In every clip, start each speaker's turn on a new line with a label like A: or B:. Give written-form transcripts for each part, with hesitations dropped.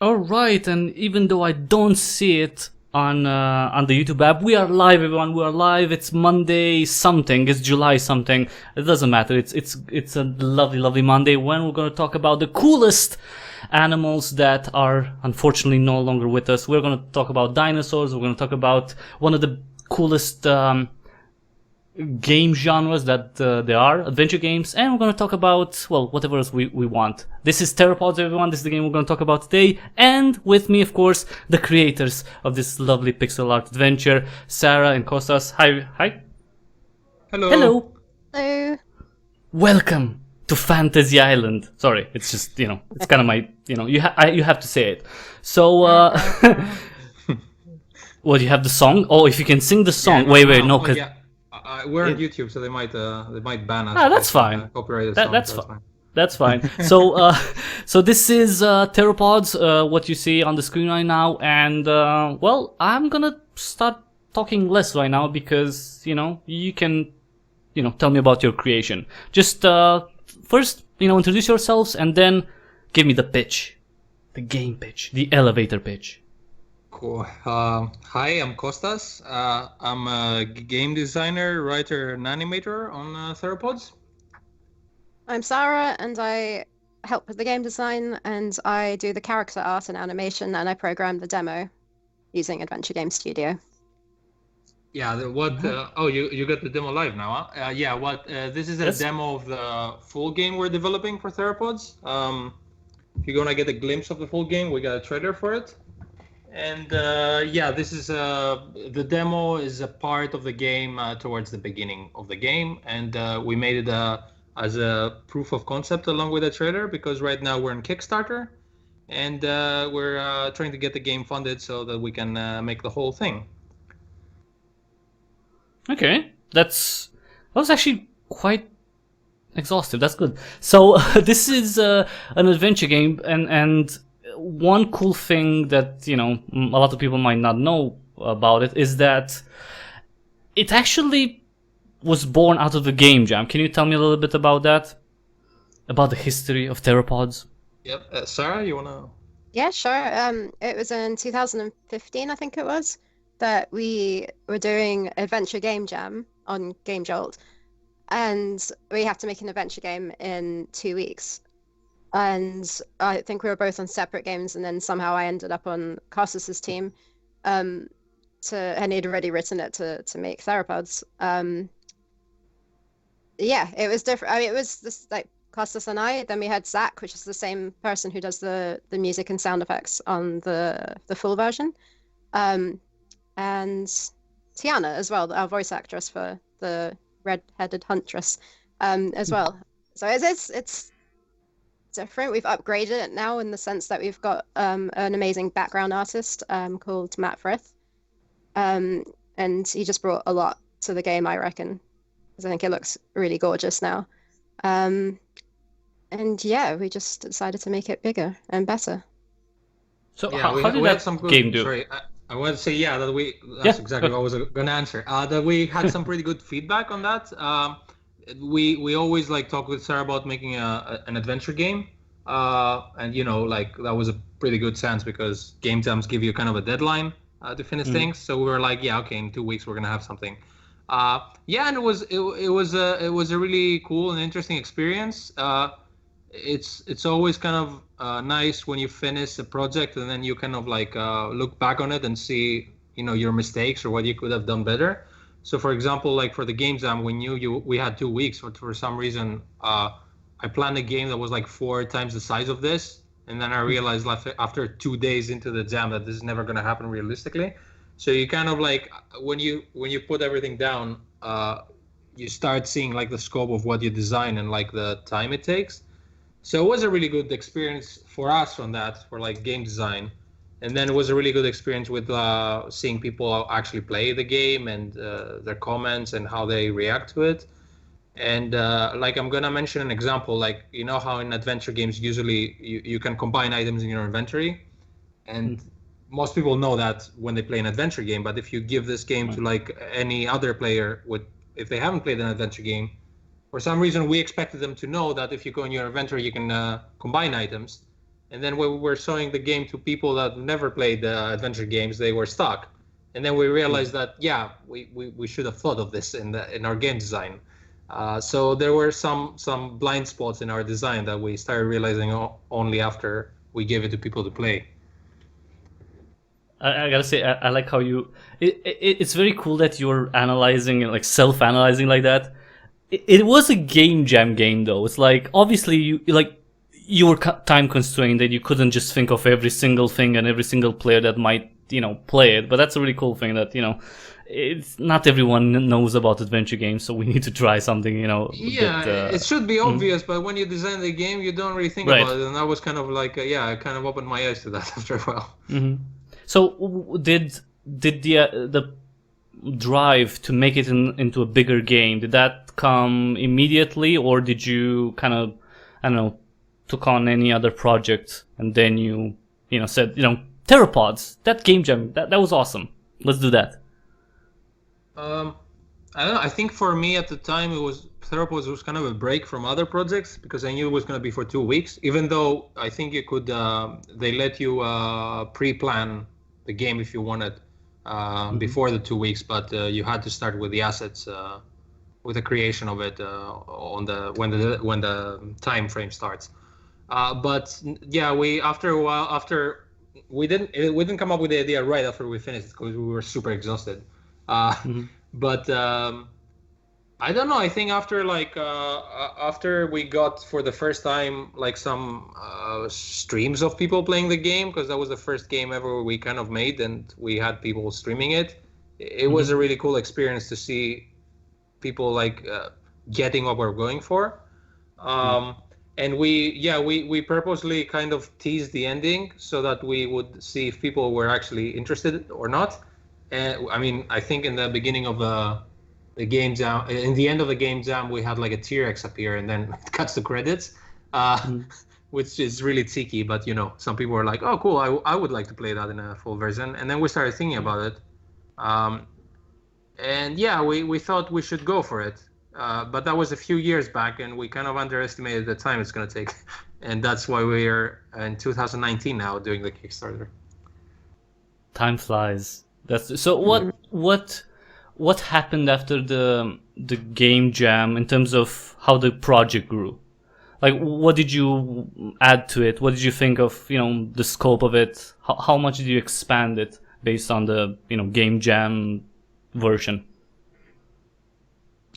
A: All right, and even though I don't see it on the YouTube app, we are live, everyone. We are live. It's Monday something. It's July something. It doesn't matter. It's a lovely Monday when we're gonna talk about the coolest animals that are unfortunately no longer with us. We're gonna talk about dinosaurs. We're gonna talk about one of the coolest game genres that there are, adventure games, and we're going to talk about, well, whatever else we want. This is Theropods, everyone. This is the game we're going to talk about today, and with me, of course, the creators of this lovely pixel art adventure, Sarah and Kostas. Hi.
B: Hello.
A: Welcome to Fantasy Island. Sorry, it's just, it's kind of my, you have to say it. So, what, you have the song? Oh, if you can sing the song.
B: Yeah,
A: wait, no, because...
B: we're on YouTube, so they might ban us.
A: That's fine.
B: Copyrighted
A: That's
B: songs,
A: fine. That's fine. So this is Theropods, what you see on the screen right now, and well, I'm gonna start talking less right now because you can tell me about your creation. Just first introduce yourselves and then give me the pitch, the game pitch, the elevator pitch.
B: Cool. Hi, I'm Kostas. I'm a game designer, writer, and animator on Theropods.
C: I'm Sarah, and I help with the game design, and I do the character art and animation, and I program the demo using Adventure Game Studio.
B: Yeah. You got the demo live now, huh? This is a demo of the full game we're developing for Theropods. If you're gonna get a glimpse of the full game, we got a trailer for it. And this is the demo is a part of the game towards the beginning of the game, and we made it as a proof of concept along with the trailer because right now we're in Kickstarter, and we're trying to get the game funded so that we can make the whole thing.
A: Okay, that was actually quite exhaustive. That's good. So this is an adventure game, and one cool thing that a lot of people might not know about it is that it actually was born out of the game jam. Can you tell me a little bit about that, about the history of Theropods?
B: Yep. Sarah, you wanna?
C: Yeah, sure. It was in 2015, I think it was, that we were doing Adventure Game Jam on Game Jolt, and we have to make an adventure game in 2 weeks. And I think we were both on separate games, and then somehow I ended up on Kostas' team. And he'd already written it to make Theropods. It was different. I mean, it was this like Kostas and I. Then we had Zach, which is the same person who does the music and sound effects on the full version, and Tiana as well, our voice actress for the red-headed huntress, as well. So it's different. We've upgraded it now in the sense that we've got an amazing background artist called Matt Frith, and he just brought a lot to the game, I reckon, because I think it looks really gorgeous now. We just decided to make it bigger and better.
A: So how did that game do?
B: Sorry, I want to say that's exactly what I was going to answer. That we had some pretty good feedback on that. We always talk with Sarah about making an adventure game, and that was a pretty good sense because game jams give you kind of a deadline to finish things. So we were like, in 2 weeks we're gonna have something. And it was a really cool and interesting experience. It's always kind of nice when you finish a project and then you kind of look back on it and see your mistakes or what you could have done better. So, for example, for the game jam, we knew we had 2 weeks, but for some reason, I planned a game that was 4 times the size of this, and then I realized after 2 days into the jam that this is never going to happen realistically. So you kind of when you put everything down, you start seeing the scope of what you design and the time it takes. So it was a really good experience for us on that for game design. And then it was a really good experience with seeing people actually play the game and their comments and how they react to it. And I'm going to mention an example, how in adventure games, usually you can combine items in your inventory. And most people know that when they play an adventure game. But if you give this game to any other player, if they haven't played an adventure game, for some reason we expected them to know that if you go in your inventory, you can combine items. And then when we were showing the game to people that never played adventure games, they were stuck. And then we realized that, yeah, we should have thought of this in our game design. So there were some blind spots in our design that we started realizing only after we gave it to people to play.
A: I gotta say, I like how it's very cool that you're analyzing and like self-analyzing like that. It was a game jam game though. It's like obviously you were time constrained and you couldn't just think of every single thing and every single player that might play it. But that's a really cool thing that it's not everyone knows about adventure games, so we need to try something.
B: It should be obvious, but when you design the game, you don't really think about it. And I was kind of like, I kind of opened my eyes to that after a while.
A: Mm-hmm. So did the drive to make it into a bigger game, did that come immediately, or did you kind of, I don't know, took on any other project and then you said, Theropods, that game jam, that was awesome, let's do that?
B: I don't know. I think for me at the time, Theropods was kind of a break from other projects because I knew it was going to be for 2 weeks. Even though I think you could, they let you pre-plan the game if you wanted before the 2 weeks, but you had to start with the assets, with the creation of it when the time frame starts. But yeah, after a while, we didn't come up with the idea right after we finished because we were super exhausted. But I don't know. I think after after we got for the first time like some streams of people playing the game, because that was the first game ever we kind of made, and we had people streaming it. It was a really cool experience to see people like getting what we're going for. And we purposely kind of teased the ending so that we would see if people were actually interested or not. And I mean, I think in the beginning of the game jam, in the end of the game jam, we had like a T-Rex appear and then it cuts the credits, which is really cheeky. But some people were like, "Oh, cool! I would like to play that in a full version." And then we started thinking about it, and yeah, we thought we should go for it. But that was a few years back, and we kind of underestimated the time it's going to take, and that's why we're in 2019 now doing the Kickstarter.
A: Time flies. So what happened after the game jam in terms of how the project grew? Like, what did you add to it? What did you think of the scope of it? How much did you expand it based on the game jam version?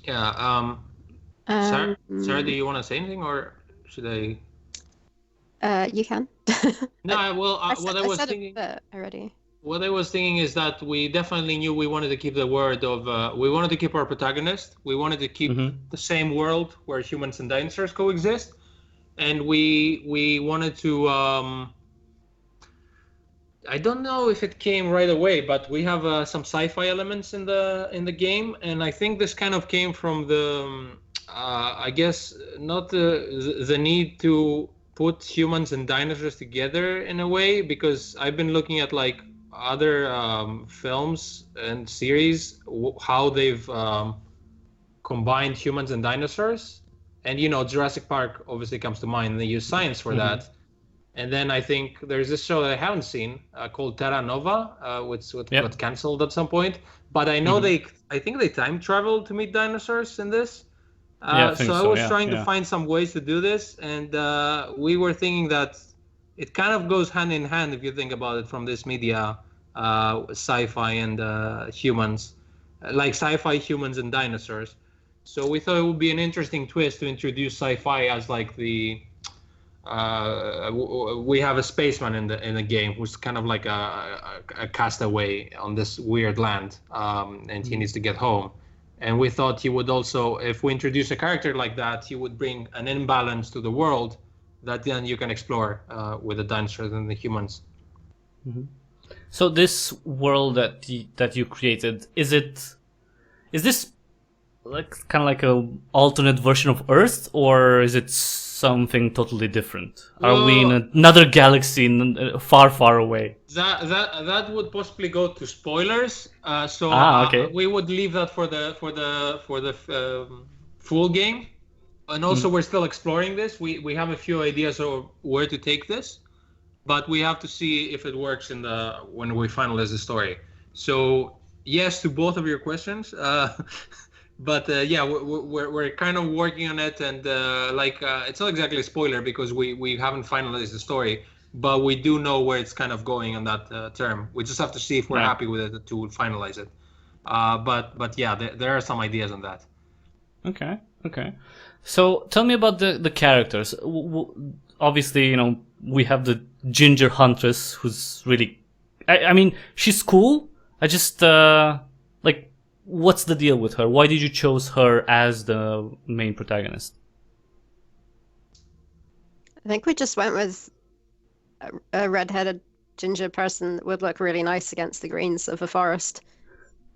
B: Yeah. Sarah, do you want to say anything, or should I?
C: You can.
B: No, well, what I was thinking
C: already.
B: What I was thinking is that we definitely knew we wanted to keep the word of. We wanted to keep our protagonist. We wanted to keep the same world where humans and dinosaurs coexist, and we wanted to. I don't know if it came right away, but we have some sci-fi elements in the game, and I think this kind of came from the, I guess, not the need to put humans and dinosaurs together in a way, because I've been looking at like other films and series, how they've combined humans and dinosaurs, and Jurassic Park obviously comes to mind, and they use science for that. And then I think there's this show that I haven't seen called Terra Nova, which got canceled at some point. But I know I think they time traveled to meet dinosaurs in this. I was trying to find some ways to do this, and we were thinking that it kind of goes hand in hand if you think about it from this media, sci-fi and humans, like sci-fi, humans and dinosaurs. So we thought it would be an interesting twist to introduce sci-fi as like the. We have a spaceman in the game who's kind of like a castaway on this weird land, and he needs to get home. And we thought he would also, if we introduce a character like that, he would bring an imbalance to the world that then you can explore with the dinosaurs and the humans.
A: So this world that you created, is this like kind of like a alternate version of Earth, or is it something totally different? Are we in another galaxy far, far away?
B: That would possibly go to spoilers. We would leave that for the full game. And also, we're still exploring this. We have a few ideas of where to take this. but we have to see if it works when we finalize the story. So yes to both of your questions, but yeah, we're kind of working on it, and it's not exactly a spoiler because we haven't finalized the story, but we do know where it's kind of going on that term. We just have to see if we're happy with it to finalize it. But yeah, there are some ideas on that.
A: Okay. So tell me about the characters. Obviously, we have the Ginger Huntress, who's really, I mean, she's cool. I just what's the deal with her? Why did you choose her as the main protagonist?
C: I think we just went with a red-headed ginger person that would look really nice against the greens of a forest.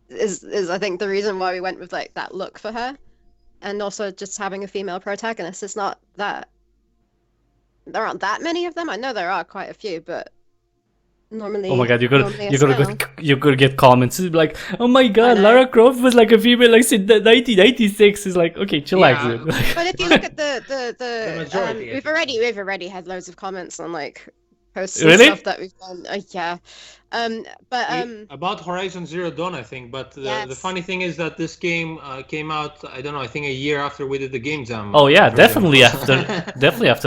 C: Is I think the reason why we went with like that look for her, and also just having a female protagonist. It's not that there aren't that many of them. I know there are quite a few, but normally.
A: Oh my god, you're gonna get comments like, oh my god, Lara Croft was like a female like since 1996. Is like, okay, chillax.
C: Yeah. But if you look at the majority, we've already had loads of comments on like posts and stuff that we've done. Yeah.
B: About Horizon Zero Dawn, I think. But the funny thing is that this game came out, I don't know, I think a year after we did the game jam.
A: Oh yeah, definitely after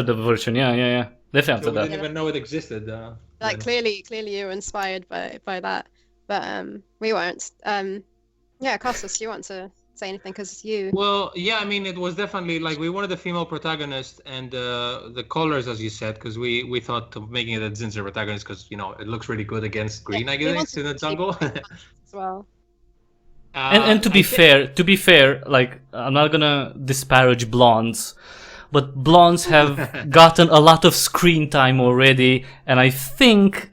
A: the version. Yeah. Definitely after that.
B: We didn't even know it existed.
C: Clearly you were inspired by that, but we weren't. Yeah, Kostas, you want to say anything because you?
B: Well, yeah, I mean, it was definitely like we wanted a female protagonist, and the colors, as you said, because we thought of making it a ginger protagonist because it looks really good against green, I guess, in the jungle.
C: As well.
A: And to be fair, like I'm not gonna disparage blondes, but blondes have gotten a lot of screen time already, and I think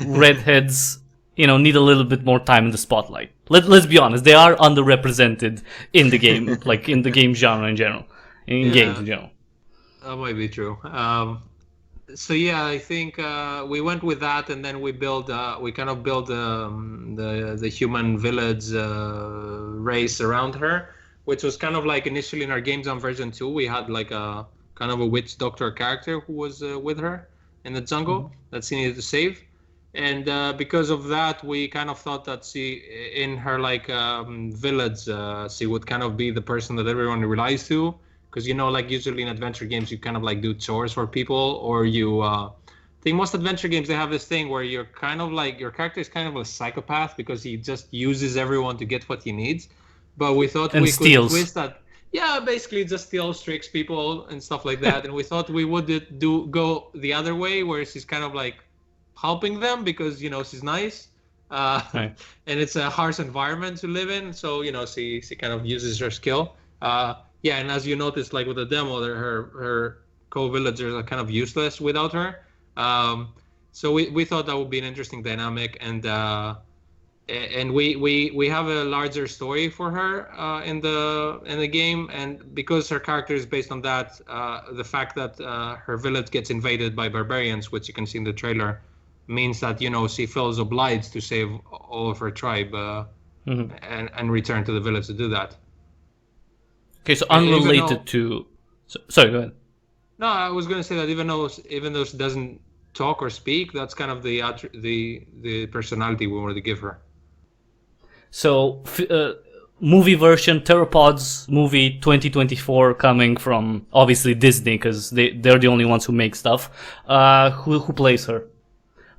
A: redheads need a little bit more time in the spotlight. Let's be honest, they are underrepresented in the game, like in the game genre in general, games in general.
B: That might be true. So yeah, I think we went with that, and then we kind of built the human village race around her, which was kind of like initially in our Game Jam version 2, we had like a kind of a witch doctor character who was with her in the jungle that she needed to save. And because of that, we kind of thought that in her village, she would kind of be the person that everyone relies to. Because, like usually in adventure games, you kind of like do chores for people, or I think most adventure games, they have this thing where you're kind of like, your character is kind of a psychopath because he just uses everyone to get what he needs. But we thought we could twist that. Yeah, basically just steals, tricks people and stuff like that. And we thought we would go the other way, where she's kind of like helping them because she's nice, right. And it's a harsh environment to live in, so she kind of uses her skill. Yeah, and as you noticed, like with the demo, her co-villagers are kind of useless without her. So we thought that would be an interesting dynamic, and we have a larger story for her in the game, and because her character is based on that, the fact that her village gets invaded by barbarians, which you can see in the trailer, means that she feels obliged to save all of her tribe and return to the village to do that.
A: Okay, so unrelated to. Sorry, go ahead.
B: No, I was going to say that even though she doesn't talk or speak, that's kind of the personality we wanted to give her. So,
A: movie version, Theropods movie 2024 coming from obviously Disney because they're the only ones who make stuff. Who plays her?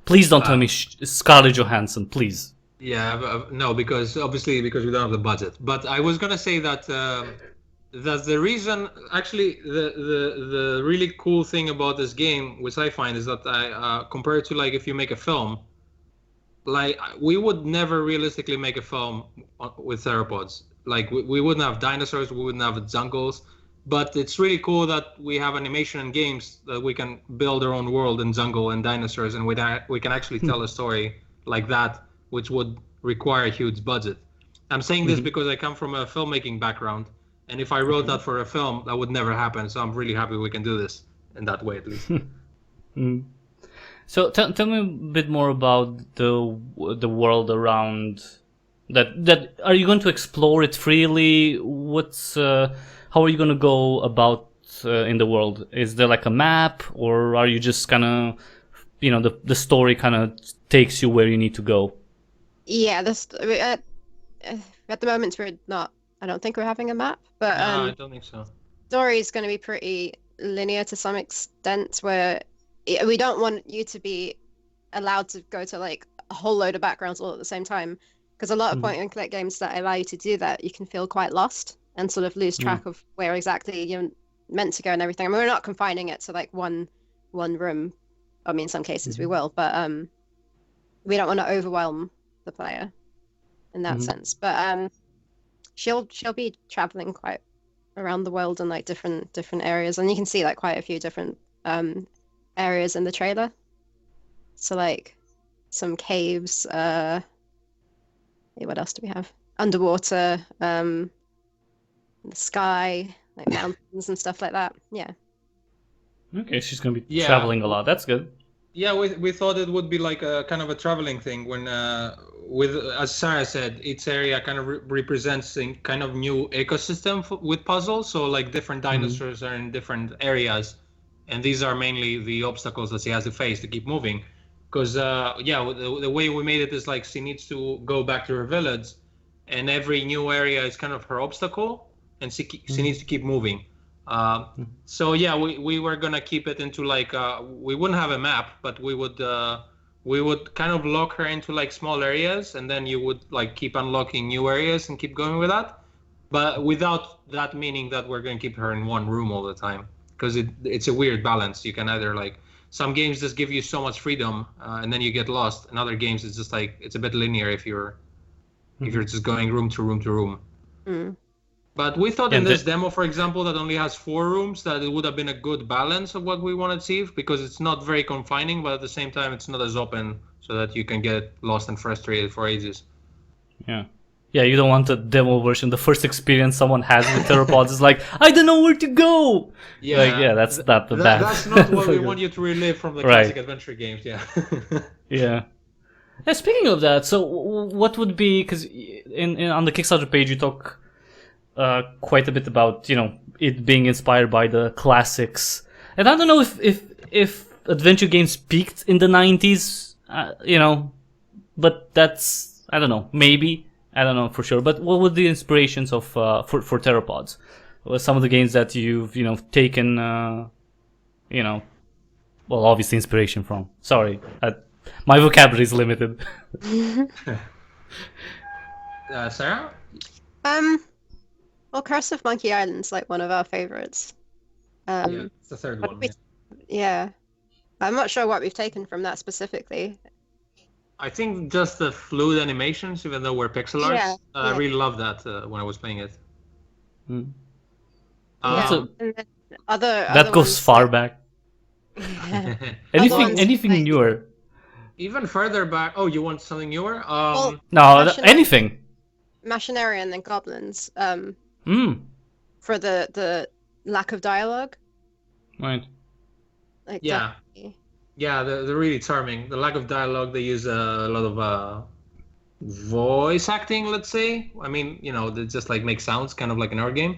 A: Please don't tell me Scarlett Johansson, please.
B: Yeah, no, because we don't have the budget. But I was gonna say that that's the reason. Actually, the really cool thing about this game, which I find, is that compared to like if you make a film, like we would never realistically make a film with theropods. Like we wouldn't have dinosaurs, we wouldn't have jungles. But it's really cool that we have animation and games that we can build our own world in jungle and dinosaurs, and we can actually tell a story like that, which would require a huge budget. I'm saying this because I come from a filmmaking background, and if I wrote that for a film, that would never happen. So I'm really happy we can do this in that way, at least.
A: So tell me a bit more about the world around that. Are you going to explore it freely? How are you going to go about in the world? Is there like a map, or are you just kind of, the story kind of takes you where you need to go?
C: Yeah, at the moment we're not. I don't think we're having a map, but
B: No, I don't think so.
C: story is going to be pretty linear to some extent, where we don't want you to be allowed to go to like a whole load of backgrounds all at the same time, because a lot of point and click games that allow you to do that, you can feel quite lost and sort of lose track of where exactly you're meant to go and everything. I mean, we're not confining it to like one room. I mean, in some cases we will, but we don't want to overwhelm the player in that sense. But she'll be traveling quite around the world in like different areas, and you can see like quite a few different areas in the trailer. So like some caves, what else do we have? Underwater, the sky, like mountains and stuff like that. Yeah.
A: Okay, she's gonna be traveling a lot. That's good.
B: Yeah, we thought it would be like a kind of a traveling thing when with, as Sarah said, each area kind of represents a kind of new ecosystem with puzzles. So like different dinosaurs are in different areas, and these are mainly the obstacles that she has to face to keep moving. Because the way we made it is like she needs to go back to her village, and every new area is kind of her obstacle, and she needs to keep moving. So yeah, we were gonna keep it into like we wouldn't have a map, but we would kind of lock her into like small areas, and then you would like keep unlocking new areas and keep going with that, but without that meaning that we're gonna keep her in one room all the time, because it's a weird balance. You can either like, some games just give you so much freedom and then you get lost, and other games it's just like it's a bit linear if you're just going room to room to room. But we thought in this demo, for example, that only has 4 rooms, that it would have been a good balance of what we want to achieve, because it's not very confining, but at the same time, it's not as open, so that you can get lost and frustrated for ages.
A: Yeah, you don't want a demo version. The first experience someone has with Theropods is like, I don't know where to go.
B: Yeah,
A: that's not the bad.
B: That's not what we want you to relive from the classic adventure games. Yeah.
A: Yeah. Speaking of that, so what would be, because on the Kickstarter page you talk quite a bit about it being inspired by the classics, and I don't know if adventure games peaked in the 90s, but that's, I don't know, maybe, I don't know for sure. But what were the inspirations of for Theropods? What some of the games that you've taken well, obviously inspiration from? Sorry, my vocabulary is limited.
B: Sarah?
C: Well, Curse of Monkey Island's like one of our favorites.
B: Yeah, it's the third one.
C: Yeah. I'm not sure what we've taken from that specifically.
B: I think just the fluid animations, even though we're pixel art. I really loved that when I was playing it.
A: That goes far back. Anything newer?
B: Even further back. Oh, you want something newer?
A: No, anything.
C: Machinarian and Goblins. For the lack of dialogue.
A: Right.
C: Like
B: yeah. Yeah, they're really charming. The lack of dialogue, they use a lot of voice acting, let's say. I mean, they just like make sounds, kind of like in our game.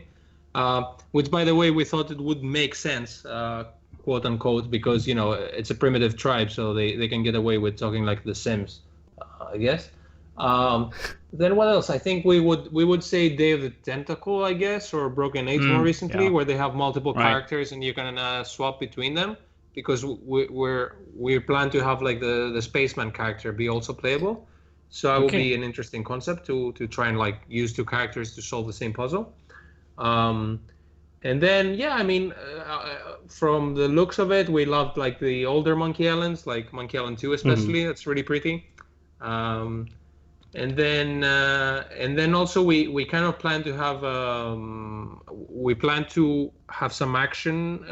B: Which, by the way, we thought it would make sense, quote unquote, because, it's a primitive tribe, so they can get away with talking like the Sims, I guess. Then what else? I think we would say Day of the Tentacle, I guess, or Broken Age more recently, where they have multiple characters and you can swap between them, because we plan to have like the spaceman character be also playable. So that would be an interesting concept to try and like use 2 characters to solve the same puzzle. And then I mean, from the looks of it, we loved like the older Monkey Islands, like Monkey Island 2 especially. That's really pretty. And then also we kind of plan to have some action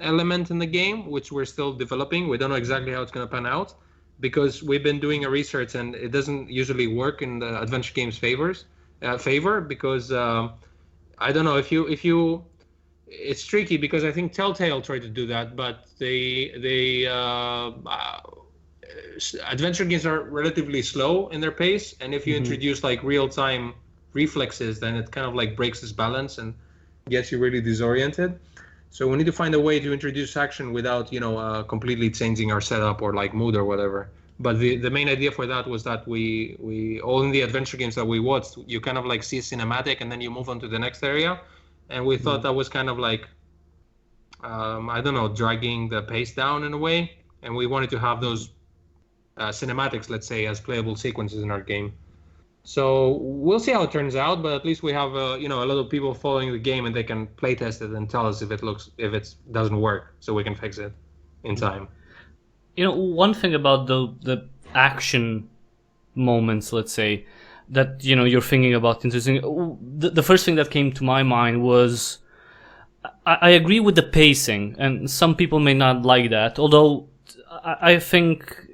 B: element in the game, which we're still developing. We don't know exactly how it's going to pan out, because we've been doing a research and it doesn't usually work in the adventure games favor, because I don't know if you it's tricky, because I think Telltale tried to do that, but they adventure games are relatively slow in their pace, and if you introduce like real-time reflexes, then it kind of like breaks this balance and gets you really disoriented. So we need to find a way to introduce action without, completely changing our setup or like mood or whatever. But the main idea for that was that we all in the adventure games that we watched, you kind of like see a cinematic and then you move on to the next area, and we thought that was kind of like, I don't know, dragging the pace down in a way, and we wanted to have those cinematics, let's say, as playable sequences in our game. So we'll see how it turns out, but at least we have a lot of people following the game, and they can play test it and tell us if it doesn't work, so we can fix it in time.
A: One thing about the action moments, let's say, that you're thinking about interesting. The first thing that came to my mind was, I agree with the pacing, and some people may not like that. Although I think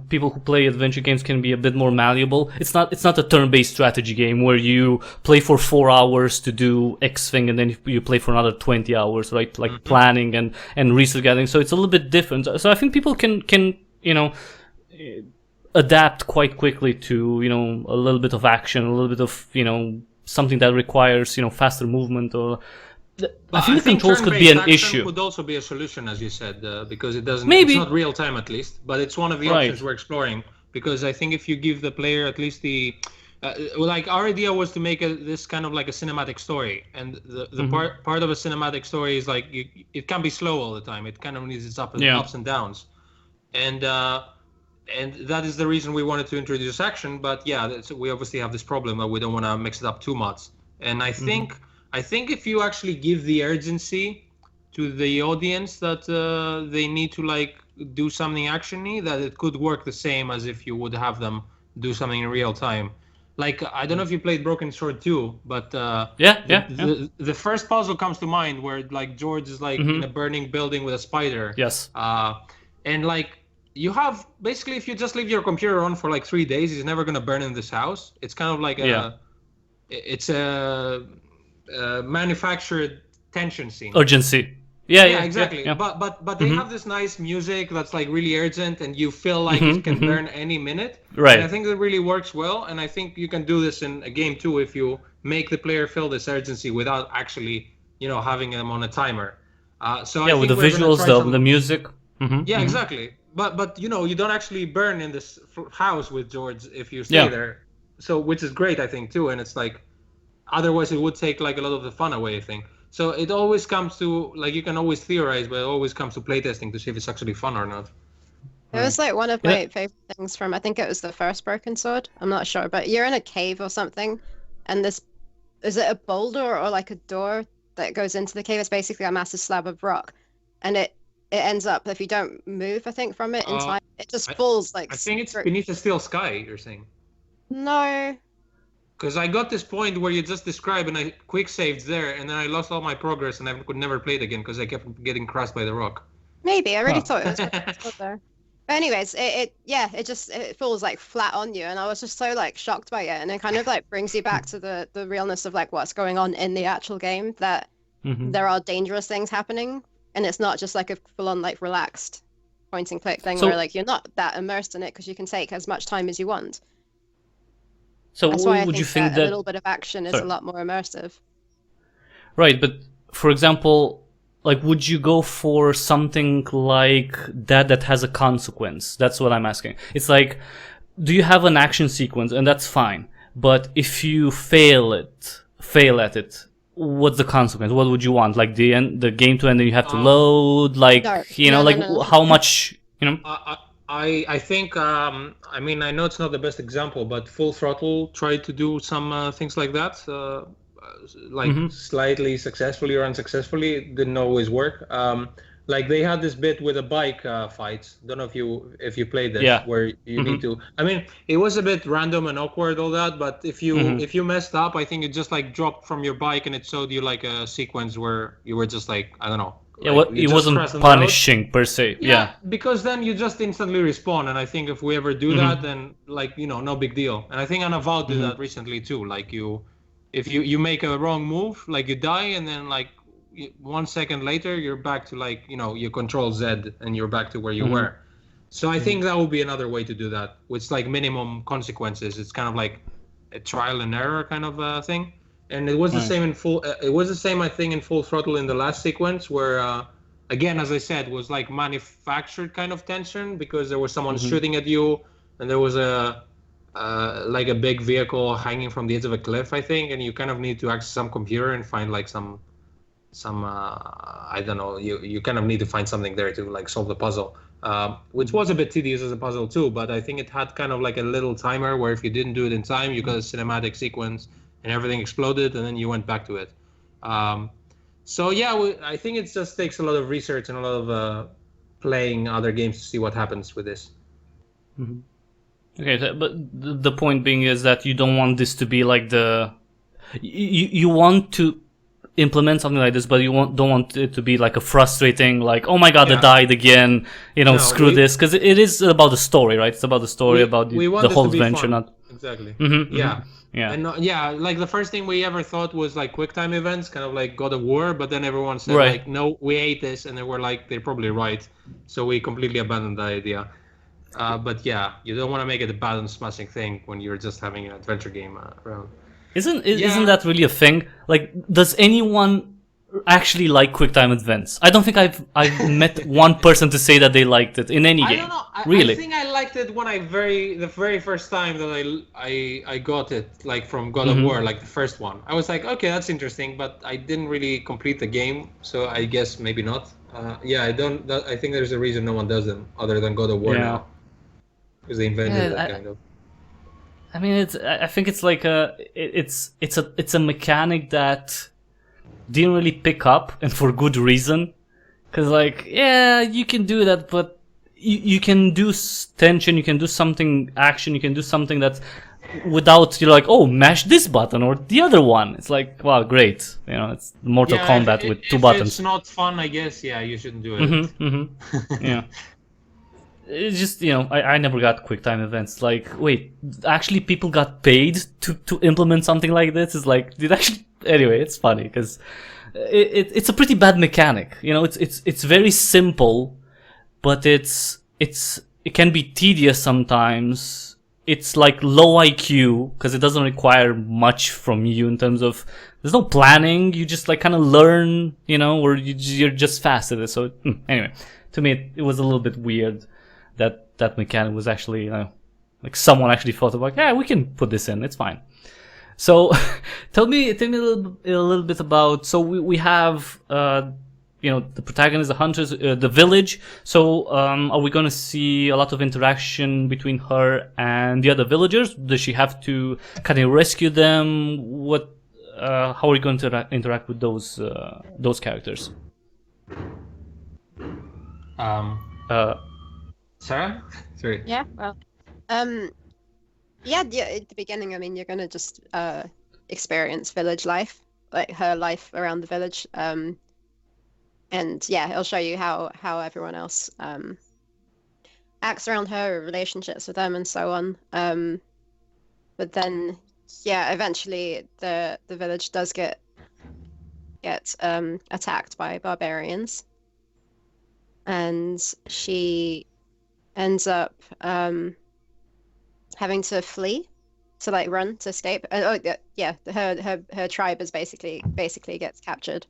A: people who play adventure games can be a bit more malleable. It's not a turn-based strategy game where you play for 4 hours to do X thing and then you play for another 20 hours, right? Like planning and resource gathering. So it's a little bit different. So I think people can adapt quite quickly to a little bit of action, a little bit of something that requires faster movement or. I think the controls could be an issue.
B: Could also be a solution, as you said, because it doesn't.
A: Maybe.
B: It's not real time, at least, but it's one of the options we're exploring. Because I think if you give the player at least the, like our idea was to make this kind of like a cinematic story, and the part of a cinematic story is like it can't be slow all the time. It kind of needs its ups and downs, and that is the reason we wanted to introduce action. But we obviously have this problem that we don't want to mix it up too much, and I think if you actually give the urgency to the audience that they need to like do something actiony, that it could work the same as if you would have them do something in real time. Like, I don't know if you played Broken Sword 2, but the first puzzle comes to mind where like George is like in a burning building with a spider.
A: Yes.
B: And like you have basically, if you just leave your computer on for like 3 days, it's never gonna burn in this house. It's kind of like it's a manufactured tension scene.
A: Urgency.
B: Yeah, exactly. Yeah. But they have this nice music that's like really urgent, and you feel like it can burn any minute.
A: Right.
B: And I think it really works well, and I think you can do this in a game too if you make the player feel this urgency without actually, having them on a timer. So I think
A: with the visuals, the music.
B: Yeah, exactly. But you don't actually burn in this house with George if you stay there. So which is great, I think too, and it's like. Otherwise, it would take like a lot of the fun away, I think. So it always comes to like you can always theorize, but it always comes to playtesting to see if it's actually fun or not.
C: It was like one of my favorite things from I think it was the first Broken Sword. I'm not sure, but you're in a cave or something, and is it a boulder or like a door that goes into the cave? It's basically a massive slab of rock, and it ends up if you don't move, I think, from it in time, it just falls like.
B: I think it's beneath a steel sky. You're saying.
C: No.
B: Because I got this point where you just described and I quick saved there, and then I lost all my progress and I could never play it again because I kept getting crushed by the rock.
C: Maybe I really thought it was there. But anyways, it falls like flat on you, and I was just so like shocked by it, and it kind of like brings you back to the realness of like what's going on in the actual game, that there are dangerous things happening, and it's not just like a full on like relaxed point and click thing where like you're not that immersed in it because you can take as much time as you want.
A: So
C: that's why
A: would
C: I
A: you think
C: that a little bit of action is a lot more immersive.
A: Right, but for example, like would you go for something like that has a consequence? That's what I'm asking. It's like, do you have an action sequence, and that's fine, but if you fail at it, what's the consequence? What would you want? Like the game to end and you have to load? Like no. How much?
B: I think I mean I know it's not the best example, but Full Throttle tried to do some things like that, slightly successfully or unsuccessfully. It didn't always work. Like they had this bit with a bike fight. Don't know if you played this, where you need to. I mean, it was a bit random and awkward, all that. But if you messed up, I think it just like dropped from your bike and it showed you like a sequence where you were just like, I don't know.
A: Yeah, it wasn't punishing per se. Yeah,
B: because then you just instantly respawn, and I think if we ever do that, then like no big deal. And I think Anavowed did that recently too. Like if you make a wrong move, like you die, and then like 1 second later you're back to like you control Z and you're back to where you were. So I think that would be another way to do that, with like minimum consequences. It's kind of like a trial and error kind of thing. And it was the
A: Right.
B: same in full. It was the same, I think, in Full Throttle in the last sequence where, again, as I said, was like manufactured kind of tension because there was someone shooting at you, and there was a like a big vehicle hanging from the edge of a cliff, I think, and you kind of need to access some computer and find like some I don't know. You kind of need to find something there to like solve the puzzle, which was a bit tedious as a puzzle too. But I think it had kind of like a little timer where if you didn't do it in time, you got a cinematic sequence and everything exploded, and then you went back to it. So yeah, I think it just takes a lot of research and a lot of playing other games to see what happens with this.
A: Okay, but the point being is that you don't want this to be like you want to implement something like this, but you don't want it to be like a frustrating, like, oh my god,
B: Yeah.
A: I died again,
B: No,
A: screw this, because it is about the story, right? It's about the story, about
B: we want
A: the
B: this
A: whole
B: to be
A: adventure,
B: fun.
A: not...
B: Exactly.
A: Yeah.
B: And like the first thing we ever thought was like QuickTime events, kind of like God of War, but then everyone said
A: Right.
B: like, no, we hate this, and they were like, they're probably right, so we completely abandoned that idea. But yeah, you don't want to make it a button smashing thing when you're just having an adventure game around.
A: Isn't
B: Yeah.
A: that really a thing? Like, does anyone actually like QuickTime events? I don't think I've met one person to say that they liked it in any
B: I
A: game.
B: don't know.
A: Really?
B: I think I liked it when the very first time that I got it, like from God of War, like the first one. I was like, okay, that's interesting, but I didn't really complete the game, so I guess maybe not. Yeah, I don't. I think there's a reason no one does them other than God of War
A: Yeah.
B: now, because they invented
A: Yeah,
B: it kind of.
A: I mean, I think it's like it's a mechanic that didn't really pick up, and for good reason. Because, like, yeah, you can do that, but you can do tension, you can do something action, you can do something that's without, you're like, oh, mash this button or the other one. It's like, wow, great. It's Mortal Kombat with two
B: if
A: buttons.
B: it's not fun, I guess, yeah, you shouldn't do it.
A: Yeah. It's just, I never got QuickTime events. Like, wait, actually people got paid to implement something like this? It's like, anyway, it's funny because it's a pretty bad mechanic. It's very simple, but it can be tedious sometimes. It's like low IQ because it doesn't require much from you in terms of, there's no planning. You just like kind of learn, or you're just fast at it. So anyway, to me, it was a little bit weird that mechanic was actually, like someone actually thought about, yeah, we can put this in, it's fine. So tell me a little bit about, so we have the protagonist, the hunters, the village. So are we going to see a lot of interaction between her and the other villagers? Does she have to kind of rescue them? How are you going to interact with those characters?
B: Sarah? Sorry.
C: Yeah, well, yeah, at the beginning, I mean, you're gonna just experience village life, like her life around the village, and yeah, it'll show you how everyone else acts around her, relationships with them, and so on. But then, yeah, eventually the village does get attacked by barbarians, and she ends up having to flee, to like run, to escape. Her tribe is basically gets captured.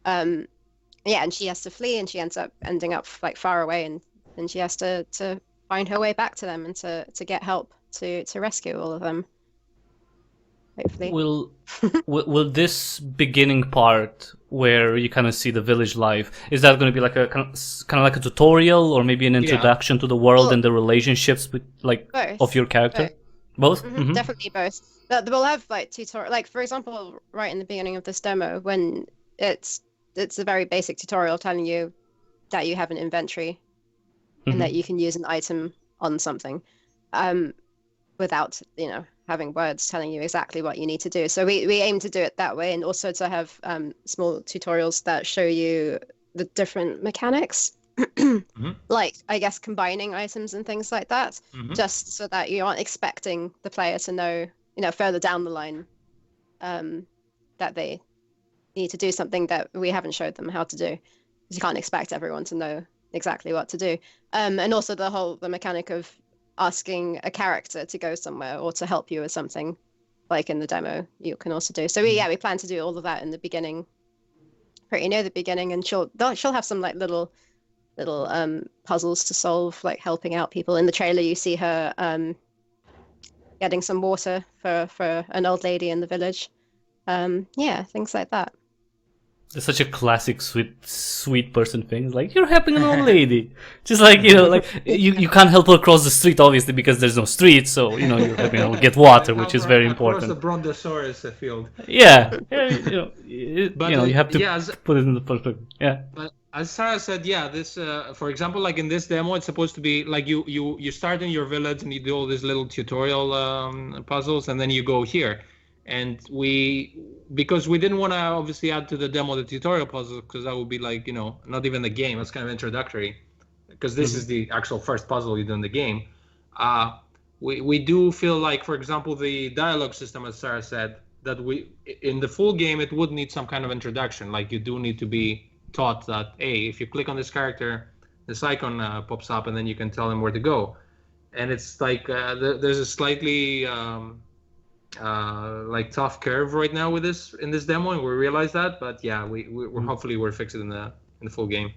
C: Yeah, and she has to flee, and she ends up ending up like far away, and she has to find her way back to them and to get help to rescue all of them. Hopefully.
A: Will this beginning part where you kind of see the village life, is that going to be like a kind of like a tutorial, or maybe an introduction to the world and the relationships with like
C: both.
A: of your character? Both?
C: Definitely both. We'll have like tutorial, like for example, right in the beginning of this demo, when it's a very basic tutorial telling you that you have an inventory and that you can use an item on something, without having words telling you exactly what you need to do. So we aim to do it that way, and also to have small tutorials that show you the different mechanics, like I guess combining items and things like that, just so that you aren't expecting the player to know, further down the line, that they need to do something that we haven't showed them how to do. Because you can't expect everyone to know exactly what to do. And also the mechanic of asking a character to go somewhere or to help you with something, like in the demo, you can also do. So we plan to do all of that in the beginning, pretty near the beginning, and she'll have some like little puzzles to solve, like helping out people. In the trailer, you see her getting some water for an old lady in the village. Yeah, things like that.
A: It's such a classic sweet person thing. It's like, you're helping an old lady. Just like, you know, like you can't help her cross the street, obviously, because there's no street. So, you know, you're helping her get water, which is very important.
B: Across the brontosaurus field.
A: Yeah. You know, you have to put it in the perspective. Yeah.
B: But as Sarah said, yeah, this, for example, like in this demo, it's supposed to be like you start in your village and you do all these little tutorial puzzles, and then you go here. And because we didn't want to obviously add to the demo the tutorial puzzle, because that would be like, you know, not even the game. That's kind of introductory, because this is the actual first puzzle you do in the game. We do feel like, for example, the dialogue system, as Sarah said, that in the full game it would need some kind of introduction. Like, you do need to be taught that, hey, if you click on this character, this icon pops up, and then you can tell him where to go. And it's like there's a slightly like tough curve right now with this in this demo, and we realize that. But yeah, we're hopefully we'll fix it in the full game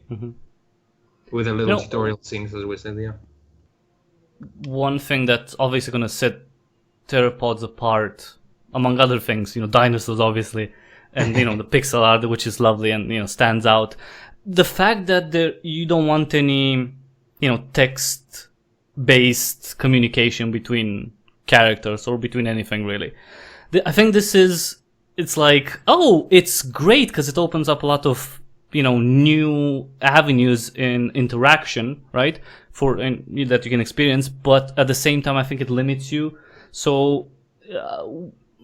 B: with a little tutorial scenes, as we said. Yeah.
A: One thing that's obviously going to set Theropods apart, among other things, you know, dinosaurs obviously, and you know the pixel art, which is lovely and you know stands out. The fact that you don't want any, you know, text-based communication between characters or between anything really. I think it's like, oh, it's great because it opens up a lot of, you know, new avenues in interaction, right? That you can experience, but at the same time I think it limits you. So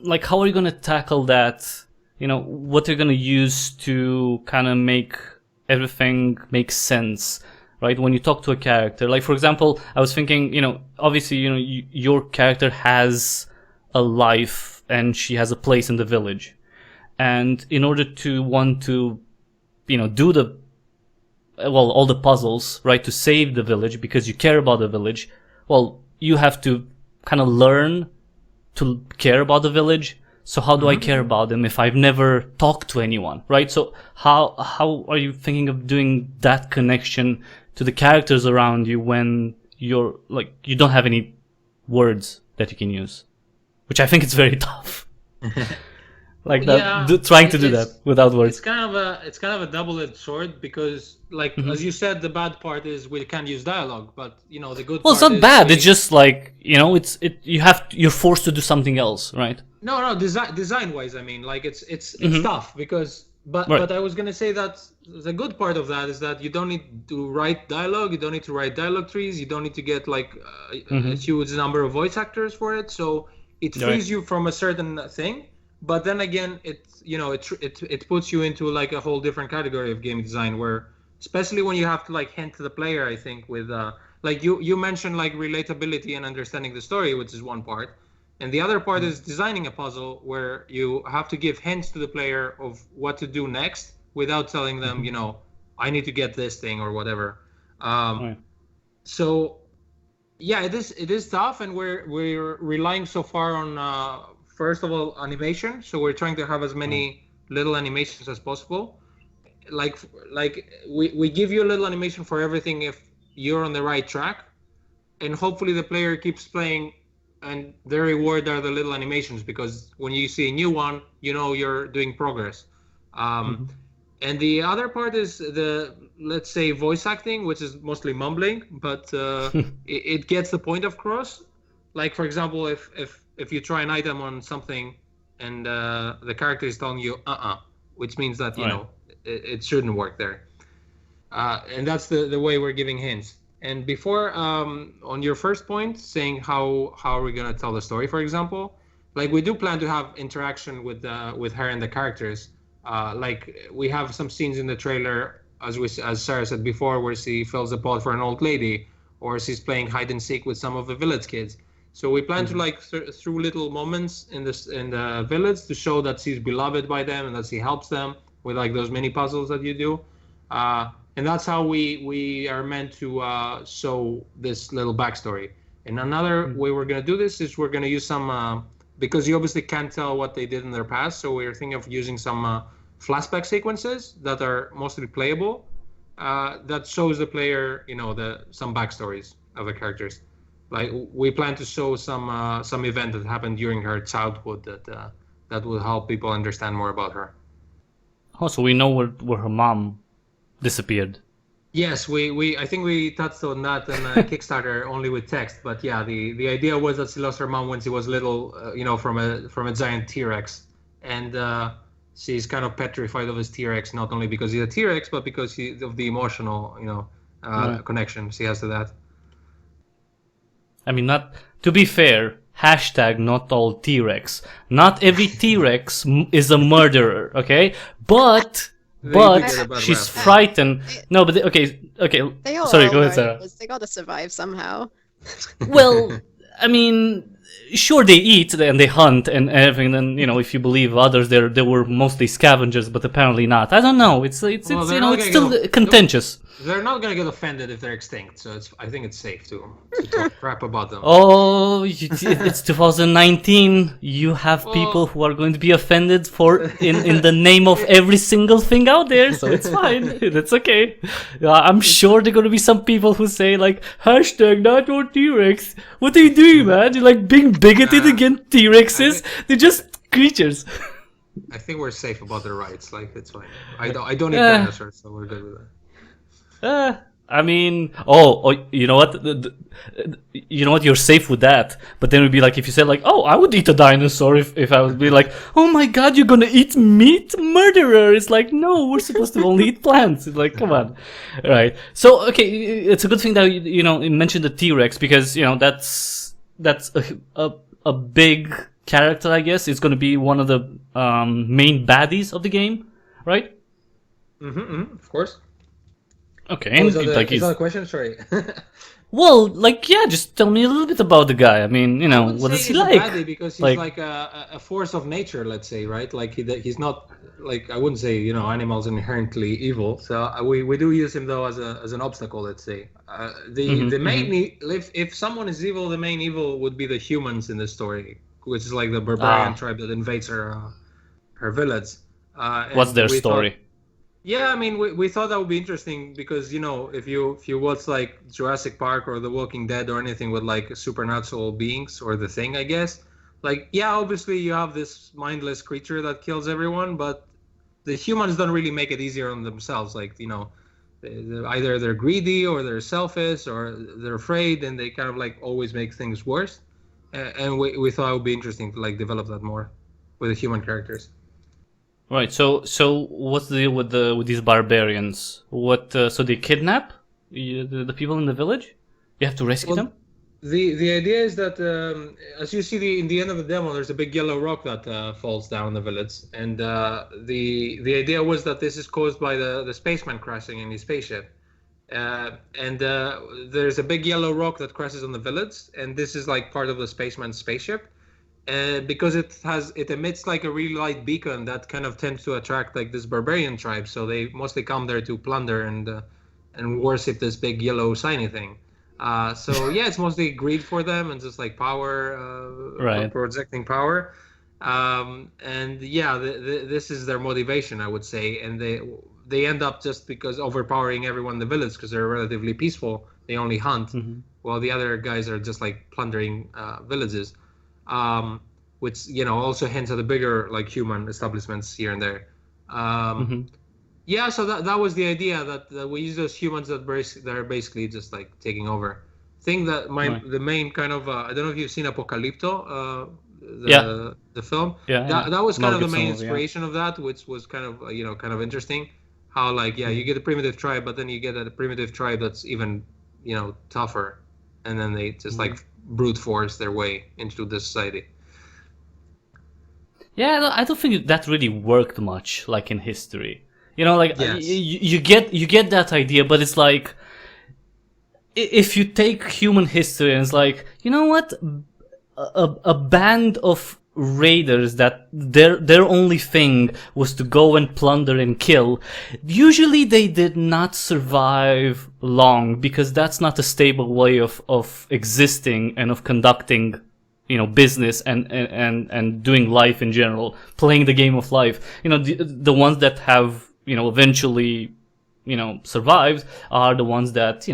A: like, how are you going to tackle that? You know, what you're going to use to kind of make everything make sense, right? When you talk to a character, like for example, I was thinking, you know, obviously, you know, your character has a life and she has a place in the village, and in order to want to, you know, do all the puzzles, right, to save the village because you care about the village, well, you have to kind of learn to care about the village. So how do I care about them if I've never talked to anyone, right? So how are you thinking of doing that connection to the characters around you when you're like, you don't have any words that you can use, which I think it's very tough. Like that, trying to do that without words.
B: It's kind of a double-edged sword, because like as you said, the bad part is we can't use dialogue, but you know the good.
A: Well, it's not bad. It's just like, you know, you're forced to do something else, right?
B: No, design-wise, I mean, like it's tough because. But I was gonna say that the good part of that is that you don't need to write dialogue. You don't need to write dialogue trees. You don't need to get like a huge number of voice actors for it. So it frees you from a certain thing. But then again, it puts you into like a whole different category of game design, where especially when you have to like hint to the player. I think with like you mentioned like relatability and understanding the story, which is one part. And the other part is designing a puzzle where you have to give hints to the player of what to do next without telling them, you know, I need to get this thing or whatever. So, yeah, it is tough, and we're relying so far on first of all animation. So we're trying to have as many little animations as possible. Like we give you a little animation for everything if you're on the right track, and hopefully the player keeps playing. And the reward are the little animations, because when you see a new one, you know you're doing progress. And the other part is the, let's say, voice acting, which is mostly mumbling, but it gets the point across. Like, for example, if you try an item on something and the character is telling you which means that you know it shouldn't work there. And that's the way we're giving hints. And before, on your first point, saying how are we gonna tell the story, for example, like we do plan to have interaction with her and the characters. Like we have some scenes in the trailer, as Sarah said before, where she fills a pot for an old lady, or she's playing hide and seek with some of the village kids. So we plan to like through little moments in the village to show that she's beloved by them and that she helps them with like those mini puzzles that you do. And that's how we are meant to show this little backstory. And another way we're going to do this is we're going to use some because you obviously can't tell what they did in their past. So we're thinking of using some flashback sequences that are mostly playable, that shows the player, some backstories of the characters. Like we plan to show some event that happened during her childhood that will help people understand more about her.
A: Oh, so we know where her mom disappeared.
B: Yes, I think we touched on that in Kickstarter only with text, but yeah, the idea was that she lost her mom when she was little, from a giant T-Rex, and she's kind of petrified of his T-Rex, not only because he's a T-Rex, but because of the emotional, connection she has to that.
A: I mean, to be fair, hashtag not all T-Rex. Not every T-Rex is a murderer, okay? But she's frightened. No, but okay.
C: They all
A: Sorry,
C: are
A: go ahead, Sarah.
C: murderers. They gotta survive somehow.
A: Well, I mean, sure they eat and they hunt and everything. And if you believe others, they were mostly scavengers, but apparently not. I don't know. It's still contentious.
B: They're not gonna get offended if they're extinct, so I think it's safe to talk crap about them.
A: Oh, it's 2019. You have people who are going to be offended in the name of every single thing out there, so it's fine. That's okay. I'm sure there are gonna be some people who say like hashtag not all T-Rex. What are you doing, man? You're like being bigoted against T-Rexes. They're just creatures.
B: I think we're safe about their rights. Like it's fine. I don't eat dinosaurs, so we're good with that.
A: I mean, you know what? You know what? You're safe with that. But then it would be like if you said like, "Oh, I would eat a dinosaur," if I would be like, "Oh my God, you're gonna eat meat, murderer!" It's like, no, we're supposed to only eat plants. It's like, come on, right? So okay, it's a good thing that you mentioned the T-Rex because that's a big character, I guess. It's gonna be one of the main baddies of the game, right?
B: Of course.
A: Okay,
B: is that a question? Sorry.
A: Well, just tell me a little bit about the guy. I mean, what is he like?
B: Because he's like a force of nature, let's say, right? Like he's not like I wouldn't say animals inherently evil. So we do use him though as an obstacle, let's say. The main if someone is evil, the main evil would be the humans in the story, which is like the barbarian tribe that invades her village.
A: What's their story?
B: Yeah, I mean, we thought that would be interesting because if you watch like Jurassic Park or The Walking Dead or anything with like supernatural beings or The Thing, I guess, like obviously you have this mindless creature that kills everyone, but the humans don't really make it easier on themselves. Like either they're greedy or they're selfish or they're afraid, and they kind of like always make things worse. And we thought it would be interesting to like develop that more with the human characters.
A: Right. So what's the deal with these barbarians? So they kidnap the people in the village? You have to rescue them?
B: The idea is that as you see in the end of the demo, there's a big yellow rock that falls down the village, and the idea was that this is caused by the spaceman crashing in his spaceship, and there's a big yellow rock that crashes on the village, and this is like part of the spaceman's spaceship. Because it emits like a really light beacon that kind of tends to attract like this barbarian tribe, so they mostly come there to plunder and worship this big yellow shiny thing. So yeah, it's mostly greed for them and just like power,
A: right?
B: Projecting power, and yeah, this is their motivation, I would say, and they end up just because overpowering everyone in the village because they're relatively peaceful. They only hunt, while the other guys are just like plundering villages. Which also hints at the bigger like human establishments here and there. Yeah, so that was the idea that we use those humans that are basically just like taking over. Thing that the main kind of I don't know if you've seen Apocalypto, the film. That was kind of the main inspiration of that, which was kind of kind of interesting. How like you get a primitive tribe, but then you get a primitive tribe that's even tougher, and then they just like brute force their way into the society.
A: Yeah, I don't think that really worked much, like in history. You get that idea, but it's like if you take human history and it's like, you know what, a band of raiders that their only thing was to go and plunder and kill, usually they did not survive long because that's not a stable way of existing and of conducting business and doing life in general, playing the game of life. The ones that have eventually survived are the ones that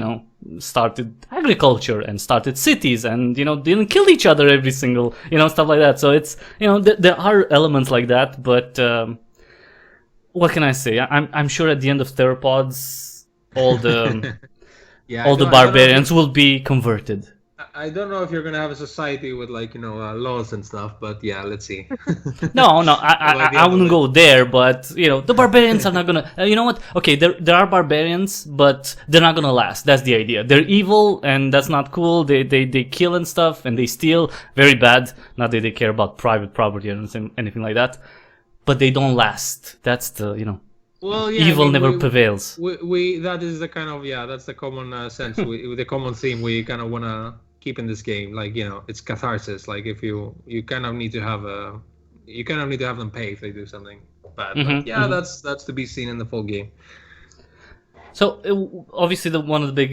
A: started agriculture and started cities and didn't kill each other every single stuff like that. So it's there are elements like that, but what can I say? I'm sure at the end of Theropods all the all the barbarians will be converted.
B: I don't know if you're gonna have a society with laws and stuff, but yeah, let's see.
A: No, I wouldn't go there, but the barbarians are not gonna. You know what? Okay, there are barbarians, but they're not gonna last. That's the idea. They're evil, and that's not cool. They kill and stuff, and they steal. Very bad. Not that they care about private property or anything like that, but they don't last. That's the
B: Well, yeah,
A: evil never prevails.
B: We that is the kind of that's the common sense. The common theme we kind of wanna keep in this game. It's catharsis. Like if you kind of need to have them pay if they do something bad. But yeah, that's to be seen in the full game.
A: So obviously one of the big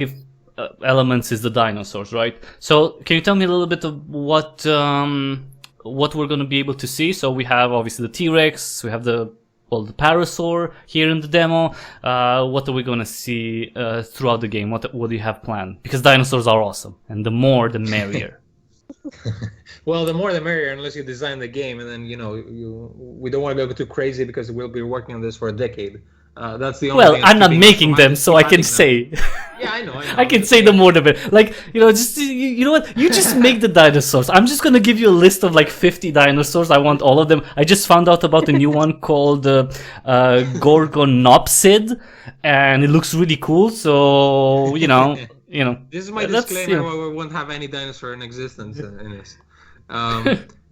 A: elements is the dinosaurs, right? So can you tell me a little bit of what we're going to be able to see? So we have obviously the T-Rex, we have the parasaur here in the demo. What are we going to see throughout the game? What do you have planned? Because dinosaurs are awesome, and the more the merrier.
B: Well, the more the merrier, unless you design the game, and then we don't want to go too crazy because we'll be working on this for a decade. That's the only.
A: Well, I'm not making them, so I can say.
B: Yeah, I know.
A: I can say the more the better. Just you know what? You just make the dinosaurs. I'm just gonna give you a list of 50 dinosaurs. I want all of them. I just found out about a new one called Gorgonopsid, and it looks really cool. So
B: This is my disclaimer. We won't have any dinosaur in existence in this.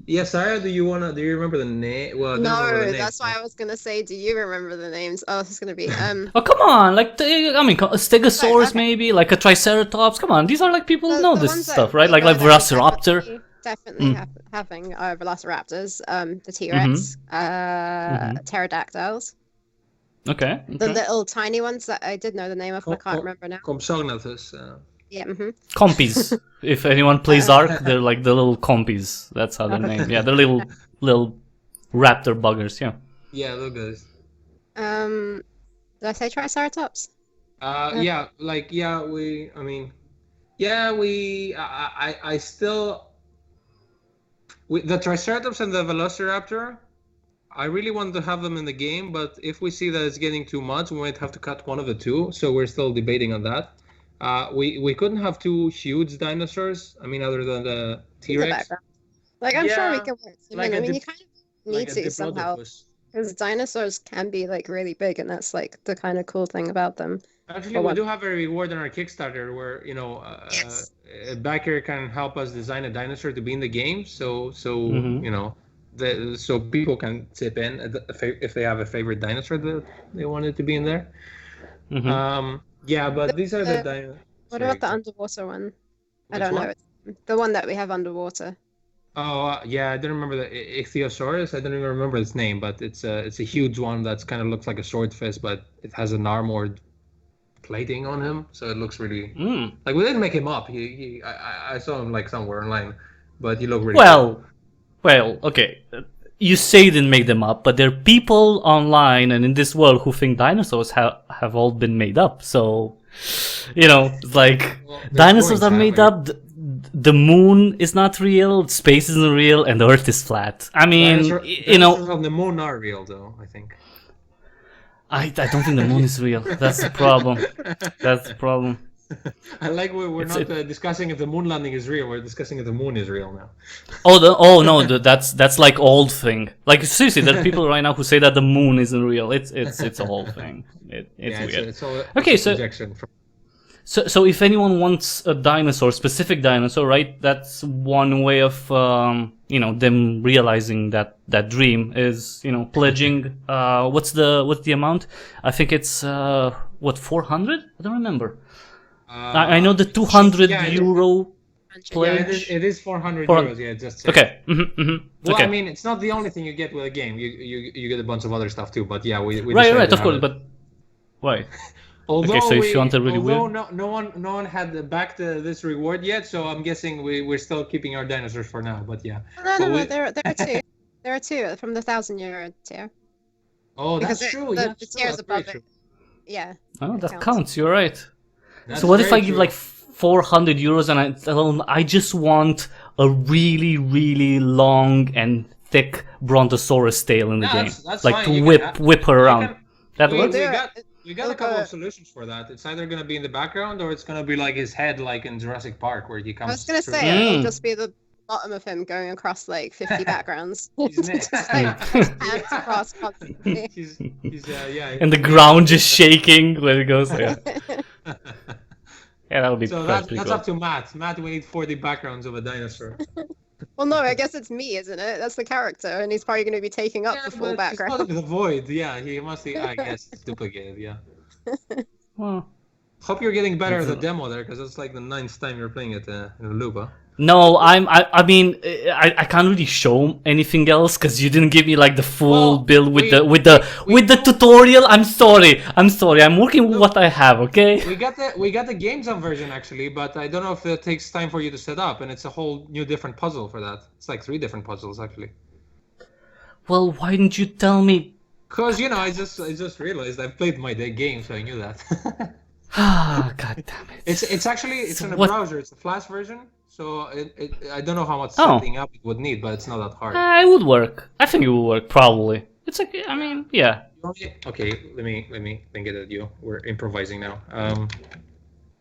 B: Yeah, Sarah, do you remember the name? Well,
C: no, that's why I was gonna say, do you remember the names? Oh, this is gonna be
A: Oh, come on! A Stegosaurus, maybe like a Triceratops. Come on, these are people who know this stuff, right? Like Velociraptor.
C: Definitely having Velociraptors, the T-Rex, pterodactyls.
A: Okay.
C: The little tiny ones that I did know the name of, but I can't remember now.
B: Compsognathus.
C: Yeah.
A: Compies. If anyone plays Ark, they're like the little compies. That's how they're named. Yeah, they're little raptor buggers. Yeah.
B: Yeah, those guys.
C: Did I say Triceratops?
B: Yeah, the Triceratops and the Velociraptor, I really wanted to have them in the game, but if we see that it's getting too much, we might have to cut one of the two. So we're still debating on that. We couldn't have two huge dinosaurs. I mean, other than the T-Rex.
C: I'm sure we can work something. I mean, you kind of need to somehow, because dinosaurs can be really big, and that's the kind of cool thing about them.
B: Actually, we do have a reward on our Kickstarter where a backer can help us design a dinosaur to be in the game. So so people can tip in if they have a favorite dinosaur that they wanted to be in there. Yeah, but these are the dinosaurs.
C: What about the underwater one? I don't know. The one that we have underwater.
B: Oh, yeah, I don't remember the Ichthyosaurus. I don't even remember its name, but it's a huge one that's kind of looks like a swordfish, but it has an armored plating on him, so it looks really we didn't make him up. I saw him somewhere online, but he looked really cool.
A: Well, okay. You say you didn't make them up, but there are people online and in this world who think dinosaurs have all been made up. So, dinosaurs are made up. The moon is not real. Space isn't real, and the Earth is flat. I mean,
B: dinosaurs on the moon are real, though. I think.
A: I don't think the moon is real. That's the problem.
B: I like we're not discussing if the moon landing is real. We're discussing if the moon is real now.
A: That's old thing. Seriously, there are people right now who say that the moon isn't real. It's a whole thing. It's weird.
B: It's all
A: okay, so if anyone wants a specific dinosaur, right? That's one way of them realizing that dream is pledging. What's the amount? I think it's 400. I don't remember. I know the 200 euro pledge.
B: Yeah, it is 400 euros. Yeah, just
A: okay.
B: Well,
A: okay.
B: I mean, it's not the only thing you get with a game. You get a bunch of other stuff too. But yeah, we
A: right, of course. But why?
B: Although
A: Okay, so if you want a really
B: although
A: weird...
B: no one had backed this reward yet, so I'm guessing we're still keeping our dinosaurs for now. But yeah.
C: No. There are two. There are two from the €1,000 tier.
B: Oh,
C: Because
B: that's true.
C: the
B: Yeah, that's true.
C: tiers
B: That's very
C: above
B: true.
C: it. Yeah.
A: Oh,
C: it
A: that counts. You're right.
B: That's
A: So what if
B: very
A: I give
B: true.
A: like €400 and I tell them I just want a really, really long and thick Brontosaurus tail in the
B: Yeah,
A: game,
B: that's
A: like
B: fine.
A: to
B: You can
A: whip her around.
B: can-
A: That
B: we,
A: works.
B: we got a couple of solutions for that. It's either gonna be in the background or it's gonna be like his head, like in Jurassic Park, where he comes.
C: I was gonna
B: through.
C: say it'll just be the bottom of him going across like 50 backgrounds.
B: He's
C: Just like hands across constantly.
B: he's yeah.
A: And the ground just shaking when it goes. Yeah, yeah, that would be
B: So
A: pretty
B: that's
A: cool.
B: up to Matt. Matt, we need 40 backgrounds of a dinosaur.
C: Well, no, I guess it's me, isn't it? That's the character, and he's probably going to be taking up
B: Yeah,
C: the full
B: but it's
C: background.
B: not the void. Yeah, he must be. I guess it's duplicated. Yeah.
A: Well,
B: Hope you're getting better at the demo there, because it's like the 9th time you're playing it in a loop. Huh?
A: no, I mean, I can't really show anything else because you didn't give me like the full
B: Well,
A: build with
B: we-
A: the tutorial. I'm sorry. I'm working with what I have. Okay.
B: We got the game jam version actually, but I don't know if it takes time for you to set up, and it's a whole new different puzzle for that. It's like 3 different puzzles actually.
A: Well, why didn't you tell me?
B: Cause I just realized I've played my day game, so I knew that.
A: Ah, god damn it.
B: It's actually in a
A: what-
B: browser. It's a Flash version, so I don't know how much
A: Oh.
B: setting up it would need, but it's not that hard.
A: It would work. I think it would work probably. It's like, I mean, yeah.
B: Okay, let me get at you. We're improvising now.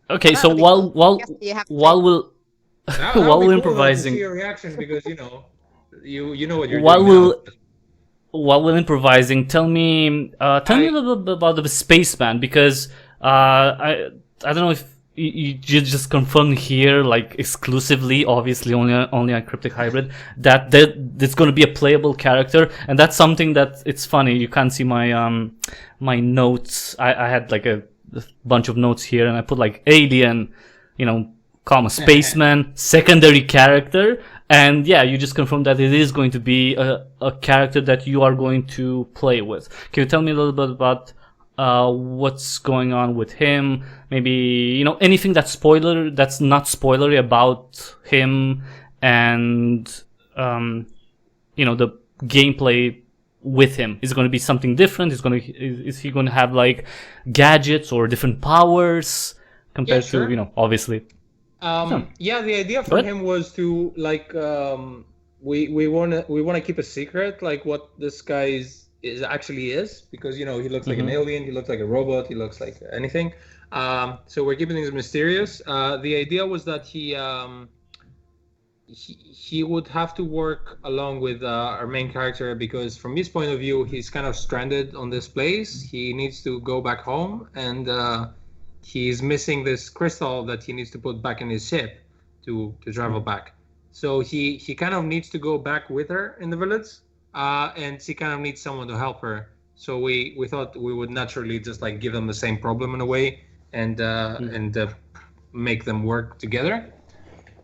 A: Okay, so
C: That'd be
A: while
C: cool. Guess you have to
A: while we'll
B: That
A: while
B: would be
A: we're
B: cool, though, to
A: improvising,
B: see your reaction, because you know what you're
A: while
B: doing
A: we'll
B: now.
A: while we're improvising, tell me a little bit about the spaceman, because I don't know if you just confirmed here, like exclusively, obviously only on Cryptic Hybrid, that there's going to be a playable character, and that's something that it's funny. You can't see my my notes. I had like a bunch of notes here, and I put like alien, comma spaceman, secondary character. And yeah, you just confirmed that it is going to be a character that you are going to play with. Can you tell me a little bit about what's going on with him? Maybe, anything that's not spoilery about him, and the gameplay with him. Is it going to be something different? Is he going to have like gadgets or different powers compared
B: Yeah, sure.
A: to, obviously.
B: Yeah, the idea for
A: What?
B: him was to like we wanna keep a secret, like what this guy is actually is, because he looks like an alien, he looks like a robot, he looks like anything. So we're keeping things mysterious. The idea was that he would have to work along with our main character, because from his point of view, he's kind of stranded on this place. He needs to go back home, and he's missing this crystal that he needs to put back in his ship to travel back. So he kind of needs to go back with her in the village, and she kind of needs someone to help her. So we thought we would naturally just like give them the same problem in a way, and make them work together.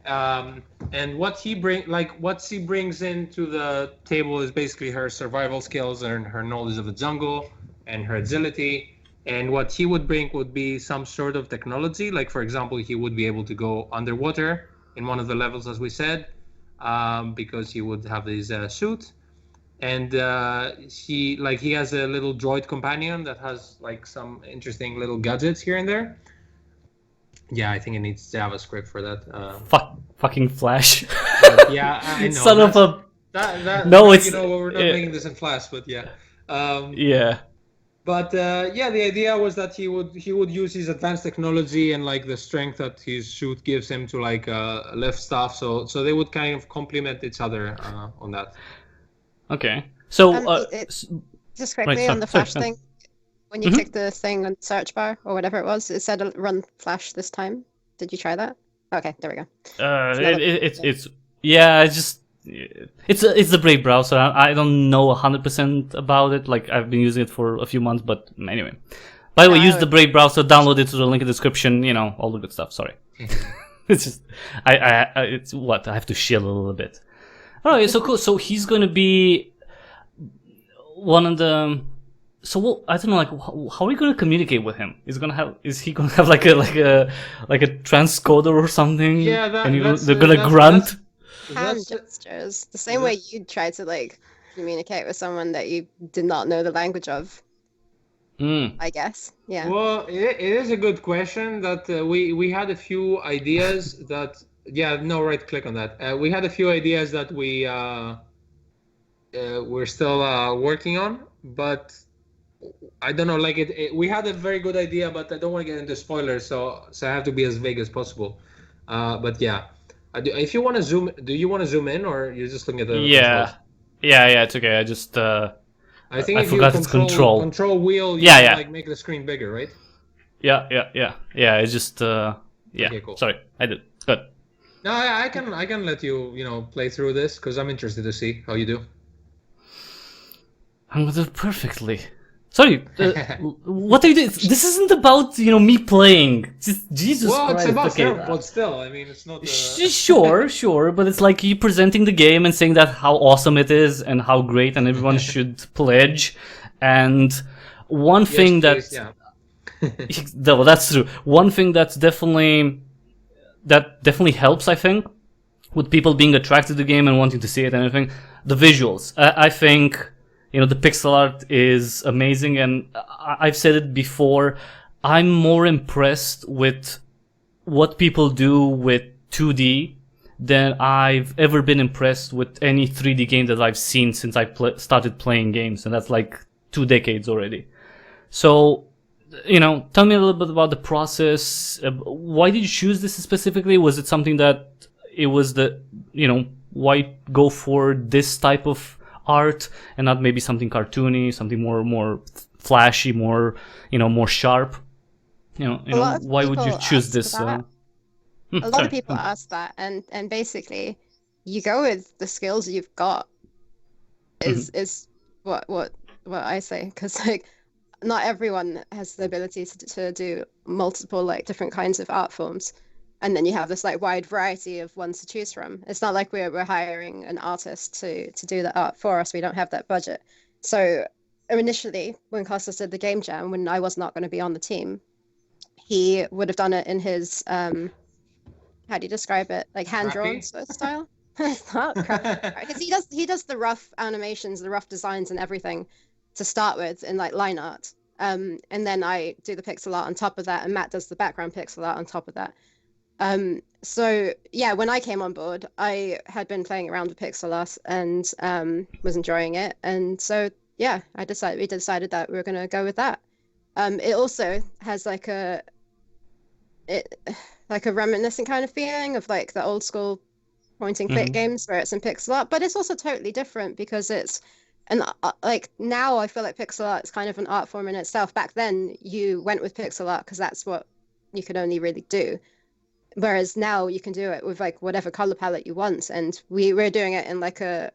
B: And what she brings into the table is basically her survival skills and her knowledge of the jungle and her agility. And what he would bring would be some sort of technology. Like, for example, he would be able to go underwater in one of the levels, as we said, because he would have his suit. And he has a little droid companion that has like some interesting little gadgets here and there. Yeah, I think it needs JavaScript for that.
A: Fucking Flash.
B: Yeah, I know.
A: Son of a...
B: No,
A: it's...
B: we're not making this in Flash, but yeah.
A: Yeah.
B: But the idea was that he would use his advanced technology and like the strength that his suit gives him to like lift stuff. So they would kind of complement each other on that.
A: Okay. So
C: just quickly on the Flash thing, when you click the thing on the search bar or whatever it was, it said run Flash this time. Did you try that? Okay, there we go. It's the Brave browser. I don't know 100% about it. Like, I've been using it for a few months, but anyway. By the way, use the Brave browser. Download it to the link in the description. All the good stuff. Sorry. It's just I have to chill a little bit. All right, so cool. So he's going to be one of the
A: So what, I don't know, like how are you gonna communicate with him? Is he gonna have like a transcoder or something?
B: Yeah,
A: they're gonna grunt.
C: Hand
B: That's
C: gestures, the same way you'd try to like communicate with someone that you did not know the language of, I guess. Yeah.
B: Well, it is a good question that we had a few ideas that no, right click on that. We had a few ideas that we're still working on, but I don't know. Like we had a very good idea, but I don't want to get into spoilers, so I have to be as vague as possible. But yeah, if you want to zoom, do you want to zoom in, or you're just looking at the controls?
A: Yeah, it's okay. I just
B: I think
A: I
B: if you
A: forgot it's control.
B: control wheel, you
A: Yeah,
B: can
A: yeah.
B: like make the screen bigger, right?
A: Yeah. It's just yeah.
B: Okay, cool.
A: Sorry, I did. Good.
B: No, I can let you play through this because I'm interested to see how you do.
A: I'm gonna do it perfectly. Sorry, what are you doing? This isn't about me playing. Just Jesus
B: Well,
A: Christ.
B: it's about
A: Okay.
B: Theropods still. I mean, it's not.
A: Sure, but it's like you presenting the game and saying that how awesome it is and how great and everyone should pledge. And one
B: Yes,
A: thing
B: please,
A: that
B: yeah.
A: well, that's true. One thing that definitely helps, I think, with people being attracted to the game and wanting to see it and everything, the visuals. I think the pixel art is amazing, and I've said it before. I'm more impressed with what people do with 2D than I've ever been impressed with any 3D game that I've seen since I started playing games, and that's like 2 decades already. So, tell me a little bit about the process. Why did you choose this specifically? Was it something that it was why go for this type of art and not maybe something cartoony, something more flashy, more more sharp? Why would you choose this?
C: A lot of people ask that, and basically, you go with the skills you've got. Is what I say, because like not everyone has the ability to do multiple like different kinds of art forms, and then you have this like wide variety of ones to choose from. It's not like we're hiring an artist to do the art for us. We don't have that budget. So initially, when Costas did the game jam, when I was not going to be on the team, he would have done it in his how do you describe it? Like hand drawn style. It's not crappy, because he does the rough animations, the rough designs, and everything to start with in like line art. And then I do the pixel art on top of that, and Matt does the background pixel art on top of that. So yeah, when I came on board, I had been playing around with pixel art and was enjoying it, and so yeah, we decided that we were going to go with that. It also has like a reminiscent kind of feeling of like the old school pointing click games where it's in pixel art, but it's also totally different because it's like now I feel like pixel art is kind of an art form in itself. Back then you went with pixel art because that's what you could only really do, whereas now you can do it with like whatever color palette you want, and we're doing it in like a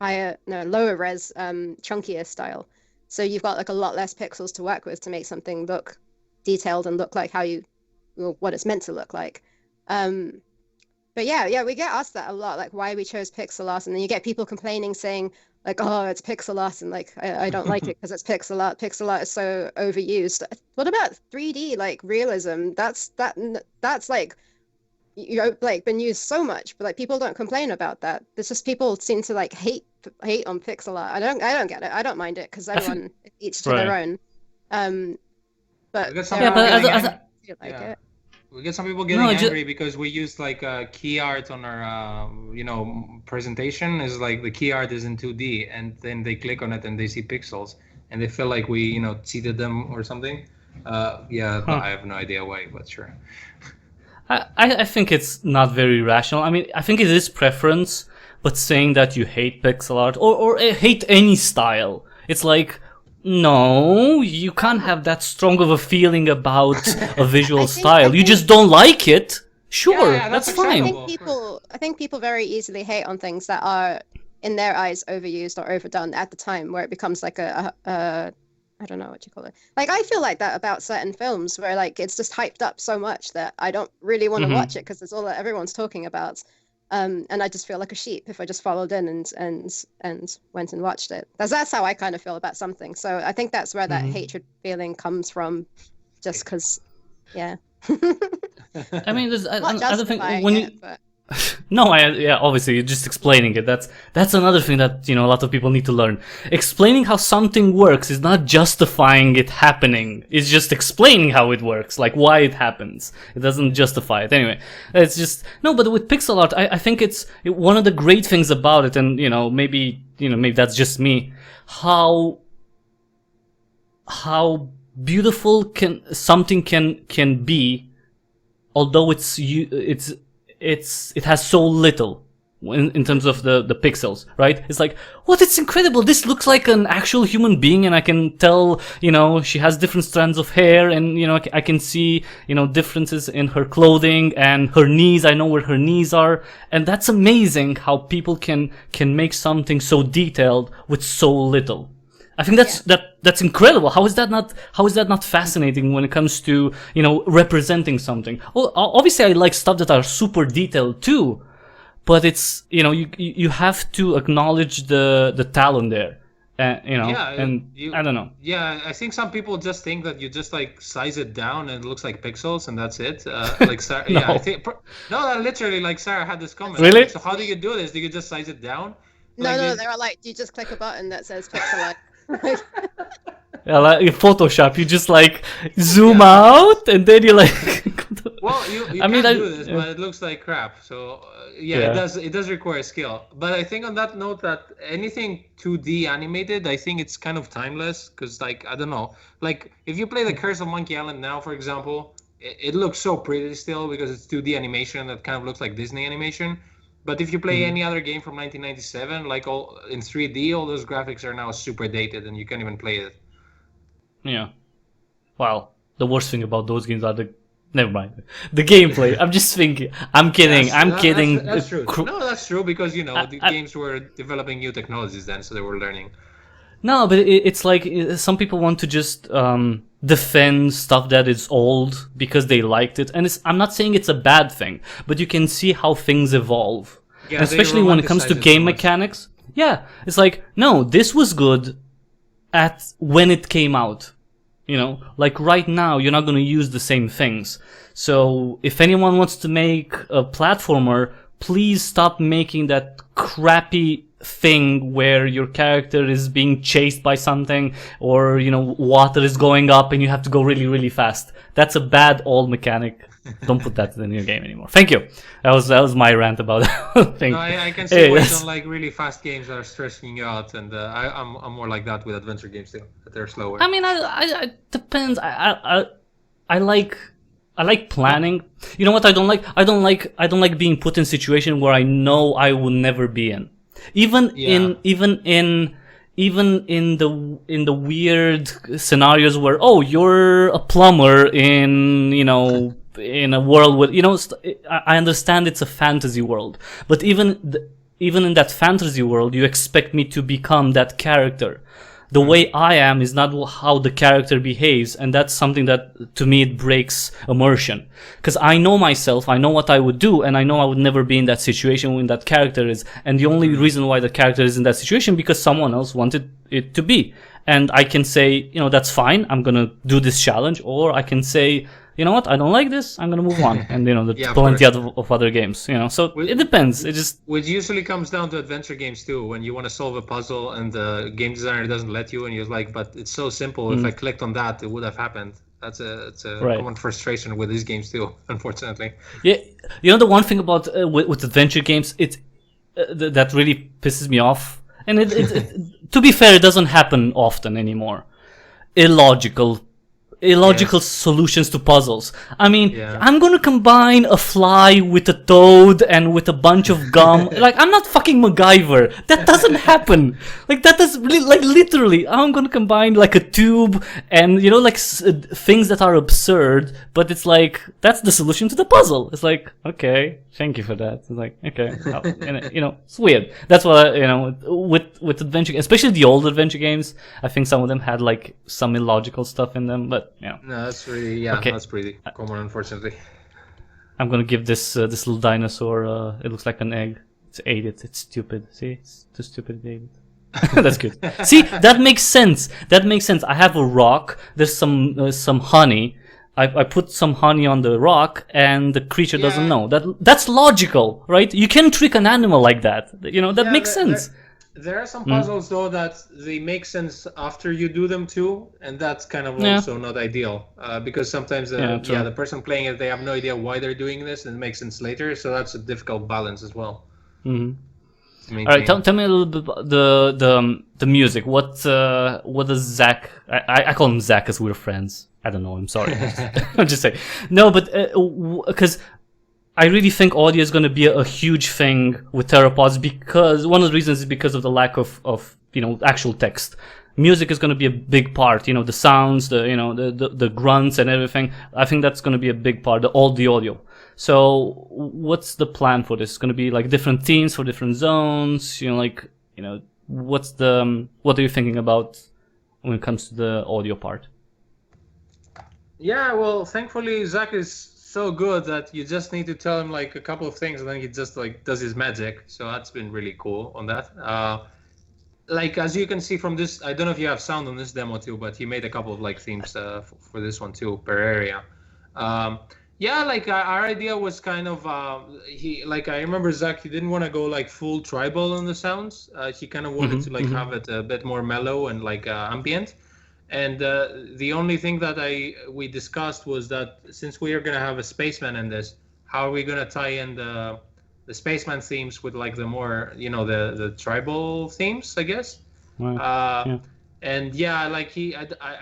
C: lower res chunkier style, so you've got like a lot less pixels to work with to make something look detailed and look like what it's meant to look like. But yeah, we get asked that a lot, like why we chose pixel art, and then you get people complaining saying like, oh, it's pixel art, and like I don't like it because it's pixel art. Pixel art is so overused. What about 3D like realism? That's like like been used so much, but like people don't complain about that. There's just people seem to like hate on pixel art. I don't get it. I don't mind it because everyone each to their own. But
B: yeah. We get some people getting angry because we used like key art on our presentation. Is like the key art is in 2D, and then they click on it and they see pixels, and they feel like we cheated them or something. I have no idea why, but sure.
A: I think it's not very rational. I mean, I think it is preference, but saying that you hate pixel art or hate any style, it's like, no, you can't have that strong of a feeling about a visual style. You just don't like it. Sure, that's fine.
C: I think people very easily hate on things that are, in their eyes, overused or overdone at the time, where it becomes like a I don't know what you call it. Like I feel like that about certain films where like it's just hyped up so much that I don't really want to watch it because it's all that everyone's talking about. And I just feel like a sheep if I just followed in and went and watched it. That's how I kind of feel about something. So I think that's where that hatred feeling comes from, just because, yeah.
A: I mean, there's
C: Not
A: other thing
C: justifying
A: when you.
C: it, but
A: No, obviously you're just explaining it. That's another thing that a lot of people need to learn. Explaining how something works is not justifying it happening. It's just explaining how it works, like why it happens. It doesn't justify it. Anyway, it's just no. But with pixel art, I think it's one of the great things about it, and maybe that's just me. How beautiful something can be, although it has so little in terms of the pixels, right? It's like, what? It's incredible. This looks like an actual human being, and I can tell, she has different strands of hair, and I can see, differences in her clothing and her knees. I know where her knees are, and that's amazing how people can make something so detailed with so little. I think that's incredible. How is that not fascinating when it comes to representing something? Well, obviously I like stuff that are super detailed too, but it's you have to acknowledge the talent there, I don't know.
B: Yeah, I think some people just think that you just like size it down and it looks like pixels and that's it. Like Sarah,
A: No.
B: yeah, I think literally like Sarah had this comment.
A: Really?
B: So how do you do this? Do you just size it down?
C: no, they're like, you just click a button that says pixel.
A: Yeah, like in Photoshop, you just like zoom out, and then you like.
B: Well, you can do this, but it looks like crap. So it does require skill. But I think on that note, that anything 2D animated, I think it's kind of timeless, because like I don't know, like if you play The Curse of Monkey Island now, for example, it looks so pretty still because it's 2D animation that kind of looks like Disney animation. But if you play any other game from 1997, like all in 3D, all those graphics are now super dated, and you can't even play it.
A: Yeah. Well, the worst thing about those games are never mind. The gameplay. I'm just thinking. I'm kidding. I'm kidding.
B: That's true. No, that's true because the games were developing new technologies then, so they were learning.
A: No, but it's like some people want to just defend stuff that is old because they liked it, and I'm not saying it's a bad thing, but you can see how things evolve, and especially when it comes to game mechanics. Yeah, it's like, no, this was good at when it came out. Like right now, you're not going to use the same things. So if anyone wants to make a platformer, please stop making that crappy thing where your character is being chased by something, or water is going up and you have to go really, really fast. That's a bad old mechanic. Don't put that in your game anymore. Thank you. That was my rant about that thing.
B: No, I can see why you don't like really fast games that are stressing you out, and I'm more like that with adventure games too. That they're slower.
A: I mean, I depends. I like planning. You know what I don't like? I don't like being put in a situation where I know I will never be in. Even in the weird scenarios where you're a plumber in in a world with I understand it's a fantasy world, but even in that fantasy world you expect me to become that character. The way I am is not how the character behaves, and that's something that, to me, it breaks immersion. Because I know myself, I know what I would do, and I know I would never be in that situation when that character is. And the only reason why the character is in that situation because someone else wanted it to be. And I can say, that's fine, I'm gonna do this challenge, or I can say, you know what, I don't like this, I'm gonna move on. And there's plenty of other games, so it depends. It just
B: which usually comes down to adventure games too, when you want to solve a puzzle and the game designer doesn't let you, and you're like, but it's so simple, if I clicked on that it would have happened. It's a common frustration with these games too, unfortunately.
A: Yeah, the one thing about with adventure games, it's that really pisses me off, and it to be fair, it doesn't happen often anymore. Illogical solutions to puzzles. I mean, I'm gonna combine a fly with a toad and with a bunch of gum. Like, I'm not fucking MacGyver. That doesn't happen. Like, that does literally. I'm gonna combine like a tube and things that are absurd, but it's like that's the solution to the puzzle. It's like, okay, thank you for that. It's like, okay, and, it's weird. That's what with adventure, especially the old adventure games. I think some of them had like some illogical stuff in them, but.
B: No, that's really that's pretty common, unfortunately.
A: I'm gonna give this this little dinosaur. It looks like an egg. It's ate it. It's stupid. See, it's too stupid to eat it. That's good. See, that makes sense. That makes sense. I have a rock. There's some honey. I put some honey on the rock, and the creature doesn't know. That's logical, right? You can trick an animal like that. You know, that makes sense.
B: There are some puzzles though that they make sense after you do them too, and that's kind of also not ideal because sometimes the person playing it, they have no idea why they're doing this, and it makes sense later. So that's a difficult balance as well.
A: All right, tell me a little bit about the music. What does Zach? I call him Zach because we're friends. I don't know. I'm sorry. I'm just saying. No, but because I really think audio is going to be a huge thing with Theropods, because one of the reasons is because of the lack of actual text. Music is going to be a big part. You know, the sounds, the grunts and everything. I think that's going to be a big part. All the audio. So what's the plan for this? It's going to be like different themes for different zones. What are you thinking about when it comes to the audio part?
B: Yeah, well, thankfully Zach is so good that you just need to tell him like a couple of things, and then he just like does his magic. So that's been really cool on that. Like as you can see from this, I don't know if you have sound on this demo too, but he made a couple of like themes for this one too per area. Yeah, like our idea was kind of I remember Zach, he didn't want to go like full tribal on the sounds. He kind of wanted to like have it a bit more mellow and like ambient. And the only thing that we discussed was that since we are gonna have a spaceman in this, how are we gonna tie in the spaceman themes with like the more the tribal themes, I guess. Right. And yeah, like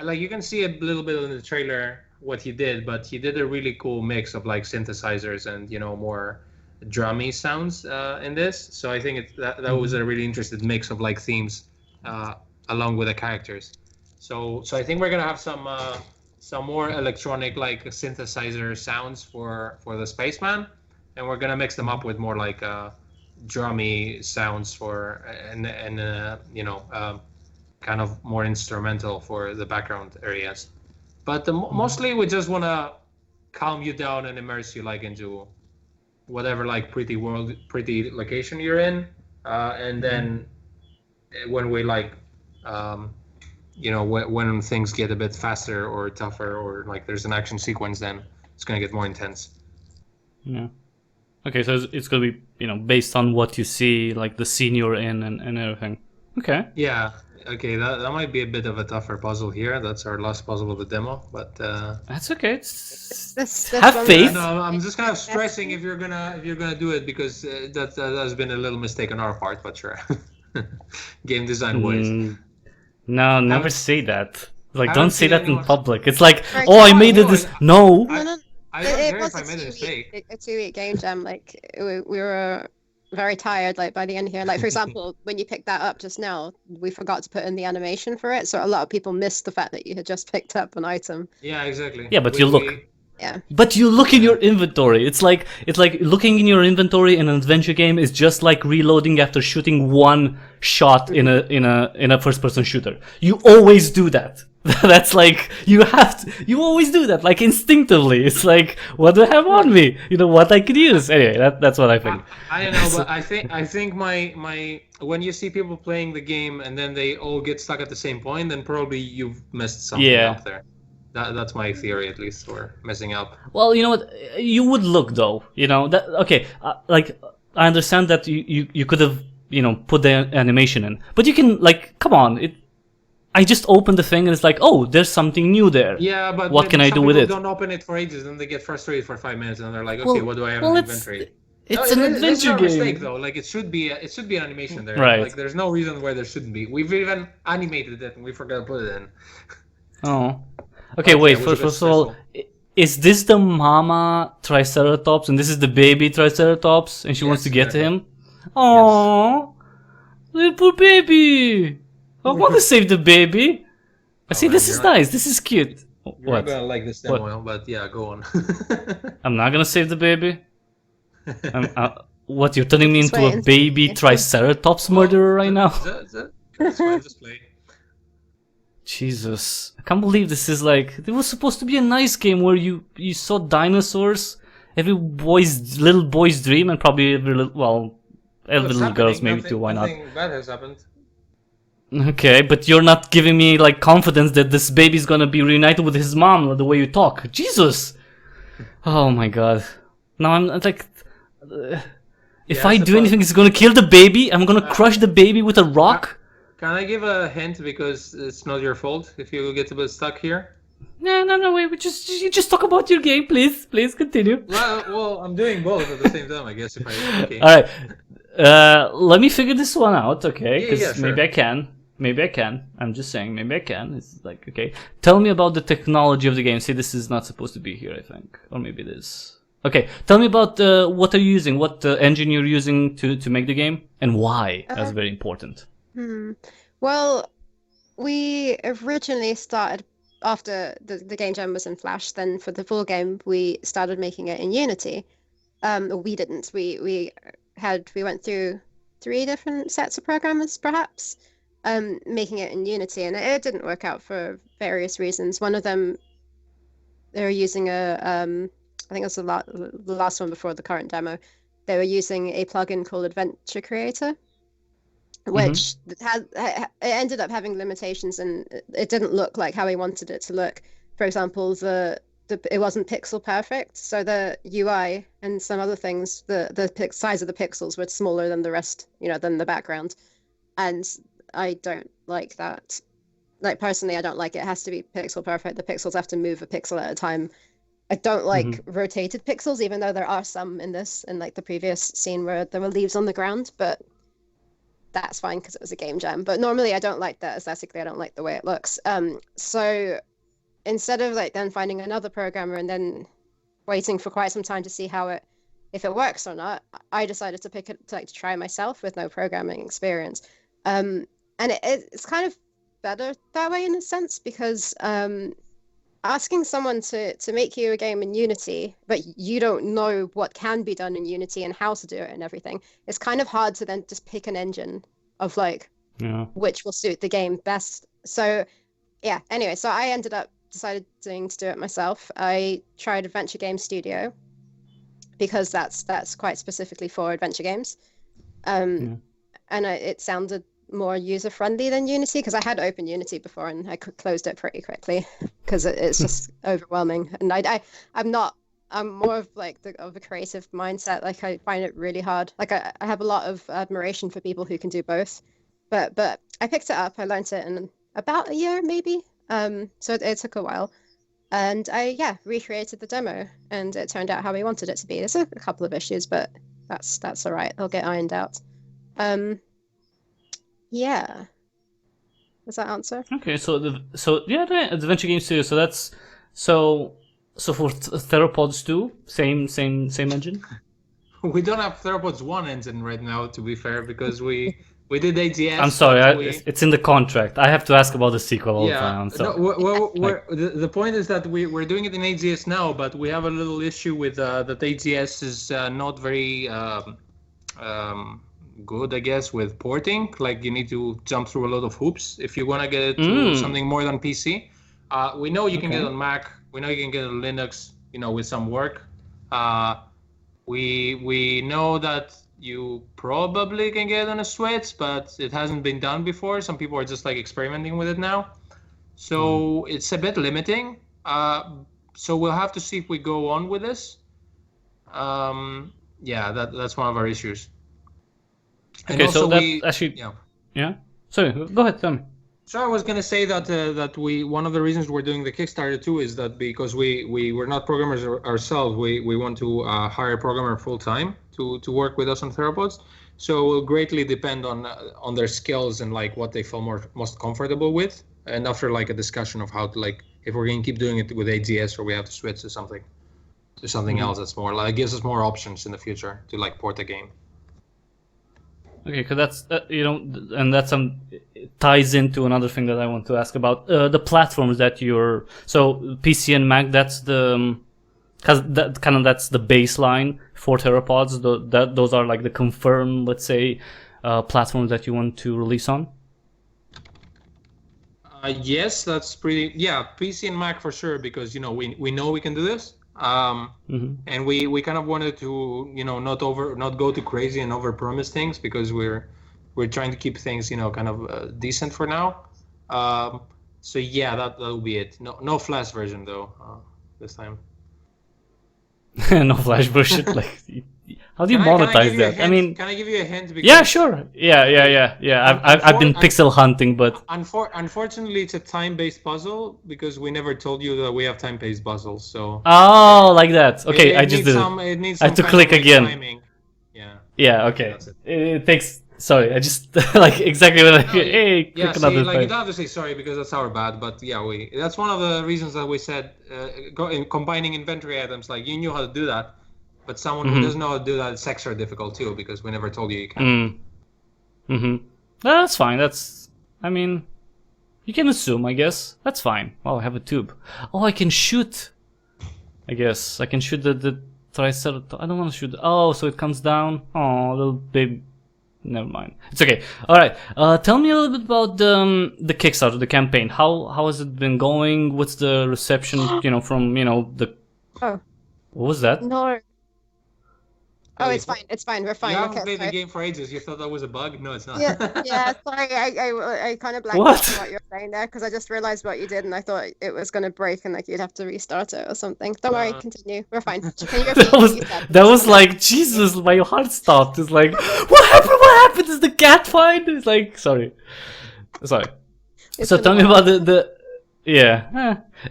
B: like you can see a little bit in the trailer what he did, but he did a really cool mix of like synthesizers and more drummy sounds in this. So I think that was a really interesting mix of like themes along with the characters. So I think we're gonna have some more electronic like synthesizer sounds for the spaceman, and we're gonna mix them up with more like drummy sounds kind of more instrumental for the background areas. But mostly we just want to calm you down and immerse you like into whatever like pretty location you're in, and then when we like when things get a bit faster or tougher or like there's an action sequence, then it's gonna get more intense.
A: Yeah. Okay, so it's gonna be based on what you see, like the scene you're in and everything. Okay.
B: Yeah. Okay, that might be a bit of a tougher puzzle here. That's our last puzzle of the demo, but
A: that's okay.
C: Have
A: faith.
B: No, I'm just kind of stressing if you're gonna do it, because that has been a little mistake on our part, but sure. Game design ways.
A: No, never say that. Like, don't say that in public. It's like, I made it this. No.
B: I don't care if I made a mistake.
C: A 2-week game jam. Like we were very tired. Like by the end here, like for example, when you picked that up just now, we forgot to put in the animation for it, so a lot of people missed the fact that you had just picked up an item.
B: Yeah, exactly.
A: Yeah, but you look.
C: Yeah.
A: But you look in your inventory. It's like looking in your inventory in an adventure game is just like reloading after shooting one shot in a first-person shooter. You always do that. That's like you always do that, like instinctively. It's like, what do I have on me? What I could use. Anyway, that's what I think.
B: I don't know, but I think my when you see people playing the game and then they all get stuck at the same point, then probably you've messed something up there. That's my theory, at least, for messing up.
A: Well, you know what? You would look though. Okay. Like I understand that you could have put the animation in, but you can come on. I just opened the thing and it's like, oh, there's something new there.
B: Yeah, but
A: what can I do with it?
B: Don't open it for ages, and they get frustrated for 5 minutes, and they're like, okay, what do I have in inventory?
A: It's an adventure game.
B: Mistake though. Like it should be an animation there.
A: Right.
B: Like there's no reason why there shouldn't be. We've even animated it and we forgot to put it in.
A: Oh. Okay, wait. First of all, is this the mama Triceratops and this is the baby Triceratops, and she wants to get to him? Oh, little poor baby. I want to save the baby. See, this is nice. This is cute.
B: You're not gonna like this demo, but yeah, go on.
A: I'm not gonna save the baby. What, you're turning me into a baby Triceratops murderer right now?
B: That's fine, just play.
A: Jesus, I can't believe this is like. It was supposed to be a nice game where you saw dinosaurs little boy's dream, and probably every little girls maybe too. Why not?
B: Nothing bad has happened.
A: Okay, but you're not giving me like confidence that this baby's gonna be reunited with his mom the way you talk. Jesus! Oh my god. Now I'm like, if I do anything, it's gonna kill the baby. I'm gonna crush the baby with a rock.
B: Can I give a hint because it's not your fault if you get a bit stuck here?
A: No, wait. You just talk about your game, please. Please continue.
B: Well, I'm doing both at the same time, I guess. Okay.
A: All right. Let me figure this one out, okay? Because
B: yeah, sure.
A: Maybe I can. I'm just saying, maybe I can. It's like, okay. Tell me about the technology of the game. See, this is not supposed to be here, I think. Or maybe it is. Okay, tell me about what are you using, what engine you're using to make the game, and why. That's very important.
C: Well, we originally started, after the game jam was in Flash, then for the full game, we started making it in Unity. We didn't. We went through 3 different sets of programmers, perhaps, making it in Unity, and it didn't work out for various reasons. One of them, they were using I think it was the last one before the current demo. They were using a plugin called Adventure Creator, which it ended up having limitations, and it didn't look like how we wanted it to look. For example, it wasn't pixel perfect, so the UI and some other things, the size of the pixels were smaller than the rest, than the background, and I don't like that. Like, personally, I don't like it. It has to be pixel perfect. The pixels have to move a pixel at a time. I don't like rotated pixels, even though there are some in this, in like the previous scene where there were leaves on the ground, but that's fine because it was a game jam. But normally I don't like that aesthetically. I don't like the way it looks. So instead of like then finding another programmer and then waiting for quite some time to see if it works or not, I decided to pick it to try myself with no programming experience. And it's kind of better that way in a sense, because asking someone to make you a game in Unity, but you don't know what can be done in Unity and how to do it and everything, it's kind of hard to then just pick an engine of which will suit the game best. So yeah, anyway, so I ended up deciding to do it myself. I tried Adventure Game Studio because that's quite specifically for adventure games. And it sounded more user-friendly than Unity, because I had opened Unity before and I closed it pretty quickly because it's just overwhelming. And I'm more of of a creative mindset. Like, I find it really hard. Like, I have a lot of admiration for people who can do both, but I picked it up, I learned it in about a year maybe, so it took a while, and I recreated the demo, and it turned out how we wanted it to be. There's a couple of issues, but that's all right, they'll get ironed out. Yeah. Does that answer?
A: Okay, the Adventure Game Studio. So that's so for Theropods 2, same engine.
B: We don't have Theropods 1 engine right now, to be fair, because we did AGS.
A: I'm sorry, it's in the contract. I have to ask about the sequel all the time. So.
B: The point is that we're doing it in AGS now, but we have a little issue with that AGS is not very good, I guess, with porting. Like, you need to jump through a lot of hoops if you want to get it to something more than PC. We know you can get it on Mac. We know you can get it on Linux, with some work. We know that you probably can get it on a Switch, but it hasn't been done before. Some people are just experimenting with it now. So it's a bit limiting. So we'll have to see if we go on with this. That's one of our issues.
A: Okay, so that actually, yeah. Sorry, go ahead, tell me.
B: So I was gonna say that one of the reasons we're doing the Kickstarter too is that because we were not programmers ourselves, we want to hire a programmer full time to work with us on Theropods. So it will greatly depend on their skills and what they feel most comfortable with. And after a discussion of how to if we're gonna keep doing it with AGS or we have to switch to something else that's more gives us more options in the future to port the game.
A: Okay, because that's and that's ties into another thing that I want to ask about the platforms that so PC and Mac. That's because that's the baseline for Theropods. Those are the confirmed, let's say, platforms that you want to release on.
B: Yes, that's pretty. Yeah, PC and Mac for sure, because we know we can do this. And we kind of wanted to, not go too crazy and overpromise things, because we're trying to keep things, kind of decent for now. So yeah, that'll be it. No Flash version though, this time.
A: No Flash version. Like, how do you monetize that? I mean,
B: can I give you a hint? Because,
A: yeah, sure. Yeah. I've been pixel hunting, but
B: unfortunately, it's a time-based puzzle, because we never told you that we have time-based puzzles. So
A: like that. Okay, I just did it.
B: It needs
A: I have to
B: some
A: click
B: kind of,
A: again.
B: timing. Yeah.
A: Yeah. Okay.
B: That's it.
A: It takes. Sorry, I just like exactly what I. Hey,
B: Yeah,
A: click
B: see,
A: another
B: like, you
A: time.
B: don't have to say sorry, because that's our bad, but yeah, that's one of the reasons that we said combining inventory items. Like, you knew how to do that, but someone who doesn't know how to do that, it's extra difficult too, because we never told you can.
A: That's fine. I mean, you can assume, I guess. That's fine. Oh, I have a tube. Oh, I can shoot. I guess I can shoot the Triceratops. I don't want to shoot. Oh, so it comes down. Oh, little baby. Never mind. It's okay. All right. Tell me a little bit about the Kickstarter, the campaign. How has it been going? What's the reception? From the.
C: Oh.
A: What was that?
C: No. Oh, it's fine. It's fine. We're fine.
B: You haven't
C: Okay,
B: played
C: sorry.
B: the game for ages. You thought that was a bug? No, it's not.
C: Yeah. Sorry, I kind of blanked out on what you were saying there, because I just realized what you did, and I thought it was going to break and like you'd have to restart it or something. Don't worry, continue. We're fine. Can you repeat what you said?
A: That was like, Jesus, my heart stopped. It's like, what happened? What happened? Is the cat fine? It's like, sorry. So tell me about the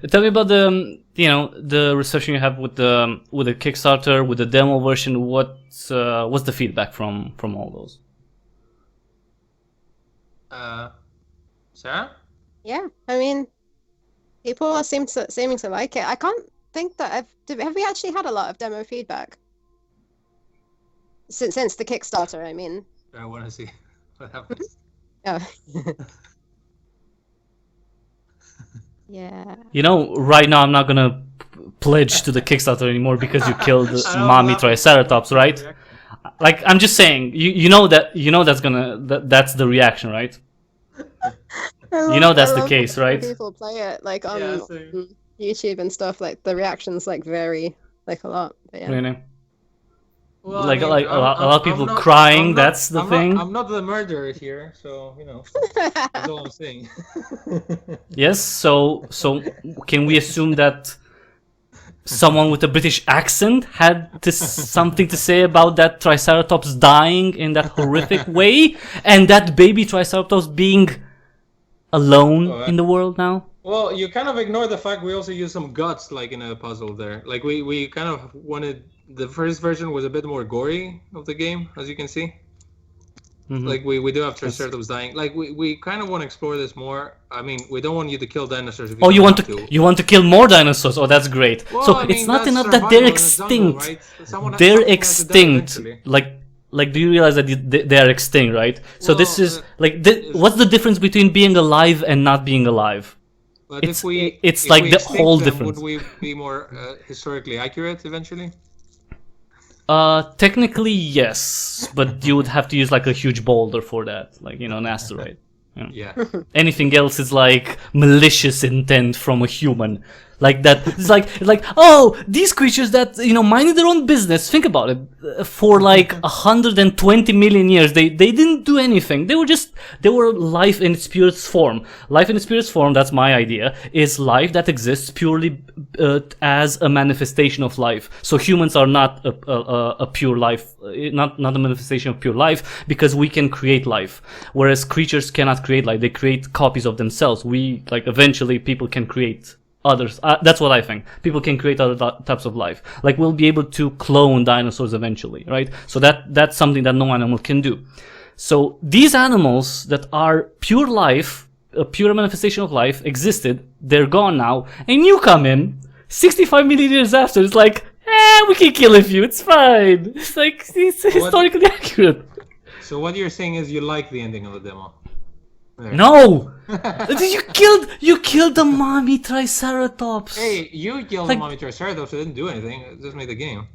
A: tell me about the reception you have with the Kickstarter, with the demo version. What's the feedback from all those?
B: Sarah?
C: Yeah, I mean, people seeming to like it. I can't think that have we actually had a lot of demo feedback since the Kickstarter? I mean,
B: I want to see what happens.
C: oh. Yeah.
A: Right now I'm not gonna pledge to the Kickstarter anymore because you killed mommy Triceratops, right? Like, I'm just saying, that's the reaction, right? That's the case, right?
C: People play it like on YouTube and stuff. Like the reactions like vary like a lot. But yeah.
A: Really?
B: Well,
A: like,
B: I mean,
A: a lot of people
B: I'm not-
A: crying.
B: I'm not-
A: That's the thing.
B: I'm not the murderer here, so that's all I'm saying.
A: Yes. So can we assume that someone with a British accent had something to say about that Triceratops dying in that horrific way, and that baby Triceratops being alone in the world now?
B: Well, you kind of ignore the fact we also use some guts, like, in a puzzle there. Like, we kind of wanted... The first version was a bit more gory of the game, as you can see. Like, we do have Triceratops dying. Like, we kind of want to explore this more. I mean, we don't want you to kill dinosaurs if you
A: you
B: don't
A: want to kill more dinosaurs? Oh, that's great.
B: Well,
A: So
B: I mean,
A: it's not
B: that's
A: enough that they're
B: survival in the jungle,
A: extinct.
B: right?
A: They're
B: something has to die
A: extinct.
B: eventually.
A: Like, do you realize that they are extinct, right? So
B: Well,
A: this is like, what's the difference between being alive and not being alive?
B: But
A: It's
B: if
A: like
B: we
A: the
B: extinct
A: whole
B: them,
A: difference.
B: Would we be more historically accurate eventually?
A: Technically yes, but you would have to use like a huge boulder for that, like, an asteroid.
B: Yeah.
A: Anything else is like malicious intent from a human. Like that, it's like, oh, these creatures that, minded their own business. Think about it. For like 120 million years, they didn't do anything. They were life in its purest form. Life in its purest form, that's my idea, is life that exists purely as a manifestation of life. So humans are not a pure life, not a manifestation of pure life, because we can create life. Whereas creatures cannot create life. They create copies of themselves. Eventually people can create others. That's what I think. People can create other types of life. Like, we'll be able to clone dinosaurs eventually, right? So that's something that no animal can do. So these animals that are pure life, a pure manifestation of life, existed. They're gone now, and you come in 65 million years after. It's like, we can kill a few. It's fine. It's like, it's historically accurate.
B: So what you're saying is you like the ending of the demo? There.
A: No! You killed the mommy Triceratops.
B: Hey, you killed the mommy Triceratops. It didn't do anything. It just made the game.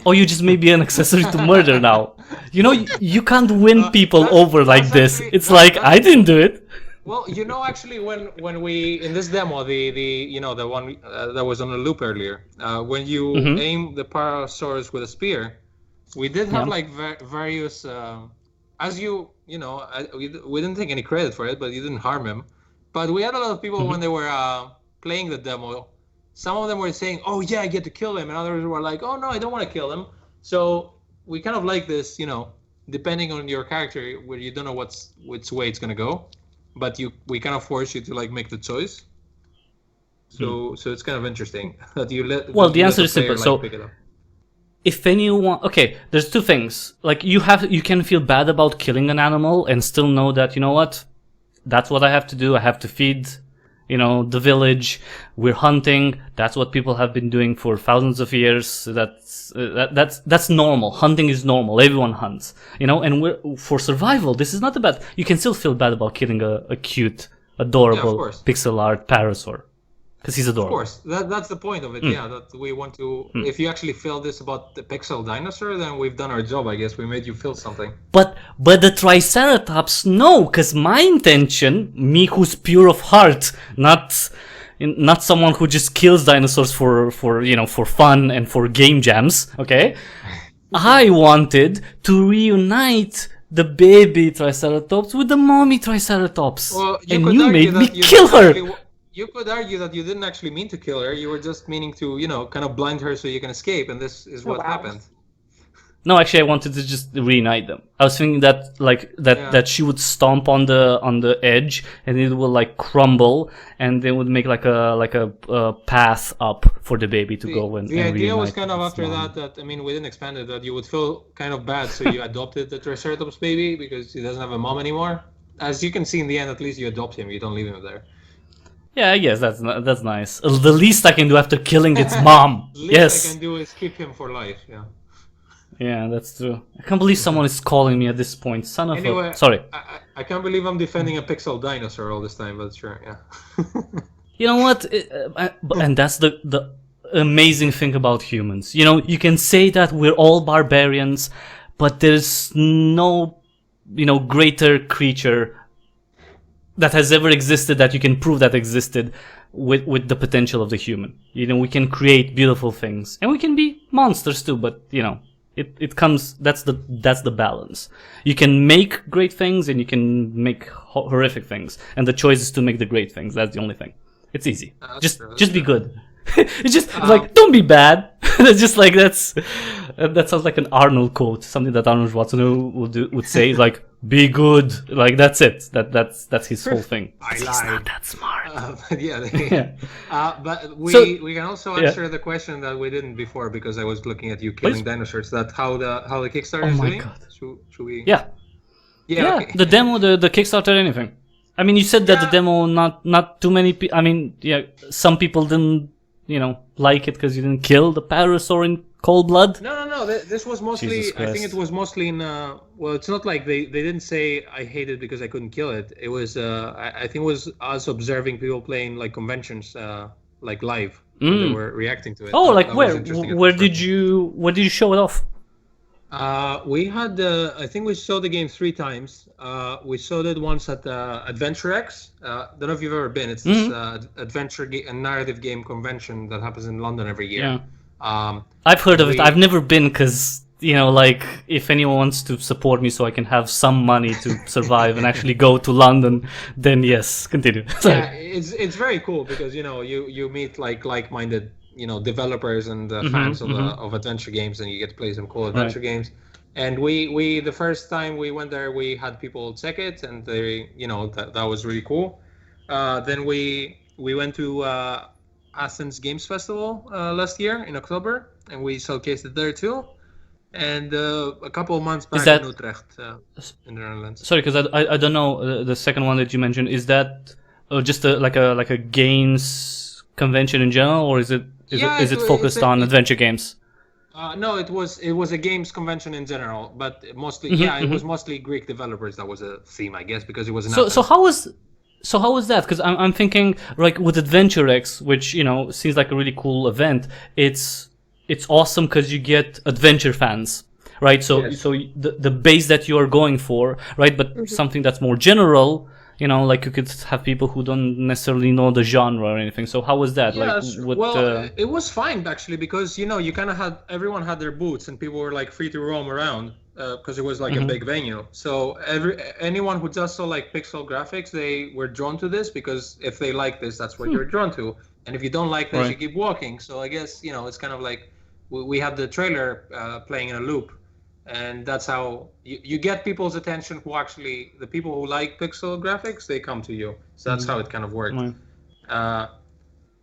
A: Oh, you just may be an accessory to murder now. You can't win people over like this. It's like, I didn't do it.
B: Well, actually, when we in this demo, the one that was on the loop earlier, when you aim the Parasaurus with a spear, we did have like various, as we didn't take any credit for it, but you didn't harm him. But we had a lot of people when they were playing the demo. Some of them were saying, "Oh yeah, I get to kill him," and others were like, "Oh no, I don't want to kill him." So we kind of like this, depending on your character, where you don't know which way it's gonna go, but we kind of force you to like make the choice. So it's kind of interesting that you let.
A: Well, the
B: you
A: answer
B: let
A: is simple.
B: player,
A: So
B: pick it up.
A: if anyone, okay, there's two things. Like you can feel bad about killing an animal and still know that, you know what, that's what I have to do. I have to feed, the village. We're hunting. That's what people have been doing for thousands of years. That's normal. Hunting is normal. Everyone hunts, and for survival, this is not bad. You can still feel bad about killing a cute, adorable pixel art parasaur. Because he's adorable.
B: Of course, that's the point of it. Yeah, that we want to. If you actually feel this about the pixel dinosaur, then we've done our job. I guess we made you feel something.
A: But the Triceratops, no, because my intention, me who's pure of heart, not someone who just kills dinosaurs for fun and for game jams. Okay, I wanted to reunite the baby Triceratops with the mommy Triceratops,
B: well,
A: and you made me kill her.
B: You could argue that you didn't actually mean to kill her. You were just meaning to, kind of blind her so you can escape, and this is what happened.
A: No, actually, I wanted to just reunite them. I was thinking that that she would stomp on the edge, and it would like crumble, and they would make like a path up for the baby to go and. The
B: idea was kind of after that we didn't expand it, that you would feel kind of bad, so you adopted the Triceratops baby because he doesn't have a mom anymore. As you can see in the end, at least you adopt him. You don't leave him there.
A: Yeah, I guess that's nice. The least I can do after killing its mom.
B: The least I can do is keep him for life. Yeah.
A: Yeah, that's true. I can't believe someone is calling me at this point. Son of
B: anyway,
A: a... Sorry.
B: I can't believe I'm defending a pixel dinosaur all this time, but sure, yeah.
A: You know what? And that's the amazing thing about humans. You can say that we're all barbarians, but there's no, greater creature that has ever existed that you can prove that existed with the potential of the human. We can create beautiful things, and we can be monsters too, but it comes, that's the balance. You can make great things and you can make horrific things, and the choice is to make the great things. That's the only thing. It's easy. Just be good. It's just like, don't be bad. It's just like that sounds like an Arnold quote, something that Arnold Schwarzenegger would say, like, be good. Like, that's it. That's his whole thing.
B: He's
A: not that smart.
B: But we can also answer the question that we didn't before, because I was looking at you killing dinosaurs. That how the Kickstarter is doing.
A: God.
B: Should we?
A: Yeah.
B: Okay.
A: The demo, the Kickstarter, anything. I mean, you said that the demo, not too many people. I mean, some people didn't, like it because you didn't kill the Parasaur in cold blood.
B: No. This was mostly. I think it was mostly in. Well, it's not like they didn't say I hate it because I couldn't kill it. It was. I think it was us observing people playing like conventions, like live. When they were reacting to it.
A: Oh, like where? Where did you show it off?
B: We had, I think we saw the game 3 times. We showed it once at Adventure X. Don't know if you've ever been. It's this adventure narrative game convention that happens in London every year.
A: Yeah. I've heard of it. I've never been because, like, if anyone wants to support me so I can have some money to survive and actually go to London, then yes, continue.
B: Yeah, it's very cool because, you meet like-minded developers and fans of adventure games, and you get to play some cool adventure games. And we the first time we went there, we had people check it, and they that was really cool. Then we went to Athens Games Festival last year in October, and we showcased it there too. And a couple of months back in Utrecht, in the Netherlands.
A: Sorry, because I don't know the second one that you mentioned. Is that just like a games convention in general, or is it focused on adventure games?
B: No, it was a games convention in general, but mostly it was mostly Greek developers. That was a theme, I guess, because it was an
A: so how was that? Because I'm thinking, like, with Adventure X, which seems like a really cool event. It's awesome because you get adventure fans, right? So the base that you are going for, right? But something that's more general, you know, like you could have people who don't necessarily know the genre or anything. So how was that?
B: Yes,
A: Like, what?
B: well, it was fine actually because you know you kind of had everyone had their booths and people were like free to roam around because it was like a big venue. So anyone who just saw like pixel graphics, they were drawn to this because if they like this, that's what you're drawn to. And if you don't like this, you keep walking. So I guess you know it's kind of like we have the trailer playing in a loop, and that's how you get people's attention. Who actually the people who like pixel graphics, they come to you. So that's how it kind of worked.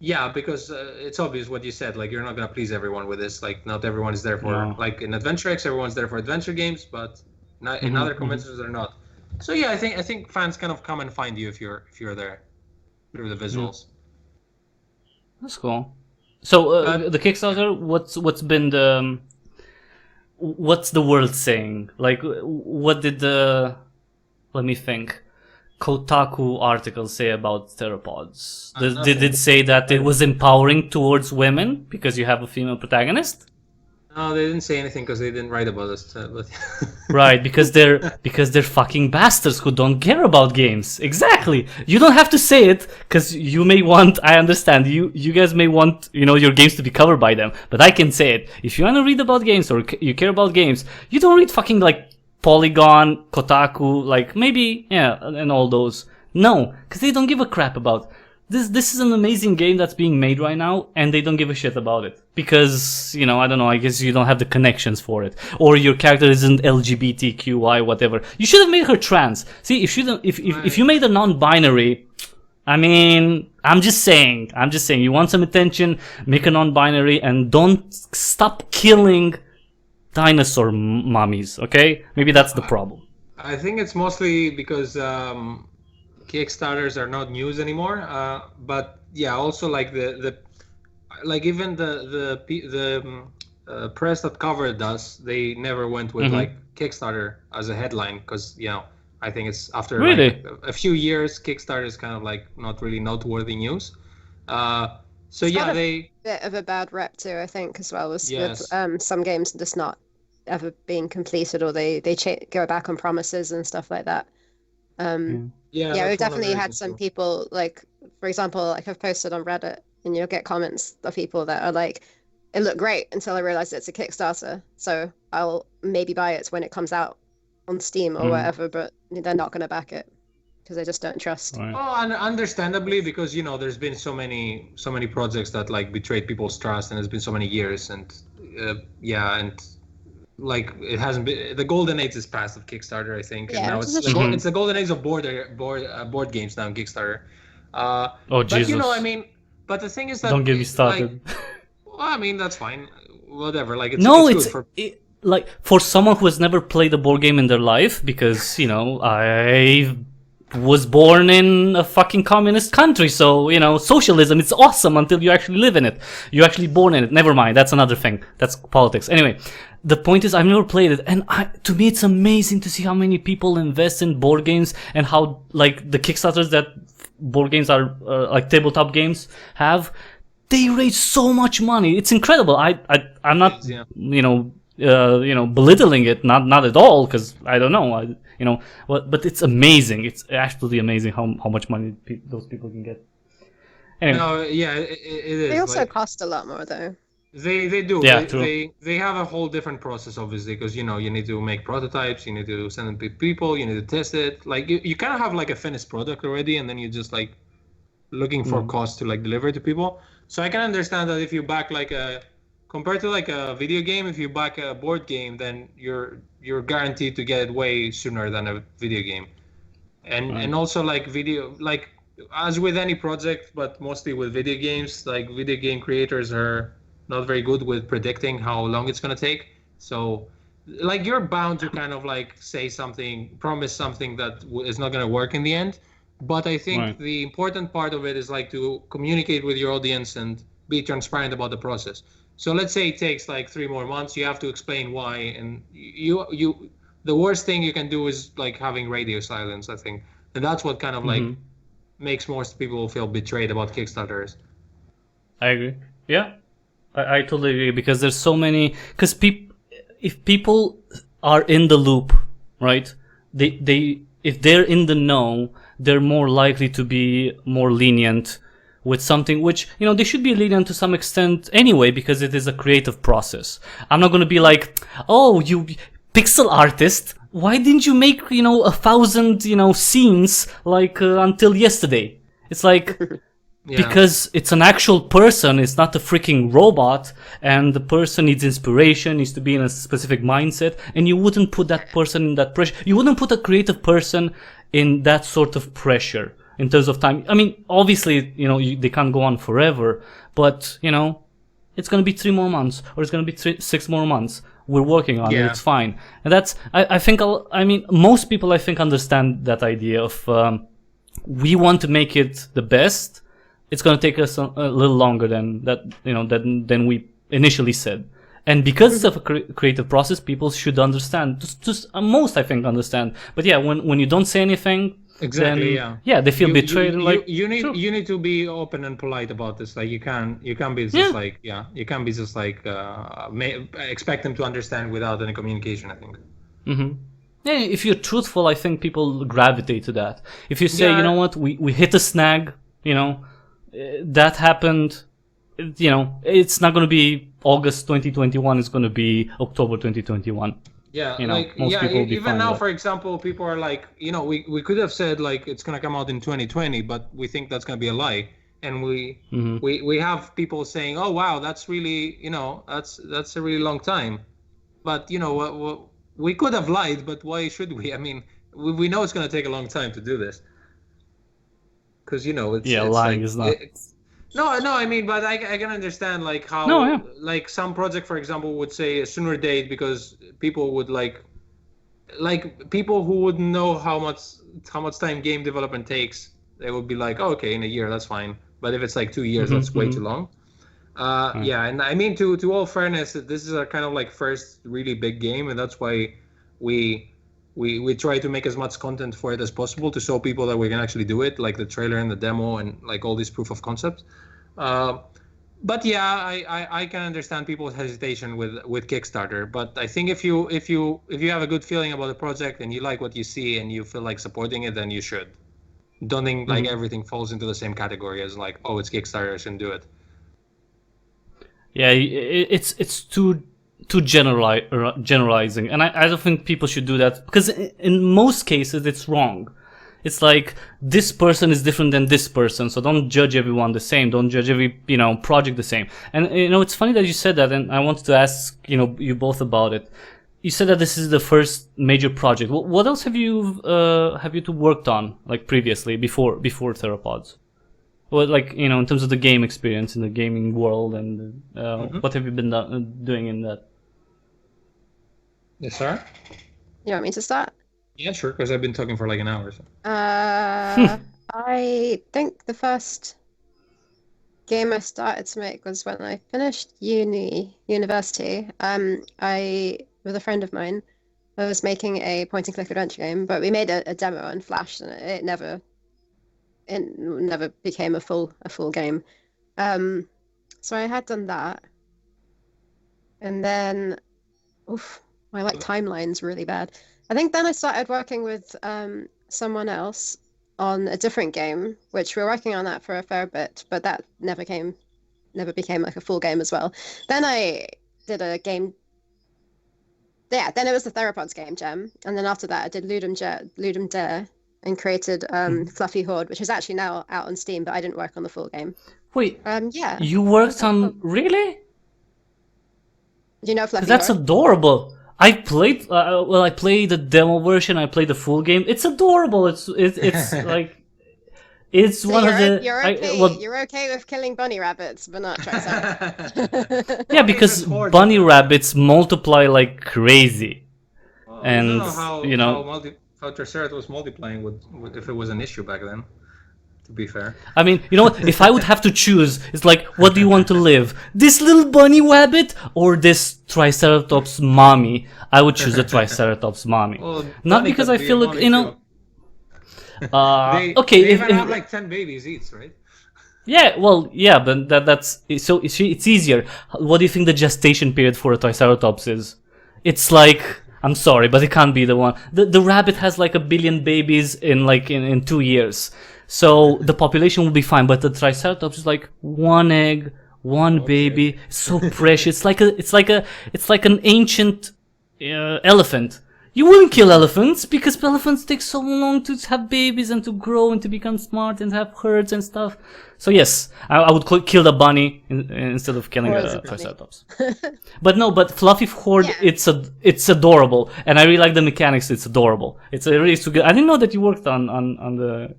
B: Yeah, because it's obvious what you said. Like, you're not gonna please everyone with this. Like, not everyone is there for like in Adventure X, everyone's there for adventure games, but not, in other conventions they're not. So yeah, I think fans kind of come and find you if you're there through the visuals.
A: That's cool. So the Kickstarter, what's been the what's the world saying? Like, what did the let me think. Kotaku article say about Theropods? Did it say that it was empowering towards women because you have a female protagonist?
B: No, they didn't say anything because they didn't write about us. But
A: Right, because they're fucking bastards who don't care about games. Exactly. You don't have to say it because you may want. I understand you guys may want your games to be covered by them, but I can say it. If you want to read about games or you care about games, you don't read fucking like Polygon, Kotaku, like maybe, and all those. No, because they don't give a crap about this. This is an amazing game that's being made right now, and they don't give a shit about it because I don't know. I guess you don't have the connections for it, or your character isn't LGBTQI, whatever. You should have made her trans. See, if you made a non-binary, I mean, I'm just saying. You want some attention, make a non-binary, and don't stop killing dinosaur mummies, okay? Maybe that's the problem.
B: I think it's mostly because Kickstarters are not news anymore. But yeah, also like the even the press that covered us, they never went with like Kickstarter as a headline because I think it's after like a few years, Kickstarter is kind of like not really noteworthy news. So
C: it's
B: yeah,
C: got a bit of a bad rep too, I think, as well as with some games just not ever being completed, or they go back on promises and stuff like that. We've definitely had some people, like, for example, like I've posted on Reddit, and you'll get comments of people that are like, "It looked great until I realized it's a Kickstarter, so I'll maybe buy it when it comes out on Steam or whatever," but they're not going to back it because they just don't trust.
B: Right. Well, and understandably, because there's been so many projects that like betrayed people's trust, and it's been so many years, and like it hasn't been, the golden age is past of Kickstarter, I think, and now it's the golden age of board games now in Kickstarter.
A: Oh Jesus!
B: But I mean, but the thing is that
A: don't get me started.
B: Like, well, I mean that's fine, whatever. Like it's good
A: like for someone who has never played a board game in their life, because I was born in a fucking communist country, so socialism, it's awesome until you actually live in it. You're actually born in it. Never mind, that's another thing. That's politics. Anyway, the point is I've never played it, and to me it's amazing to see how many people invest in board games and how like the Kickstarters that board games are like tabletop games have, they raise so much money. It's incredible. I'm not belittling it, not at all, because I don't know, but it's amazing. It's absolutely amazing how much money those people can get. Anyway.
B: No, yeah, it is.
C: They also cost a lot more, though.
B: They do.
A: Yeah, true.
B: They have a whole different process, obviously, because you need to make prototypes, you need to send them to people, you need to test it. Like you kind of have like a finished product already, and then you're just like looking for costs to like deliver to people. So I can understand that if you back compared to like a video game, if you back a board game, then you're guaranteed to get it way sooner than a video game. And also like video, like as with any project, but mostly with video games, like video game creators are not very good with predicting how long it's going to take. So like you're bound to kind of like say something, promise something that is not going to work in the end. But I think the important part of it is like to communicate with your audience and be transparent about the process. So let's say it takes like 3 more months, you have to explain why, and you the worst thing you can do is like having radio silence, I think. And that's what kind of like makes most people feel betrayed about Kickstarters.
A: I agree. Yeah. I totally agree, because there's so many, because if people are in the loop, right? If they're in the know, they're more likely to be more lenient with something which, they should be lenient to some extent anyway, because it is a creative process. I'm not going to be like, oh, you pixel artist, why didn't you make, 1,000, scenes like until yesterday? It's like, because it's an actual person, it's not a freaking robot, and the person needs inspiration, needs to be in a specific mindset, and you wouldn't put that person in that pressure. You wouldn't put a creative person in that sort of pressure in terms of time. I mean, obviously, they can't go on forever, but, it's going to be 3 more months, or it's going to be 6 more months. We're working on it, it's fine. And that's, I think, most people, I think, understand that idea of, we want to make it the best. It's going to take us a little longer than that, than we initially said. And because of a creative process, people should understand. Just most, I think, understand. But yeah, when you don't say anything,
B: exactly,
A: then, they feel betrayed.
B: You need to be open and polite about this. Like you can't be just you can't be just like expect them to understand without any communication, I think.
A: Mm-hmm. Yeah, if you're truthful, I think people gravitate to that. If you say, you know what, we hit a snag, that happened, it's not going to be August 2021, it's going to be October 2021.
B: Yeah,
A: most people will be
B: even
A: fine
B: now,
A: with
B: for example, people are like, we could have said like it's going to come out in 2020, but we think that's going to be a lie. And we have people saying, oh, wow, that's really, that's a really long time. But, we could have lied, but why should we? I mean, we know it's going to take a long time to do this. Because, it's
A: lying is not.
B: No, I mean, but I can understand like how like some project, for example, would say a sooner date because people would like people who would know how much time game development takes, they would be like, oh, okay, in a year, that's fine. But if it's like 2 years, that's way too long. Yeah, and I mean, to all fairness, this is a kind of like first really big game, and that's why we try to make as much content for it as possible to show people that we can actually do it, like the trailer and the demo and like all these proof of concepts. But yeah, I can understand people's hesitation with Kickstarter. But I think if you have a good feeling about the project and you like what you see and you feel like supporting it, then you should. Don't think like everything falls into the same category as like, oh, it's Kickstarter, I shouldn't do it.
A: Yeah, it's too generalizing, and I don't think people should do that, because in most cases it's wrong. It's like, this person is different than this person, so don't judge everyone the same, don't judge every project the same. And it's funny that you said that, and I wanted to ask you both about it. You said that this is the first major project. What else have you two worked on, like previously, before Theropods? Well, like, in terms of the game experience in the gaming world, and what have you been doing in that?
B: Yes, sir.
C: You want me to start?
B: Yeah, sure, because I've been talking for like an hour. So.
C: I think the first game I started to make was when I finished university. I, with a friend of mine, I was making a point-and-click adventure game, but we made a demo on Flash, and it never became a full game. So I had done that, and then, my timeline's really bad. I think then I started working with someone else on a different game, which we were working on that for a fair bit, but that never became like a full game as well. Then I did a game. Yeah, then it was the Theropods game jam, and then after that I did Ludum Dare and created Fluffy Horde, which is actually now out on Steam, but I didn't work on the full game.
A: Wait,
C: yeah.
A: You worked on really?
C: Do you know Fluffy Horde?
A: That's adorable. I played I played the demo version. I played the full game. It's adorable. It's like it's so one of the.
C: You're okay with killing bunny rabbits, but not Triceratops.
A: Yeah, because bunny rabbits multiply like crazy, and
B: I don't know how Triceratops was multiplying would if it was an issue back then. To be fair,
A: I mean, you know what? If I would have to choose, it's like, what do you want to live? This little bunny rabbit or this Triceratops mommy? I would choose the Triceratops mommy. Well, not because I feel like
B: they even have like 10 babies each, right?
A: Yeah, well, yeah, but that's so it's easier. What do you think the gestation period for a Triceratops is? It's like, I'm sorry, but it can't be the one. The rabbit has like 1 billion babies in 2 years, so the population will be fine. But the Triceratops is like one egg, one baby. So precious. It's like an ancient elephant. You wouldn't kill elephants because elephants take so long to have babies and to grow and to become smart and have herds and stuff. So yes, I would kill the bunny instead of killing the Triceratops. but Fluffy Horde, it's adorable, and I really like the mechanics. It's adorable. It's a really good. I didn't know that you worked on the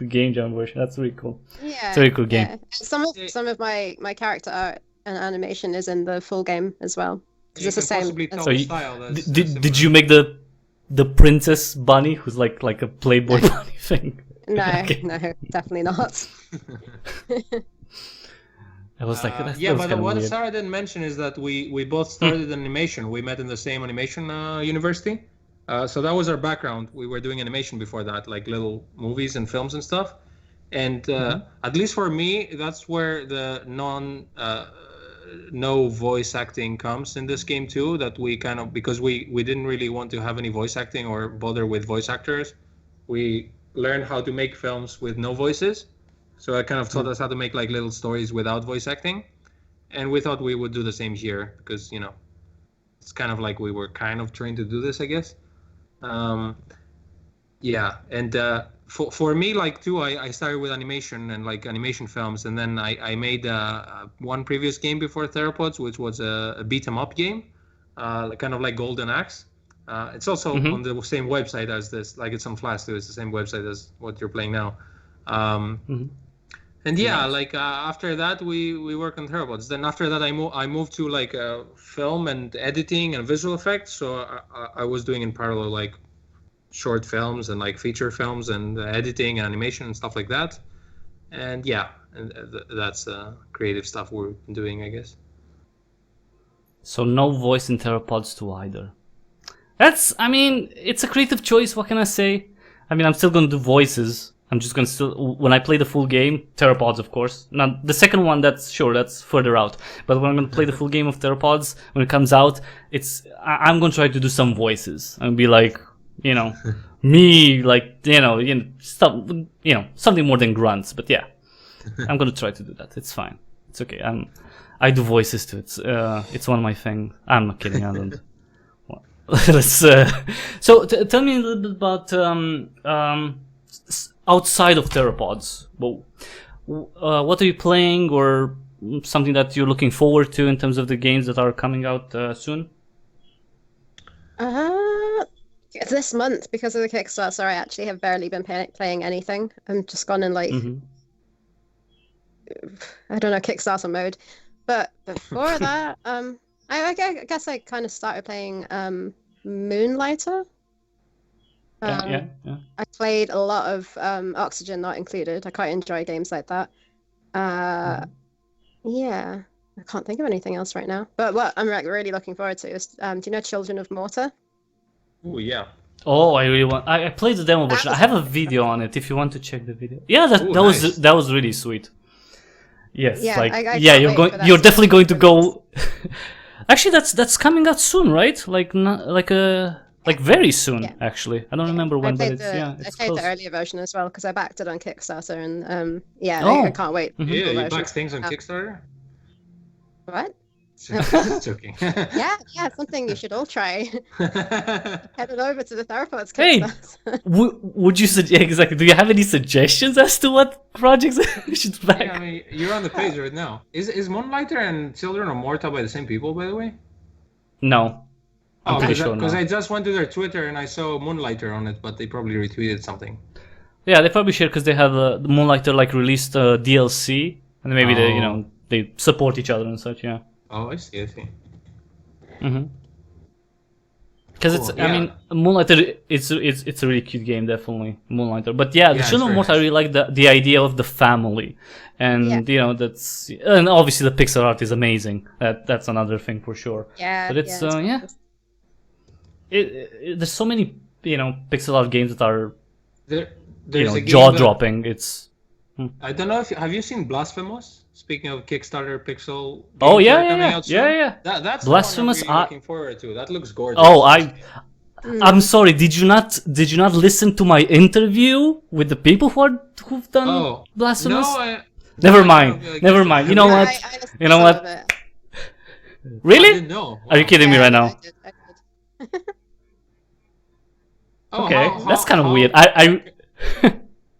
A: game jam version. That's really cool.
C: Yeah,
A: it's a really cool game.
C: Yeah. Some of my character art and animation is in the full game as well. It's the same.
A: So did you make the princess bunny who's like a Playboy bunny thing?
C: No,
A: Okay.
C: no, definitely not.
A: I was like,
B: but what Sarah didn't mention is that we both started animation. We met in the same animation university. So that was our background. We were doing animation before that, like little movies and films and stuff. And at least for me, that's where the no voice acting comes in this game too, that we kind of, because we didn't really want to have any voice acting or bother with voice actors, we learned how to make films with no voices. So it kind of taught us how to make like little stories without voice acting, and we thought we would do the same here because it's kind of like we were kind of trained to do this, I guess. For me, like too, I started with animation and like animation films, and then I made one previous game before Theropods, which was a beat 'em up game, kind of like Golden Axe. It's also on the same website as this, like it's on Flash too. It's the same website as what you're playing now. And like after that we work on Theropods. Then after that I moved to like film and editing and visual effects. So I was doing in parallel like short films and like feature films and editing and animation and stuff like that. And that's creative stuff we're doing, I guess.
A: So no voice in Theropods too either. It's a creative choice, what can I say? I'm still gonna do voices. I'm just gonna when I play the full game, Theropods of course. Now the second one, that's further out. But when I'm gonna play the full game of Theropods, when it comes out, I'm gonna try to do some voices and be like, me, like, stuff, something more than grunts, but yeah. I'm gonna try to do that. It's fine. It's okay. I do voices too. It's one of my things. I'm not kidding. I don't. Let's. So tell me a little bit about outside of Theropods. Well, what are you playing, or something that you're looking forward to in terms of the games that are coming out soon?
C: This month, because of the Kickstarter, I actually have barely been playing anything. I'm just gone in like I don't know, Kickstarter mode. But before that, I guess I kind of started playing Moonlighter.
A: Yeah.
C: I played a lot of Oxygen Not Included. I quite enjoy games like that. Yeah, I can't think of anything else right now. But what I'm really looking forward to is, do you know Children of Mortar?
B: Oh yeah.
A: Oh, I really want. I played the demo version. I have a video on it if you want to check the video. Yeah, that
B: nice.
A: that was really sweet. Yes,
C: Yeah,
A: you're definitely going to go. Actually, that's coming out soon, right? Like very soon. Yeah. Actually, I don't remember when, but it's
C: I played
A: close.
C: the earlier version as well because I backed it on Kickstarter, and I can't wait.
B: Yeah, you back things on Kickstarter.
C: What?
B: Joking.
C: yeah, something you should all try. Head on over to the Theropods Kickstarter.
A: Hey, would you suggest exactly? Do you have any suggestions as to what projects we should back?
B: Yeah, you're on the page right now. Is Moonlighter and Children of Morta by the same people, by the way?
A: No. I'm pretty sure
B: because I just went to their Twitter and I saw Moonlighter on it, but they probably retweeted something.
A: Yeah, they probably share because they have the Moonlighter released DLC, and maybe they support each other and such. Yeah.
B: Oh, I see.
A: Because Moonlighter, it's a really cute game, definitely Moonlighter. But the Children of Morta, I really like the idea of the family, and that's, and obviously the pixel art is amazing. That's another thing for sure.
C: Yeah.
A: But it's there's so many pixel art games that are jaw dropping. It's
B: I don't know if have you seen Blasphemous? Speaking of Kickstarter pixel
A: Oh
B: games that
A: yeah,
B: are
A: yeah,
B: coming
A: yeah,
B: out soon.
A: yeah, yeah.
B: That's
A: Blasphemous.
B: the one I'm really looking forward to. That looks gorgeous.
A: Oh, I'm sorry. Did you not listen to my interview with the people who've done Blasphemous? Never mind. Never mind. You know what? You know what? Really?
B: I didn't know.
A: Are you kidding me right now?
C: I did.
A: Okay, that's kind of weird.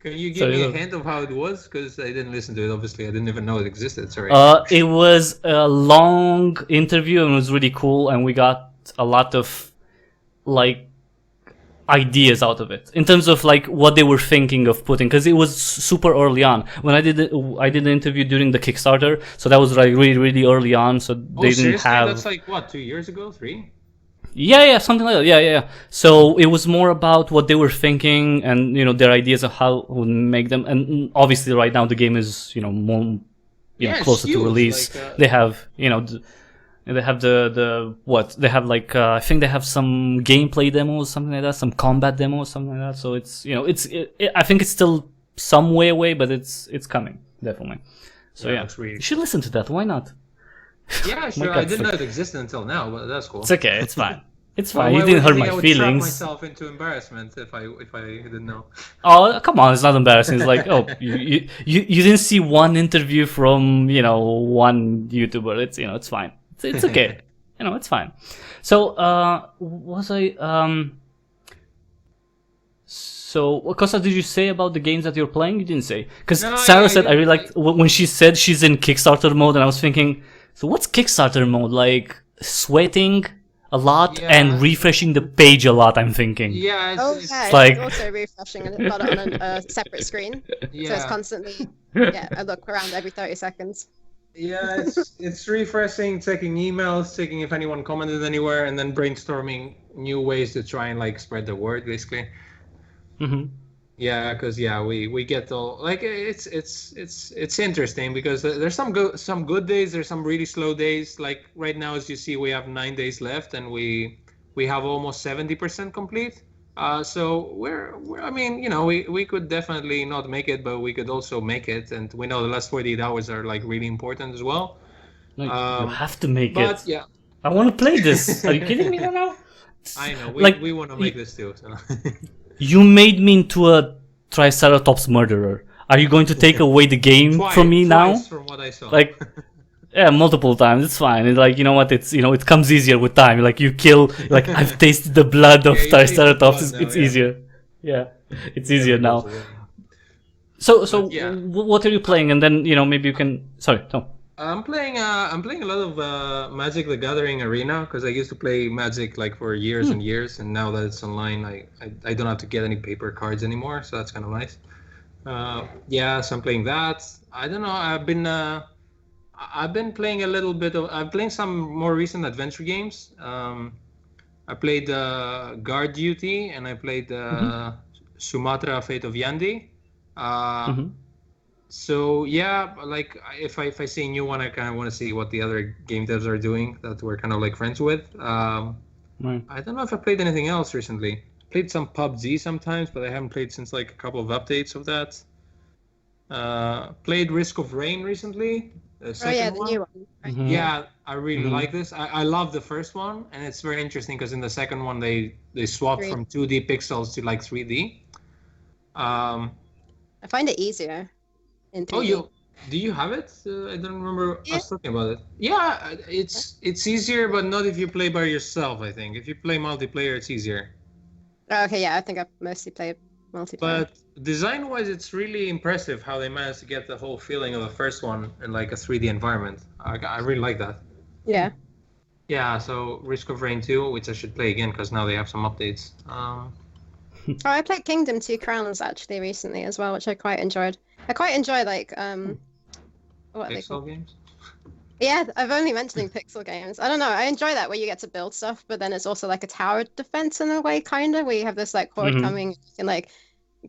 B: Can you give me a hint of how it was? Because I didn't listen to it. Obviously, I didn't even know it existed. Sorry.
A: It was a long interview and it was really cool, and we got a lot of like ideas out of it in terms of like what they were thinking of putting, because it was super early on when I did the interview during the Kickstarter, so that was like really early on, so they didn't have.
B: That's like what, 2 years ago, 3?
A: Yeah, something like that. Yeah. So it was more about what they were thinking and their ideas of how would make them. And obviously, right now the game is more closer to release.
B: Like,
A: they have they have the what they have like I think they have some gameplay demos, something like that, some combat demos, something like that. So it's I think it's still some way away, but it's coming definitely. So yeah, you should listen to that. Why not?
B: Yeah, sure. I didn't know it existed until now, but that's cool.
A: It's okay. It's fine. It's fine. You didn't hurt my feelings. I would trap
B: myself into embarrassment if I didn't know.
A: Oh, come on! It's not embarrassing. It's like, oh, you didn't see one interview from one YouTuber. It's it's fine. It's okay. It's fine. So was I So what Costa did you say about the games that you're playing? You didn't say, because Sarah said I really liked when she said she's in Kickstarter mode, and I was thinking, so what's Kickstarter mode? Like sweating a lot and refreshing the page a lot, I'm thinking.
B: Yeah,
C: it's like also refreshing and got it on a separate screen. Yeah. So it's constantly I look around every 30 seconds.
B: Yeah, it's refreshing, checking emails, checking if anyone commented anywhere, and then brainstorming new ways to try and like spread the word, basically.
A: Mm-hmm.
B: Yeah, because we get all like it's interesting because there's some good days, there's some really slow days. Like right now, as you see, we have 9 days left, and we have almost 70% complete. So we could definitely not make it, but we could also make it, and we know the last 48 hours are like really important as well.
A: No, you have to make it.
B: Yeah,
A: I want to play this. Are you kidding me right now?
B: I know we want to make this too. So.
A: You made me into a Triceratops murderer. Are you going to take away the game from me now?
B: From what I saw.
A: Like, yeah, multiple times. It's fine. It's like, you know what? It's it comes easier with time. Like you kill. Like I've tasted the blood of Triceratops. It's easier. Yeah, it's easier now. So what are you playing? And then maybe you can. Sorry, Tom.
B: I'm playing a lot of Magic the Gathering Arena because I used to play Magic like for years and years, and now that it's online, I don't have to get any paper cards anymore, so that's kind of nice. So I'm playing that. I don't know. I've been playing a little bit of. I'm playing some more recent adventure games. I played Guard Duty and I played Sumatra: Fate of Yandi. So yeah, like if I see a new one, I kind of want to see what the other game devs are doing that we're kind of like friends with. I don't know if I played anything else recently. Played some PUBG sometimes, but I haven't played since like a couple of updates of that. Played Risk of Rain recently. The
C: new one.
B: Mm-hmm. Yeah, I really like this. I love the first one, and it's very interesting because in the second one they swapped from 2D pixels to like 3D.
C: I find it easier.
B: Do you have it? I don't remember us talking about it. Yeah, it's easier, but not if you play by yourself. I think if you play multiplayer, it's easier.
C: Okay, yeah, I think I've mostly played multiplayer.
B: But design-wise, it's really impressive how they managed to get the whole feeling of the first one in like a 3D environment. I really like that.
C: Yeah.
B: Yeah. So Risk of Rain 2, which I should play again because now they have some updates.
C: I played Kingdom 2 Crowns actually recently as well, which I quite enjoyed. I quite enjoy like what
B: pixel games.
C: Yeah, I've only mentioning pixel games. I don't know. I enjoy that where you get to build stuff, but then it's also like a tower defense in a way, kind of, where you have this like horde coming, you can like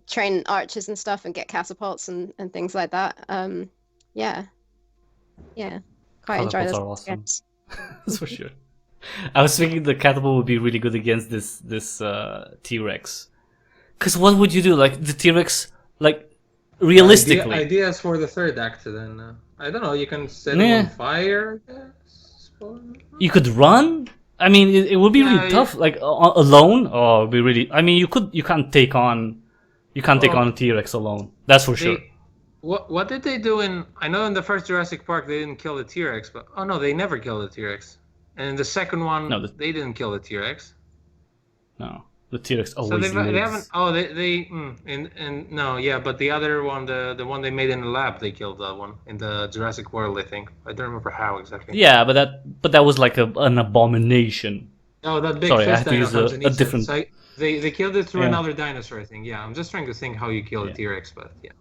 C: train archers and stuff and get catapults and things like that. Yeah, quite enjoy those
A: awesome. Games. That's for sure. I was thinking the catapult would be really good against this T-Rex. Because what would you do? Like the T-Rex, like realistically.
B: Ideas for the third act then. I don't know, you can set it
A: Yeah.
B: on fire, I guess.
A: You could run. I mean, it would be really tough. Like alone, or be really. I mean, you can't take on a T-Rex alone. That's for sure.
B: What did they do in? I know in the first Jurassic Park they didn't kill the T-Rex, but oh no, they never killed the T-Rex. And in the second one, they didn't kill the T-Rex.
A: No, the T-Rex always
B: So
A: lives.
B: they haven't. Oh, and no, yeah, but the other one, the one they made in the lab, they killed that one in the Jurassic World, I think. I don't remember how exactly.
A: Yeah, but that was like an abomination.
B: Oh, that big
A: Sorry, I
B: fish
A: had to use
B: dinosaur.
A: a different.
B: So they killed it through another dinosaur, I think. Yeah, I'm just trying to think how you kill a T-Rex, but yeah.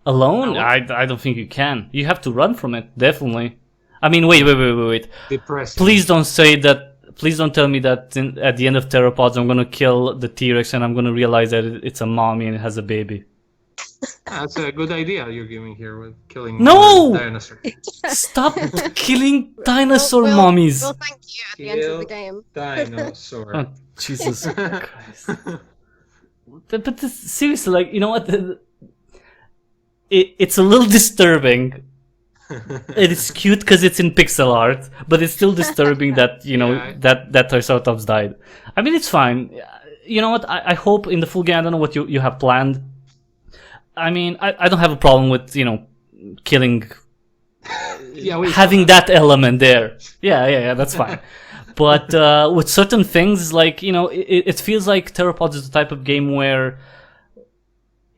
A: Alone? I don't think you can. You have to run from it, definitely. I mean, wait.
B: Depressing.
A: Please don't say that. Please don't tell me that at the end of Theropods I'm gonna kill the T-Rex and I'm gonna realize that it's a mommy and it has a baby.
B: That's a good idea you're giving here with killing dinosaurs.
A: Stop killing dinosaur mommies!
C: We'll thank you at the end of the game.
B: Dinosaur.
A: Oh, Jesus Christ. But seriously, like, you know what? It's a little disturbing. It is cute because it's in pixel art, but it's still disturbing that, you know, that Triceratops died. I mean, it's fine. You know what? I hope in the full game, I don't know what you have planned. I mean, I don't have a problem with, you know, killing, having that element there. Yeah, that's fine. But with certain things, like, you know, it feels like Theropods is the type of game where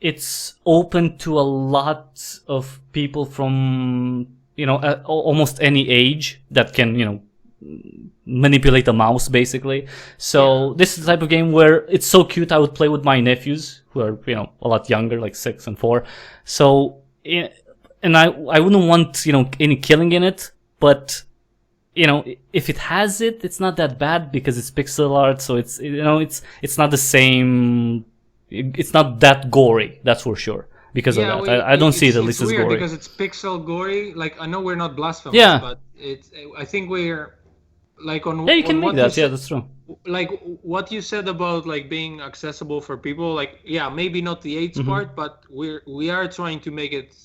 A: it's open to a lot of people from, you know, almost any age that can, you know, manipulate a mouse, basically. So this is the type of game where it's so cute. I would play with my nephews who are, you know, a lot younger, like 6 and 4. So, and I wouldn't want, you know, any killing in it, but, you know, if it has it, it's not that bad because it's pixel art. So it's, you know, it's not the same. It's not that gory, that's for sure. Because of that, I don't see it at least as gory.
B: It's weird because it's pixel gory. Like, I know we're not blasphemous, but I think we're like on.
A: Yeah, you can make that. Yeah, that's true.
B: Like what you said about like being accessible for people. Like, yeah, maybe not the age part, but we are trying to make it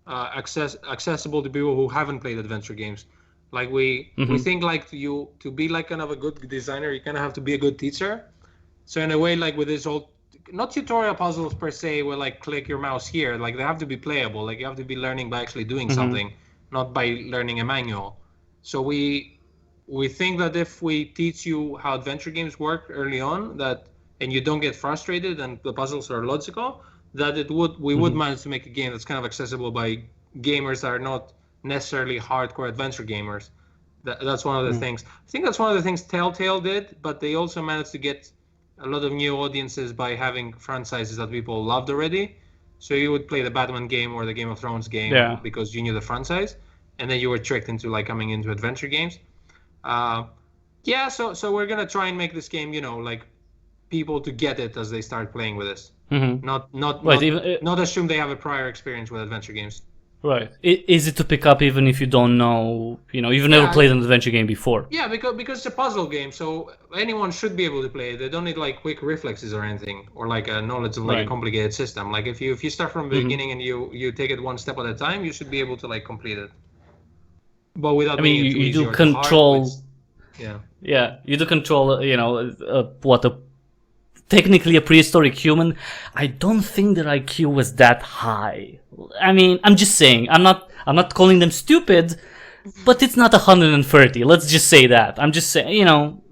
B: accessible to people who haven't played adventure games. Like we think like to be like kind of a good designer, you kind of have to be a good teacher. So in a way, like with this whole. Not tutorial puzzles per se where like click your mouse here, like they have to be playable, like you have to be learning by actually doing something, not by learning a manual. So we think that if we teach you how adventure games work early on, that and you don't get frustrated and the puzzles are logical, that we would manage to make a game that's kind of accessible by gamers that are not necessarily hardcore adventure gamers. That's one of the things. I think that's one of the things Telltale did, but they also managed to get a lot of new audiences by having franchises that people loved already. So you would play the Batman game or the Game of Thrones game because you knew the franchise, and then you were tricked into like coming into adventure games. So we're gonna try and make this game, you know, like people to get it as they start playing with this. Not assume they have a prior experience with adventure games.
A: Right. Easy to pick up even if you don't know, you know, you've never played an adventure game before.
B: Yeah, because it's a puzzle game, so anyone should be able to play it. They don't need like quick reflexes or anything, or like a knowledge of like a complicated system. Like if you start from the beginning and you take it one step at a time, you should be able to like complete it. But without
A: you do control.
B: Yeah,
A: you do control. You know, technically a prehistoric human. I don't think their IQ was that high. I mean, I'm just saying. I'm not calling them stupid, but it's not 130. Let's just say that. I'm just saying, you know,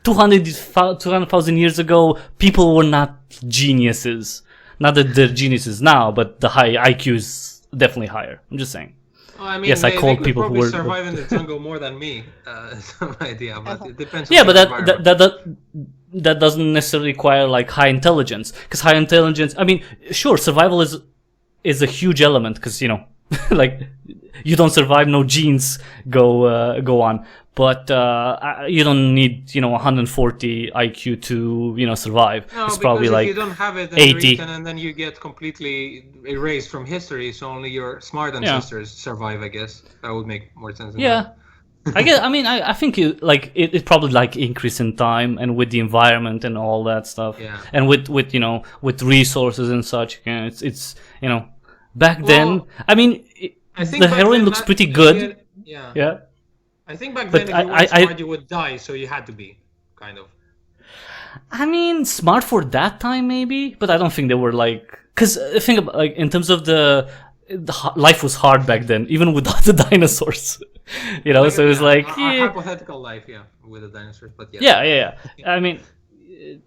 A: 200,000 years ago, people were not geniuses. Not that they're geniuses now, but the high IQ is definitely higher. I'm just saying.
B: Well, I mean,
A: yes, I called people who were
B: survive in the jungle more than me. Some idea, but it depends.
A: Yeah, but that doesn't necessarily require like high intelligence, because high intelligence. I mean, sure, survival is a huge element, because you know, like you don't survive, no genes go on. But you don't need 140 IQ to survive.
B: No,
A: it's probably like
B: if you don't have it, then
A: 80,
B: and then you get completely erased from history. So only your smart ancestors survive. I guess that would make more sense.
A: Yeah, I think it probably like increase in time and with the environment and all that stuff.
B: Yeah.
A: And with with resources and such. Yeah, it's back then. I mean,
B: I think
A: the
B: back
A: heroine
B: then
A: looks
B: that-
A: pretty
B: if
A: good.
B: you had- yeah.
A: Yeah.
B: I think back
A: But
B: then, if you weren't smart, you would die, so you had to be, kind of.
A: I mean, smart for that time maybe, but I don't think they were like. Because think about like in terms of life was hard back then, even without the dinosaurs. So it was like
B: a hypothetical life, with the dinosaurs, but yeah.
A: Yeah. I mean,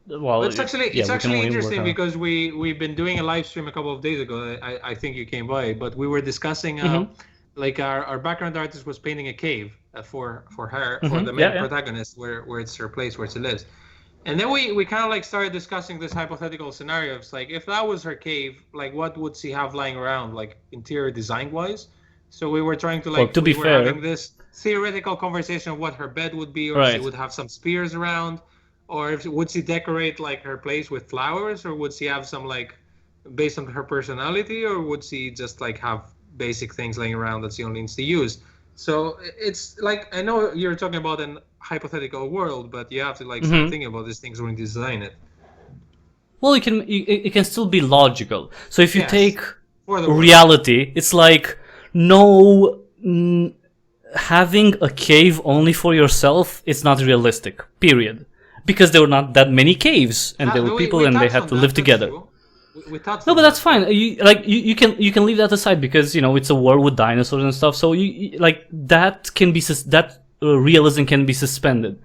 A: well,
B: It's actually
A: we can only work
B: interesting
A: on-
B: because we've been doing a live stream a couple of days ago. I think you came by, but we were discussing like our background artist was painting a cave for her for the main protagonist where it's her place where she lives, and then we kind of like started discussing this hypothetical scenario. It's like if that was her cave, like what would she have lying around, like interior design wise? So we were trying to like
A: Well, to be
B: we were
A: fair-
B: having this theoretical conversation of what her bed would be, or if she
A: Right.
B: would have some spears around. Or would she decorate like her place with flowers, or would she have some like based on her personality, or would she just like have basic things laying around that she only needs to use? So it's like I know you're talking about an hypothetical world, but you have to like start thinking about these things when you design it.
A: Well, it can still be logical. So if you
B: Yes.
A: take
B: For the world.
A: reality, it's like having a cave only for yourself. It's not realistic. Period. Because there were not that many caves, and there were people, and they
B: touched
A: had
B: on
A: to
B: that,
A: live
B: that's
A: together.
B: true. We touched
A: No,
B: on
A: but that's
B: that.
A: fine. You can leave that aside because it's a world with dinosaurs and stuff. So that can be realism can be suspended,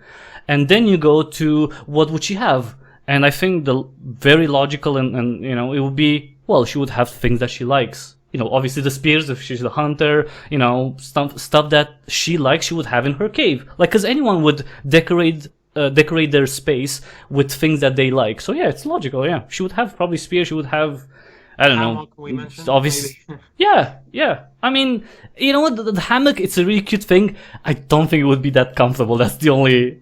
A: and then you go to what would she have? And I think the very logical and it would be, well, she would have things that she likes. Obviously the spears if she's the hunter. Stuff that she likes, she would have in her cave. Like, because anyone would decorate their space with things that they like. So yeah, it's logical. Yeah, she would have probably spear. She would have, I don't know.
B: Hammock, we mentioned,
A: Obviously,
B: maybe.
A: yeah. I mean, you know what? The hammock, it's a really cute thing. I don't think it would be that comfortable. That's the only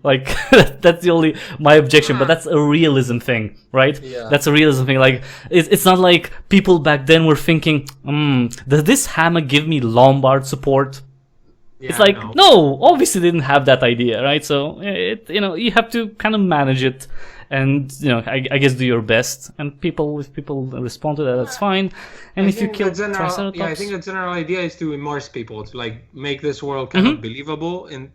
A: that's the only my objection. But that's a realism thing, right?
B: Yeah.
A: That's a realism thing. Like it's not like people back then were thinking, does this hammock give me lumbar support? It's like, no, obviously they didn't have that idea, right? So you have to kind of manage it, and I guess do your best. And if people respond to that, that's fine. And if you kill Triceratops,
B: I think the general idea is to immerse people, to like make this world kind of believable, and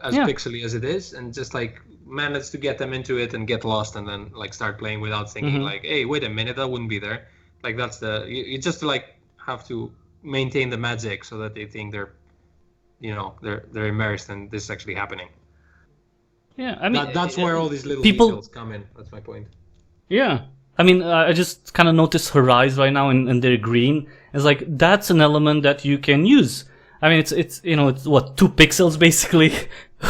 B: as pixely as it is, and just like manage to get them into it and get lost, and then like start playing without thinking like, hey, wait a minute, that wouldn't be there. Like that's you just like have to maintain the magic so that they think they're immersed and this is actually happening.
A: Yeah, I mean
B: that's where all these little
A: people-
B: details come in. That's my point.
A: Yeah, I mean, I just kind of noticed her eyes right now, and they're green. It's like that's an element that you can use. I mean, it's what 2 pixels basically,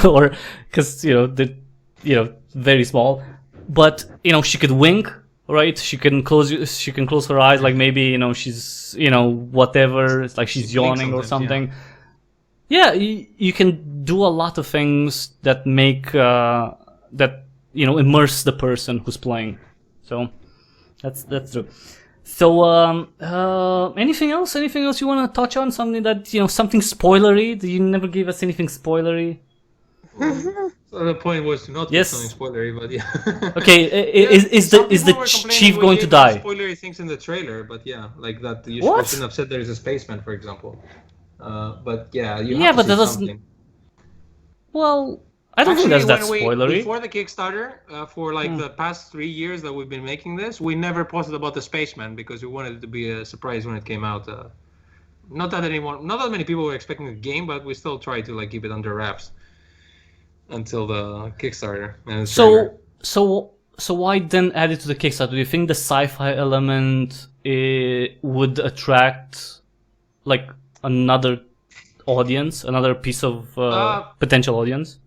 A: or because they're very small. But she could wink, right? She can close her eyes, like maybe she's whatever. It's like she's
B: She blinks
A: yawning or
B: sometimes,
A: something. Yeah, you can do a lot of things that make immerse the person who's playing. So that's true. So anything else? Anything else you want to touch on? Something that something spoilery? You never gave us anything spoilery.
B: So the point was to not
A: Yes.
B: put something spoilery, but yeah.
A: Okay, is
B: Some
A: the
B: people were
A: chief
B: complaining
A: going
B: we
A: to
B: gave
A: die?
B: Spoilery things in the trailer, but yeah, like that you
A: What?
B: shouldn't have said there is a spaceman, for example. But yeah, you
A: Yeah,
B: have to
A: but
B: say
A: that doesn't-
B: something.
A: Well, I don't think that's that spoilery.
B: Before the Kickstarter, for like the past 3 years that we've been making this, we never posted about the spaceman because we wanted it to be a surprise when it came out. Not that many people were expecting the game, but we still tried to like keep it under wraps until the Kickstarter. And the trailer.
A: So why then add it to the Kickstarter? Do you think the sci-fi element would attract like another audience, another piece of potential audience?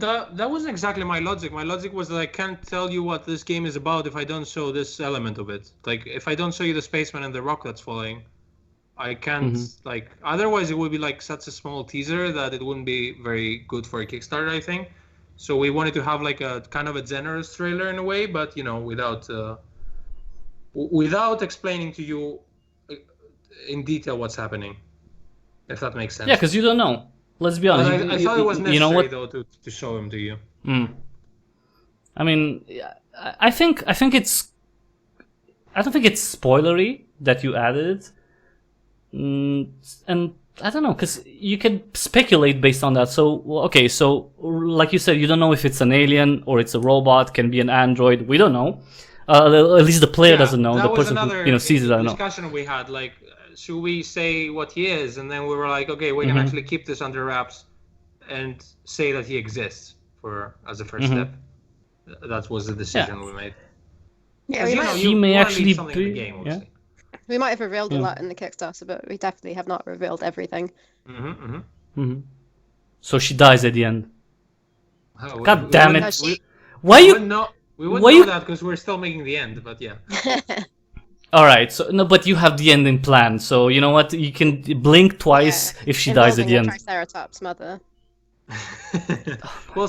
B: That wasn't exactly my logic. My logic was that I can't tell you what this game is about if I don't show this element of it. Like if I don't show you the spaceman and the rock that's falling, I can't like. Otherwise, it would be like such a small teaser that it wouldn't be very good for a Kickstarter, I think. So we wanted to have like a kind of a generous trailer in a way, but without explaining to you in detail what's happening. If that makes sense.
A: Yeah, because you don't know. Let's be
B: But
A: honest.
B: I thought it was necessary
A: You know what?
B: though to show him to you.
A: I mean, I think it's. I don't think it's spoilery that you added it, and I don't know, because you can speculate based on that. So okay, so like you said, you don't know if it's an alien or it's a robot, can be an android. We don't know. At least the player doesn't know.
B: That
A: The
B: was
A: person
B: another
A: who sees it doesn't know.
B: discussion we had. Like, should we say what he is? And then we were like, okay, we can actually keep this under wraps and say that he exists as a first step. That was the decision we made.
C: Yeah,
A: He may actually
B: something
A: be.
B: in the game, obviously.
C: we might have revealed a lot in the Kickstarter, but we definitely have not revealed everything.
A: So she dies at the end.
B: Oh,
A: God damn it!
C: She-
A: Why you?
B: We wouldn't
A: why
B: know
A: you-
B: that because we're still making the end, but yeah.
A: All right. So no, but you have the ending plan. So you know what? You can blink twice if she dies at the end.
C: Involving a Triceratops mother.
B: Well,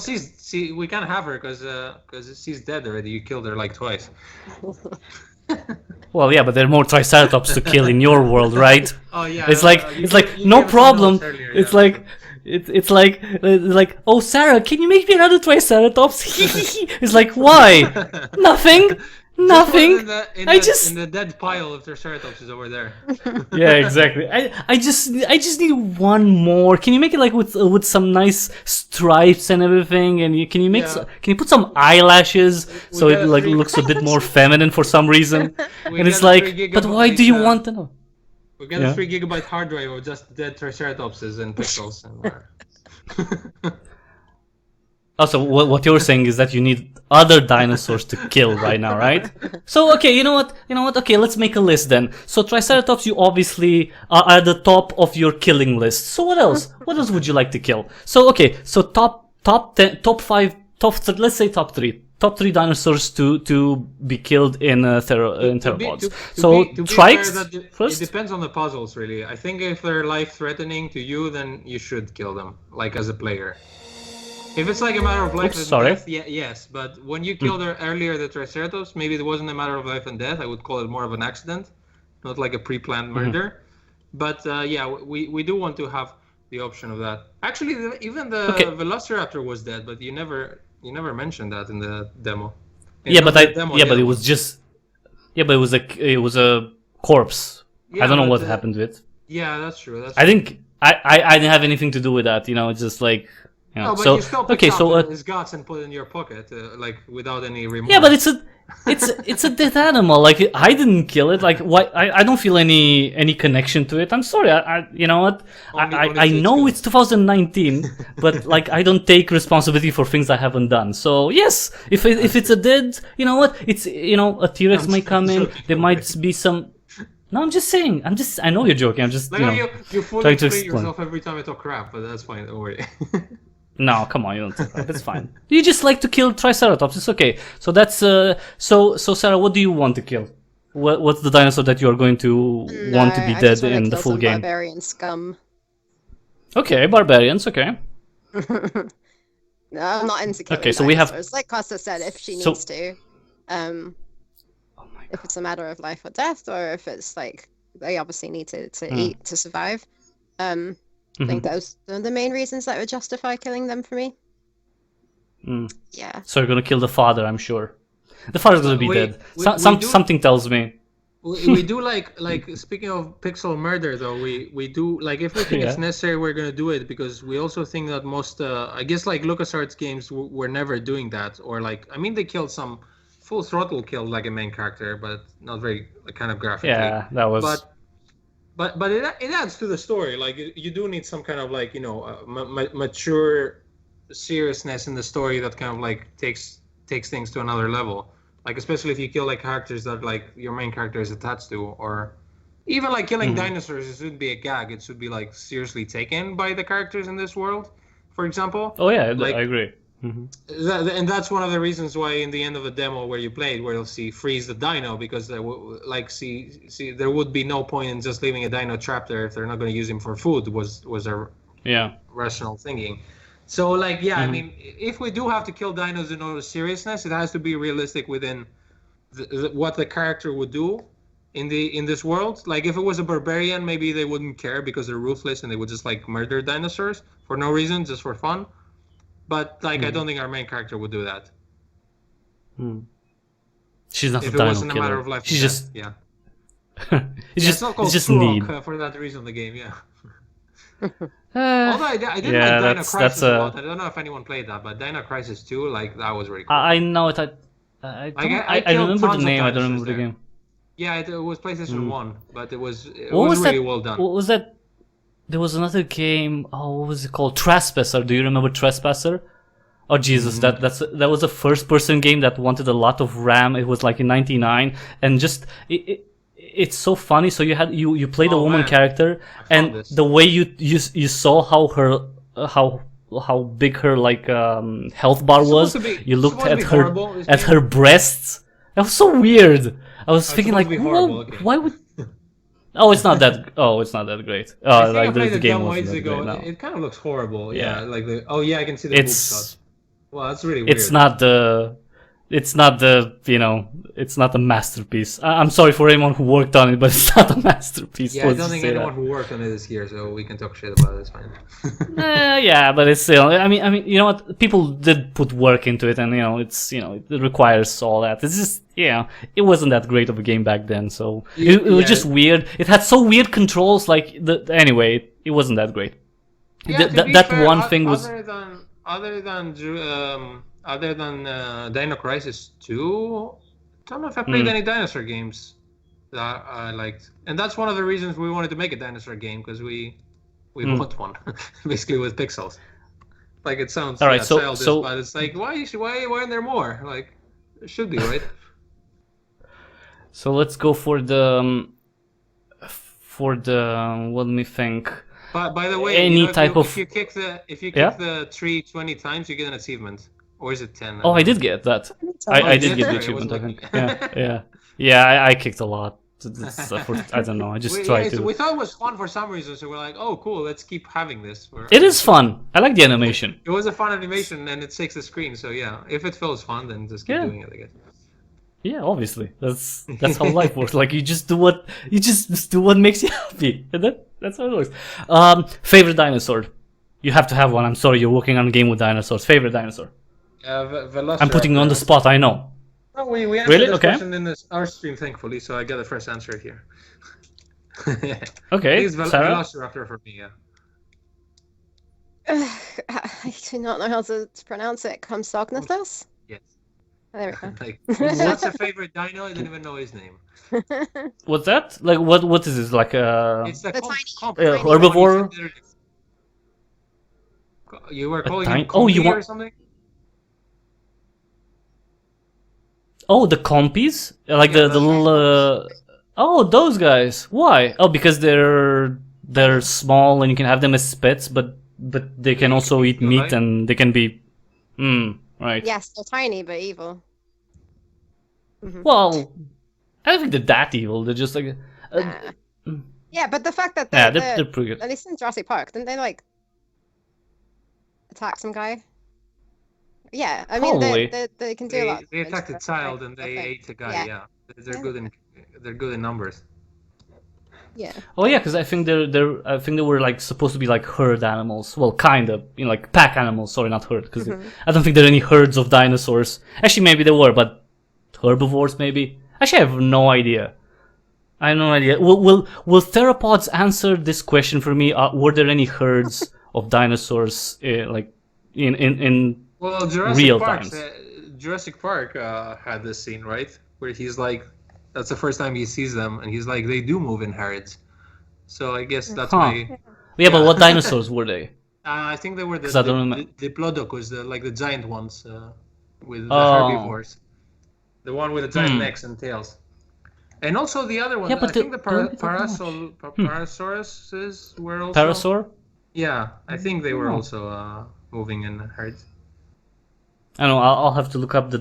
B: we can't have her because she's dead already. You killed her like twice.
A: Well, yeah, but there are more Triceratops to kill in your world, right?
B: Oh yeah.
A: It's like
B: you
A: no
B: gave us some
A: problem.
B: notes earlier,
A: It's
B: yeah.
A: like it's like oh Sarah, can you make me another Triceratops? It's like why? Nothing. Nothing.
B: In
A: I just
B: the dead pile of Triceratops is over there.
A: yeah, exactly. I just need one more. Can you make it like with some nice stripes and everything? And can you make
B: Yeah.
A: can you put some eyelashes so
B: get
A: it
B: a
A: like
B: free-
A: looks a bit more feminine for some reason?
B: We
A: And it's
B: get a
A: like,
B: 3
A: but why do you
B: gigabyte,
A: want to know?
B: We got
A: Yeah.
B: a 3 gigabyte hard drive of just dead Triceratopses and pixels.
A: Also, what you're saying is that you need other dinosaurs to kill right now, right? So, okay, you know what? Okay, let's make a list then. So, Triceratops, you obviously are at the top of your killing list. So, what else? What else would you like to kill? So, okay, so top 10, top 5, let's say top 3. Top 3 dinosaurs to be killed in Theropods. So, Trikes first?
B: It depends on the puzzles, really. I think if they're life-threatening to you, then you should kill them, like as a player. If it's like a matter of life and death, yes. But when you killed earlier the Triceratops, maybe it wasn't a matter of life and death. I would call it more of an accident, not like a pre-planned murder. But yeah, we do want to have the option of that. Actually, even the Velociraptor was dead, but you never mentioned that in the demo.
A: But it was just but it was a corpse.
B: Yeah,
A: I don't know
B: but,
A: what happened to it.
B: Yeah, that's true.
A: I think I didn't have anything to do with that. You know, it's just like. You know,
B: No, but
A: so
B: you still picked up his guts and put it in your pocket, like without any remorse.
A: Yeah, but it's a dead animal. Like I didn't kill it. Like why? I don't feel any connection to it. I'm sorry. You know what? I know it's 2019, but like I don't take responsibility for things I haven't done. So yes, if it's a dead, you know what? It's a T-Rex might come in. There might be some. No, I'm just saying. I know you're joking. I'm just
B: you fully
A: trying to
B: explain
A: explain
B: yourself every time I talk crap, but that's fine. Don't worry.
A: No, come on, you don't talk that. It's fine. You just like to kill Triceratops. It's okay. So that's so Sarah, what do you want to kill? What's the dinosaur that you are going to want to be
C: I
A: dead
C: just wanna
A: in the
C: kill
A: full
C: some
A: game?
C: Barbarian scum.
A: Okay, barbarians. Okay.
C: No, I'm not into killing
A: Okay, so we have-
C: dinosaurs. Like Costa said, if she
A: So-
C: needs to,
A: Oh my
C: if it's a matter of life or death, or if it's like they obviously need to eat to survive. I think those are the main reasons that would justify killing them for me. Yeah.
A: So you're gonna kill the father, I'm sure. The father's gonna be dead. Something tells me.
B: We do like speaking of pixel murder though, we do like if we think it's necessary, we're gonna do it because we also think that most I guess like LucasArts games were never doing that, or like I mean they killed some Full Throttle killed like a main character, but not very kind of graphically.
A: Yeah, that was.
B: But it adds to the story. Like you do need some kind of like mature seriousness in the story that kind of like takes things to another level. Like especially if you kill like characters that like your main character is attached to, or even like killing dinosaurs. It shouldn't be a gag. It should be like seriously taken by the characters in this world. For example.
A: Oh yeah,
B: like,
A: I agree.
B: And that's one of the reasons why in the end of the demo where you played, where you'll see freeze the dino, because there there would be no point in just leaving a dino trapped there if they're not going to use him for food. Was a rational thinking. So like I mean, if we do have to kill dinos in order seriousness, it has to be realistic within what the character would do, in this world. Like if it was a barbarian, maybe they wouldn't care because they're ruthless and they would just like murder dinosaurs for no reason, just for fun. But like I don't think our main character would do that.
A: She's not
B: If
A: a
B: it
A: dino
B: wasn't a matter
A: killer.
B: of life.
A: She's
B: and
A: just
B: death,
A: it's
B: not called
A: just
B: Turok,
A: need.
B: for that reason. The game, yeah.
A: Uh,
B: Although I did
A: yeah,
B: like Dino
A: that's
B: Crisis a lot. I don't know if anyone played that, but Dino Crisis 2, like that was really cool.
A: I know it. I
B: killed
A: remember the
B: tons of
A: name. I don't
B: dinosaurs
A: remember the
B: there.
A: game.
B: Yeah, it was PlayStation 1, but it was
A: What was
B: really
A: that?
B: well done.
A: What was that? There was another game. Oh, what was it called? Trespasser. Do you remember Trespasser? Oh Jesus, that was a first-person game that wanted a lot of RAM. It was like in '99, and just it's so funny. So you played a
B: Oh,
A: woman
B: man.
A: character, and
B: this.
A: the way you saw how her how big her like health bar
B: It's
A: was.
B: supposed to be-
A: You looked
B: supposed to
A: at
B: be
A: her
B: horrible, this
A: at
B: game.
A: her breasts. That was so weird. I was thinking
B: supposed
A: like,
B: to be horrible,
A: whoa,
B: okay.
A: why would? Oh, it's not that. Oh, it's not that great.
B: I think I
A: Like
B: played
A: the
B: it
A: game
B: dumb
A: wasn't
B: ways
A: that
B: ago.
A: great now.
B: It kind of looks horrible.
A: Yeah.
B: Yeah, like I can see the boob
A: It's
B: shot. Well, that's really weird.
A: it's not the it's not the masterpiece. I'm sorry for anyone who worked on it, but it's not a masterpiece.
B: Yeah, I
A: Let's
B: don't
A: just
B: think
A: say
B: anyone
A: that.
B: who worked on it is here, so we can talk shit about it. It's fine.
A: Yeah, but it's still. I mean, you know what? People did put work into it, and it requires all that. It's just it wasn't that great of a game back then. So it was
B: Yeah.
A: just weird. It had so weird controls. Like anyway, it wasn't that great.
B: Yeah, to be
A: That
B: fair,
A: one thing was.
B: Other than Dino Crisis 2, I don't know if I played any dinosaur games that I liked, and that's one of the reasons we wanted to make a dinosaur game, because we want one, basically with pixels. Like it sounds
A: All right,
B: childish,
A: so
B: but it's like why aren't there more? Like there should be, right?
A: So let's go for the let me think.
B: But by the way,
A: Any
B: if
A: type
B: you,
A: of-
B: if you kick the
A: Yeah?
B: the tree 20 times, you get an achievement, or is it 10?
A: Oh, I did get that. I did get the
B: It was
A: achievement. I
B: like-
A: think. Yeah. I kicked a lot. I don't know. I just tried to.
B: We thought it was fun for some reason, so we're like, oh, cool, let's keep having this.
A: It is fun. I like the animation.
B: It was a fun animation, and it takes the screen. So yeah, if it feels fun, then just keep
A: Yeah.
B: doing it, I guess.
A: Yeah, obviously. That's how life works. Like you just do what makes you happy. And that's how it works. Favorite dinosaur. You have to have one. I'm sorry, you're working on a game with dinosaurs. Favorite dinosaur.
B: Velociraptor.
A: I'm putting you on the spot. I know.
B: Oh, we answered
A: Really?
B: this
A: Okay.
B: question in our stream, thankfully, so I get the first answer here.
A: Okay,
B: It's
A: Sarah.
B: Velociraptor for me, yeah.
C: I do not know how to pronounce it. Compsognathus?
B: Yes.
C: There we
B: Like, what's your favorite dino? I didn't even know his name.
C: go.
A: What's that? Like what is this? Like
B: It's the
C: tiny-
A: herbivore?
B: You were calling
A: tiny-
B: him
A: oh, you
B: Compy
A: want-
B: or something?
A: Oh, the compies? Like
B: Yeah,
A: the
B: those
A: little oh, those guys. Why? Oh, because they're small and you can have them as spits, but they can also eat
B: feel
A: meat
B: like-
A: and they can be right.
C: Yes, they're tiny but evil. Mhm.
A: Well, I don't think they're that evil. They're just like
C: Yeah, but the fact that
A: yeah,
C: they're,
A: they're pretty good.
C: at least in Jurassic Park, didn't they like attack some guy? Yeah, I mean
A: Probably.
C: they can do a lot.
B: They
C: of
B: attacked a
C: stuff,
B: child
C: right?
B: and they
C: Okay.
B: ate a guy.
C: Yeah.
B: Yeah, they're good in numbers.
C: Yeah.
A: Oh yeah, because I think they were like supposed to be like herd animals. Well, kind of, like pack animals. Sorry, not herd, because I don't think there are any herds of dinosaurs. Actually, maybe there were, but herbivores maybe. Actually, I have no idea. I have no idea. Will Theropods answer this question for me? Were there any herds of dinosaurs like in
B: Well, Jurassic
A: real
B: Park,
A: times?
B: Jurassic Park had this scene, right, where he's like, that's the first time he sees them, and he's like, they do move in herds. So I guess that's
A: Huh.
B: why.
A: Yeah, but what dinosaurs were they?
B: I think they were the
A: 'Cause I don't remember.
B: Diplodocus, the giant ones with the
A: Oh.
B: herbivores. The one with the giant necks and tails. And also the other one,
A: Yeah,
B: I
A: but
B: think the
A: don't get that much.
B: Parasauruses were also...
A: Parasaur?
B: Yeah, I think they were
A: Oh.
B: also moving in herds.
A: I don't know. I'll have to look up the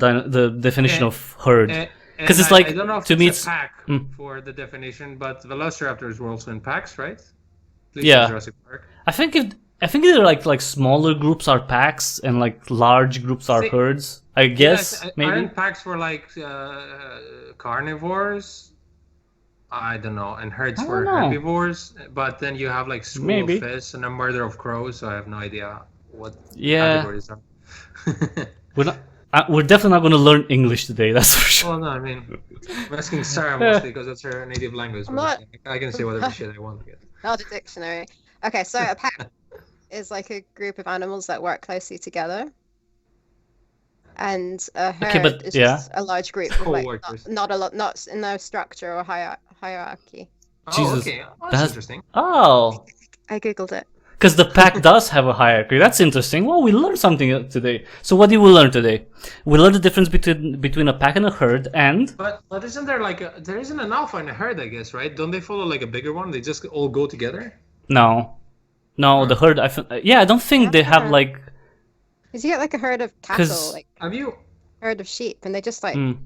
A: definition
B: Eh,
A: of herd.
B: And
A: 'Cause it's like,
B: I don't know if
A: to
B: it's
A: me
B: a
A: it's-
B: pack
A: Hmm.
B: for the definition, but velociraptors were also in packs, right? At least
A: Yeah.
B: in Jurassic Park.
A: I think either like smaller groups are packs and like large groups are
B: See-
A: herds. I guess
B: Yes,
A: maybe.
B: aren't packs for like carnivores? I don't know, and herds
A: I
B: for
A: don't know.
B: herbivores, but then you have like school
A: Maybe.
B: of fish and a murder of crows, so I have no idea what
A: Yeah.
B: categories are.
A: We're definitely not going to learn English today, that's for sure.
B: Well, no, I mean, I'm asking Sarah mostly because that's her native language.
C: I'm
B: But
C: not-
B: I can say whatever shit I want. I guess.
C: Not a dictionary. Okay, so a pack is like a group of animals that work closely together. And a herd
A: but-
C: is
A: yeah.
C: just a large group with like
B: Co-workers.
C: not a lot, not in no structure or hierarchy.
B: Oh,
A: Jesus,
B: okay. Oh, that's
A: that's-
B: interesting.
A: Oh,
C: I googled it.
A: because the pack does have a hierarchy. That's interesting. Well, we learned something today. So what did we learn today? We learned the difference between a pack and a herd, and
B: But isn't there like there isn't an alpha and a herd, I guess, right? Don't they follow like a bigger one? They just all go together.
A: no, the herd. I don't think they have
C: Yeah.
A: like.
C: Because you get like a herd of cattle,
A: 'Cause-
C: like
B: Have you?
C: herd of sheep, and they just like
A: Mm.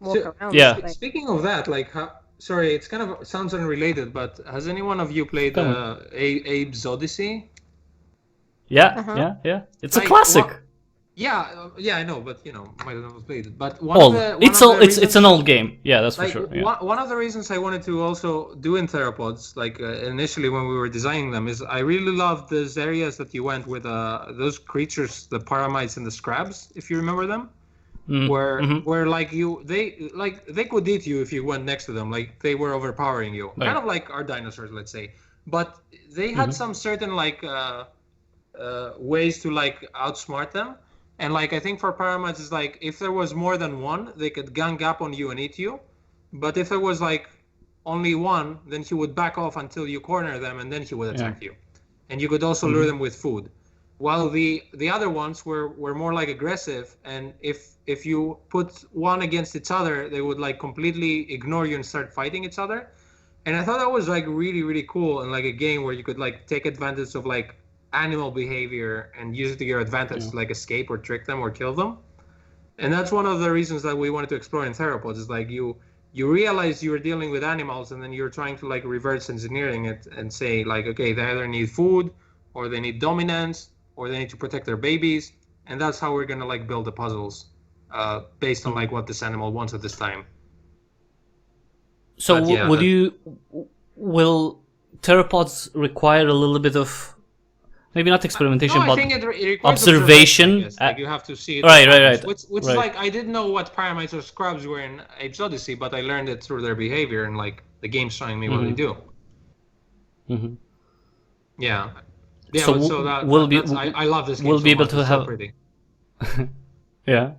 C: walk
B: So-
C: around.
A: Yeah.
C: Like,
B: Speaking of that, like, sorry, it's kind of sounds unrelated, but has any one of you played
A: Tell me.
B: Abe's Odyssey?
A: Yeah,
C: Uh-huh.
A: yeah. It's a
B: Like,
A: classic.
B: Yeah, I know, but might not have played it. But
A: It's an old game. Yeah, that's for
B: like
A: sure. Yeah.
B: one of the reasons I wanted to also do in Theropods, like initially when we were designing them, is I really loved those areas that you went with those creatures, the paramites and the scrabs, if you remember them, where like they could eat you if you went next to them, like they were overpowering you,
A: Right.
B: kind of like our dinosaurs, let's say, but they had some certain like ways to like outsmart them. And like I think for paramites is like if there was more than one, they could gang up on you and eat you. But if there was like only one, then he would back off until you corner them, and then he would attack you. And you could also lure them with food. While the other ones were more like aggressive, and if you put one against each other, they would like completely ignore you and start fighting each other. And I thought that was like really, really cool, and like a game where you could like take advantage of like animal behavior and use it to your advantage to like escape or trick them or kill them. And that's one of the reasons that we wanted to explore in Theropods, is like you realize you're dealing with animals, and then you're trying to like reverse engineering it and say like, okay, they either need food or they need dominance or they need to protect their babies, and that's how we're gonna like build the puzzles based on like what this animal wants at this time.
A: So
B: But yeah,
A: will Theropods require a little bit of maybe not experimentation,
B: No, I
A: but
B: think it requires
A: observation?
B: I guess. Like you have to see it.
A: Right.
B: Which
A: Right.
B: like I didn't know what paramites or scrubs were in Abe's Odyssey, but I learned it through their behavior, and like the game's showing me what they do.
A: Mhm.
B: Yeah.
A: So
B: but so that,
A: we'll be-
B: that's, I love this game.
A: we'll
B: so
A: be able
B: much.
A: to
B: It's so
A: have-
B: pretty.
A: yeah.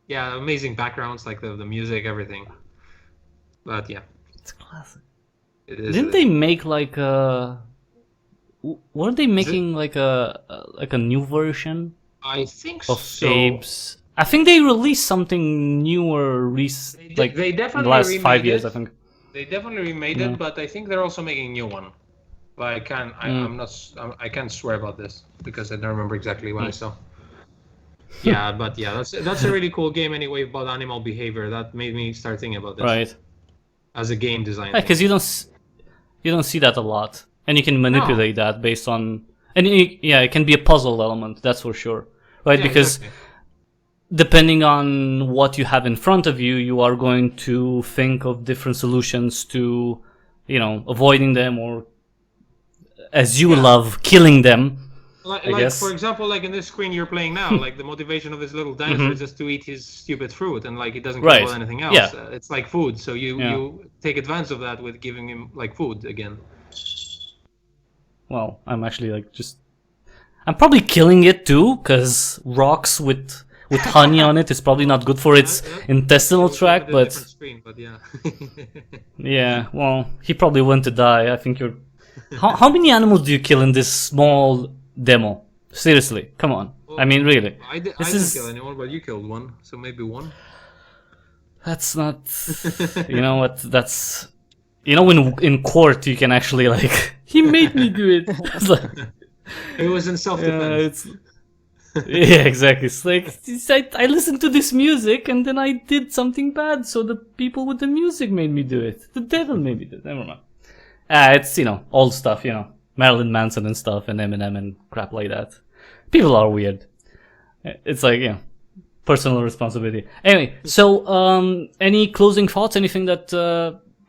B: Yeah, amazing backgrounds, like the music, everything. But yeah,
A: It's classic.
B: it is.
A: Didn't they make like a? Weren't they making like a new version
B: I think
A: of
B: so.
A: Abe's? I think they released something newer, like
B: they
A: in the
B: definitely
A: last
B: remade
A: 5 years.
B: it.
A: I think.
B: They definitely remade
A: Yeah.
B: it, but I think they're also making a new one. But I can't swear about this because I don't remember exactly what I saw. Yeah, but yeah, that's a really cool game anyway about animal behavior. That made me start thinking about this
A: Right.
B: as a game designer.
A: Because you don't see that a lot, and you can manipulate that based on, and it can be a puzzle element. That's for sure, right?
B: Yeah,
A: because
B: exactly.
A: depending on what you have in front of you, you are going to think of different solutions to, avoiding them, or as you love, killing them.
B: Like
A: guess.
B: for example, like in this screen you're playing now, like the motivation of this little dinosaur is just to eat his stupid fruit, and like he doesn't care
A: Right.
B: about anything else.
A: Yeah.
B: It's like food, so you take advantage of that with giving him like food again.
A: Well, I'm actually I'm probably killing it too, because rocks with honey on it is probably not good for its intestinal tract.
B: With a
A: But
B: different screen, but yeah.
A: yeah, well, he probably went to die. I think you're. How many animals do you kill in this small demo? Seriously, come on. I mean, really.
B: I didn't kill anyone, but you killed one, so maybe one.
A: That's not. You know what? That's. In court you can actually he made me do it. It's like,
B: It was in self-defense.
A: yeah, exactly. I listened to this music and then I did something bad, so the people with the music made me do it. The devil made me do it. Never mind. It's old stuff. Marilyn Manson and stuff, and Eminem and crap like that. People are weird. It's personal responsibility. Anyway, so any closing thoughts? Anything that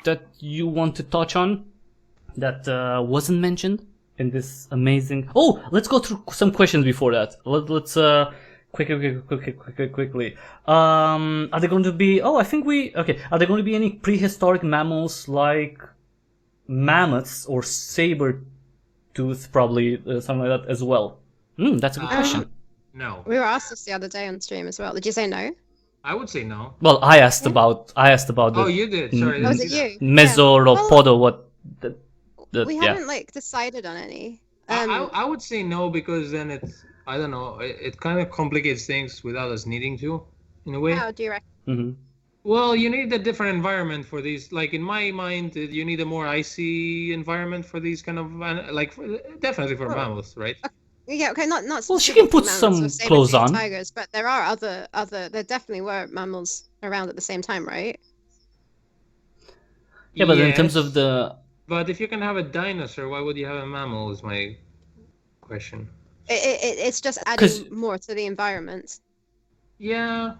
A: that you want to touch on that wasn't mentioned in this amazing? Oh, let's go through some questions before that. Let's quickly. Are there going to be? Oh, I think we. Okay. Are there going to be any prehistoric mammals like mammoths or saber tooth? Probably something like that as well. That's a good question.
B: No.
C: We were asked this the other day on stream as well. Did you say no?
B: I would say no.
A: Well, I asked about the.
B: Oh, you did. Sorry.
C: Oh, was it you?
A: Mesopodo. What?
C: We haven't like decided on any.
B: I would say no because then it's, I don't know, it kind of complicates things without us needing to, in a way.
C: How do you reckon?
A: Mm-hmm.
B: Well, you need a different environment for these. Like in my mind, you need a more icy environment for these kind of definitely for mammals, right?
C: Yeah, okay, not
A: Well, she can put
C: specifically
A: some clothes on.
C: tigers, but there are other there definitely were mammals around at the same time, right?
A: Yeah, but in
B: Yes,
A: terms of the
B: But if you can have a dinosaur, why would you have a mammal? Is my question.
C: It's just adding more to the environment.
B: Yeah.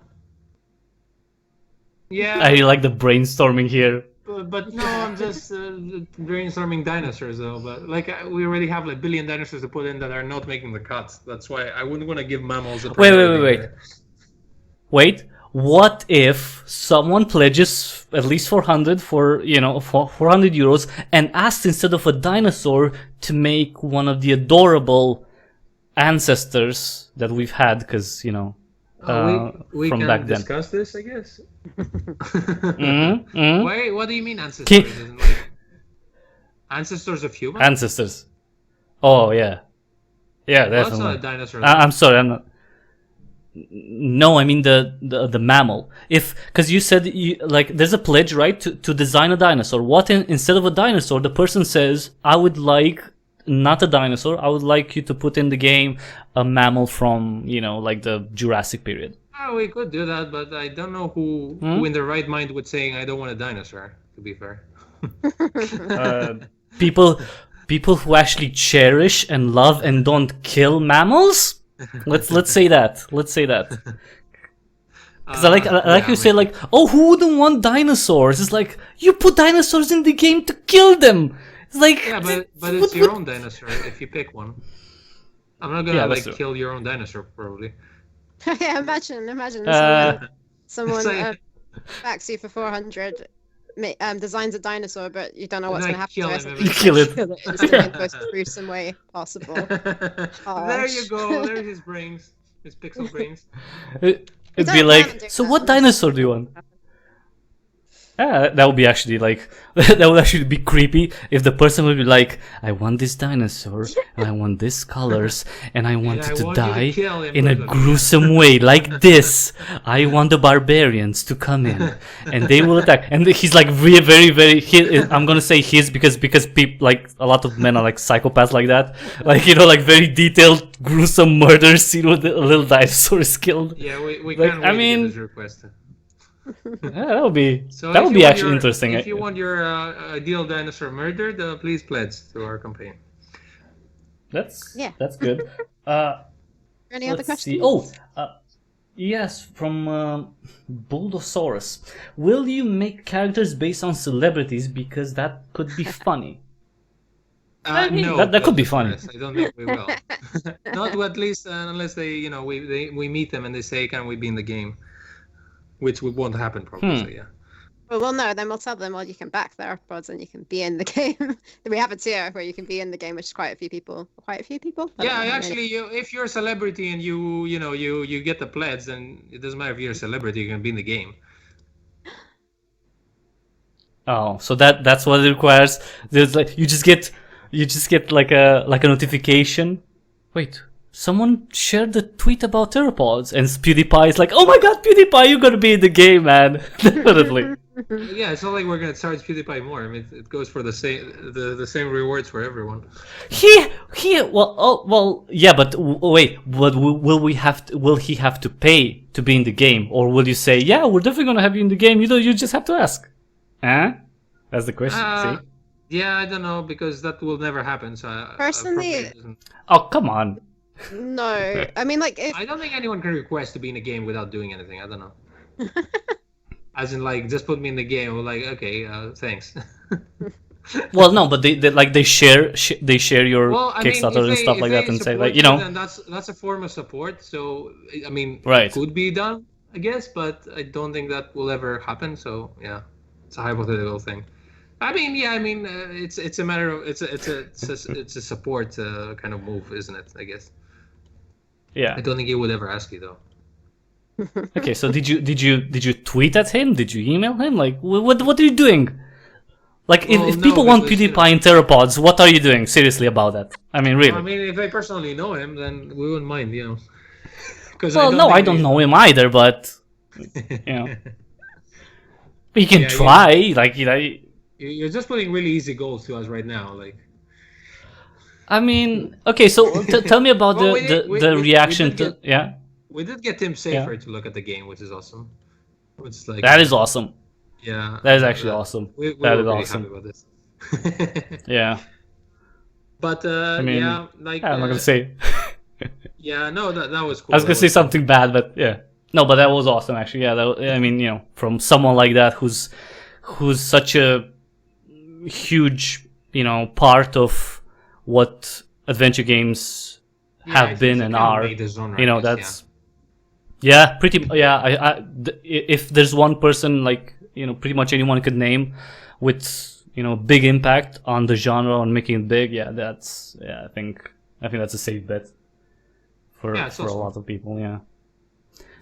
B: Yeah.
A: I like the brainstorming here.
B: But no, I'm just brainstorming dinosaurs though. But like we already have like billion dinosaurs to put in that are not making the cut. That's why I wouldn't want to give mammals a
A: Wait. Wait. What if someone pledges at least 400 for 400 euros and asks instead of a dinosaur to make one of the adorable ancestors that we've had, because
B: we
A: from
B: can
A: back then.
B: discuss this, I guess.
A: Wait,
B: what do you mean ancestors? Isn't like ancestors of humans?
A: Ancestors. Oh yeah,
B: Well, that's
A: definitely.
B: not a dinosaur.
A: I'm sorry, I'm not. No, I mean the mammal. Because you said there's a pledge, right, to design a dinosaur. What instead of a dinosaur, the person says, I would like not a dinosaur. I would like you to put in the game a mammal from like the Jurassic period.
B: Oh, we could do that, but I don't know who in their right mind would saying I don't want a dinosaur. To be fair.
A: People who actually cherish and love and don't kill mammals. Let's say that. Because I like you say like, oh, who wouldn't want dinosaurs? It's like you put dinosaurs in the game to kill them. It's like
B: yeah, but it's your own dinosaur if you pick one. I'm not gonna kill your own dinosaur probably.
C: Yeah, imagine someone backs you for 400, designs a dinosaur, but you don't know what's going to happen to it.
A: You kill it.
C: In the most gruesome way possible.
B: There you go. There's his brains. His pixel brains.
A: It'd be like, so what dinosaur do you want? That would be actually that would actually be creepy if the person would be like, I want this dinosaur, and I want these colors, and I want it to die in a gruesome way, like this. I want the barbarians to come in, and they will attack. And he's like very, very. I'm gonna say his because people like a lot of men are like psychopaths like that, like very detailed gruesome murder scene with a little dinosaur is killed.
B: Yeah, we can't wait to get this request.
A: Yeah, that would be actually interesting.
B: If you want your ideal dinosaur murdered, please pledge to our campaign.
A: That's good.
C: Any other questions?
A: See. Oh, yes, from Bulldosaurus. Will you make characters based on celebrities because that could be funny?
B: No,
A: that could be funny.
B: I don't think we will. Not at least unless they, we meet them and they say, "Can we be in the game?" Which won't happen probably. So yeah.
C: Well, no. Then we'll tell them, well, you can back Theropods and you can be in the game. We have a tier where you can be in the game, which is quite a few people.
B: Yeah, actually, if you're a celebrity and you get the pledge, then it doesn't matter if you're a celebrity, you can be in the game.
A: Oh, so that's what it requires. There's you just get like a notification. Wait. Someone shared the tweet about Theropods, and PewDiePie is like, "Oh my God, PewDiePie, you're gonna be in the game, man!" Definitely.
B: Yeah, it's not like we're gonna charge PewDiePie more. I mean, it goes for the same rewards for everyone.
A: Well, yeah, but wait, will he have to pay to be in the game, or will you say, "Yeah, we're definitely gonna have you in the game"? You just have to ask. That's the question. See?
B: Yeah, I don't know because that will never happen. So
C: personally,
A: oh come on.
C: No, I mean, like,
B: I don't think anyone can request to be in a game without doing anything. I don't know. as in like just put me in the game. We're like, okay, thanks.
A: Well, no, but they share your
B: Well, I mean,
A: Kickstarter and stuff
B: if
A: like that
B: they
A: and say
B: support
A: like, you
B: you,
A: know,
B: then that's a form of support. So I mean,
A: right.
B: it could be done, I guess, but I don't think that will ever happen. So yeah, it's a hypothetical thing. I mean, yeah, I mean, it's a matter of it's a support kind of move, isn't it? I guess.
A: Yeah.
B: I don't think he would ever ask you though.
A: Okay, so did you tweet at him? Did you email him? Like, what are you doing? Like,
B: Well,
A: if
B: no,
A: people want
B: because,
A: PewDiePie and Theropods, what are you doing seriously about that? I mean, really.
B: I mean, if I personally know him, then we wouldn't mind, you know. Because
A: Well, no, I don't know him either, but you know, you can
B: Yeah,
A: try. Like, you know,
B: You're just putting really easy goals to us right now, like.
A: I mean, okay. So tell me about
B: Well,
A: the reaction to yeah.
B: We did get Tim Safer to look at the game, which is awesome. Which is like
A: That is awesome.
B: yeah,
A: That is actually awesome.
B: We
A: That
B: were
A: is
B: really
A: awesome.
B: happy about this.
A: Yeah.
B: But
A: I mean,
B: yeah, like
A: I'm not gonna say.
B: yeah, no, that was cool.
A: I was gonna say something bad, but yeah. No, but that was awesome actually. Yeah, I mean, you know, from someone like that who's such a huge, you know, part of what adventure games have been and are. You know, that's yeah, pretty yeah. If there's one person, like, you know, pretty much anyone could name with, you know, big impact on the genre and making it big, yeah, that's I think that's a safe bet for a lot of people. Yeah.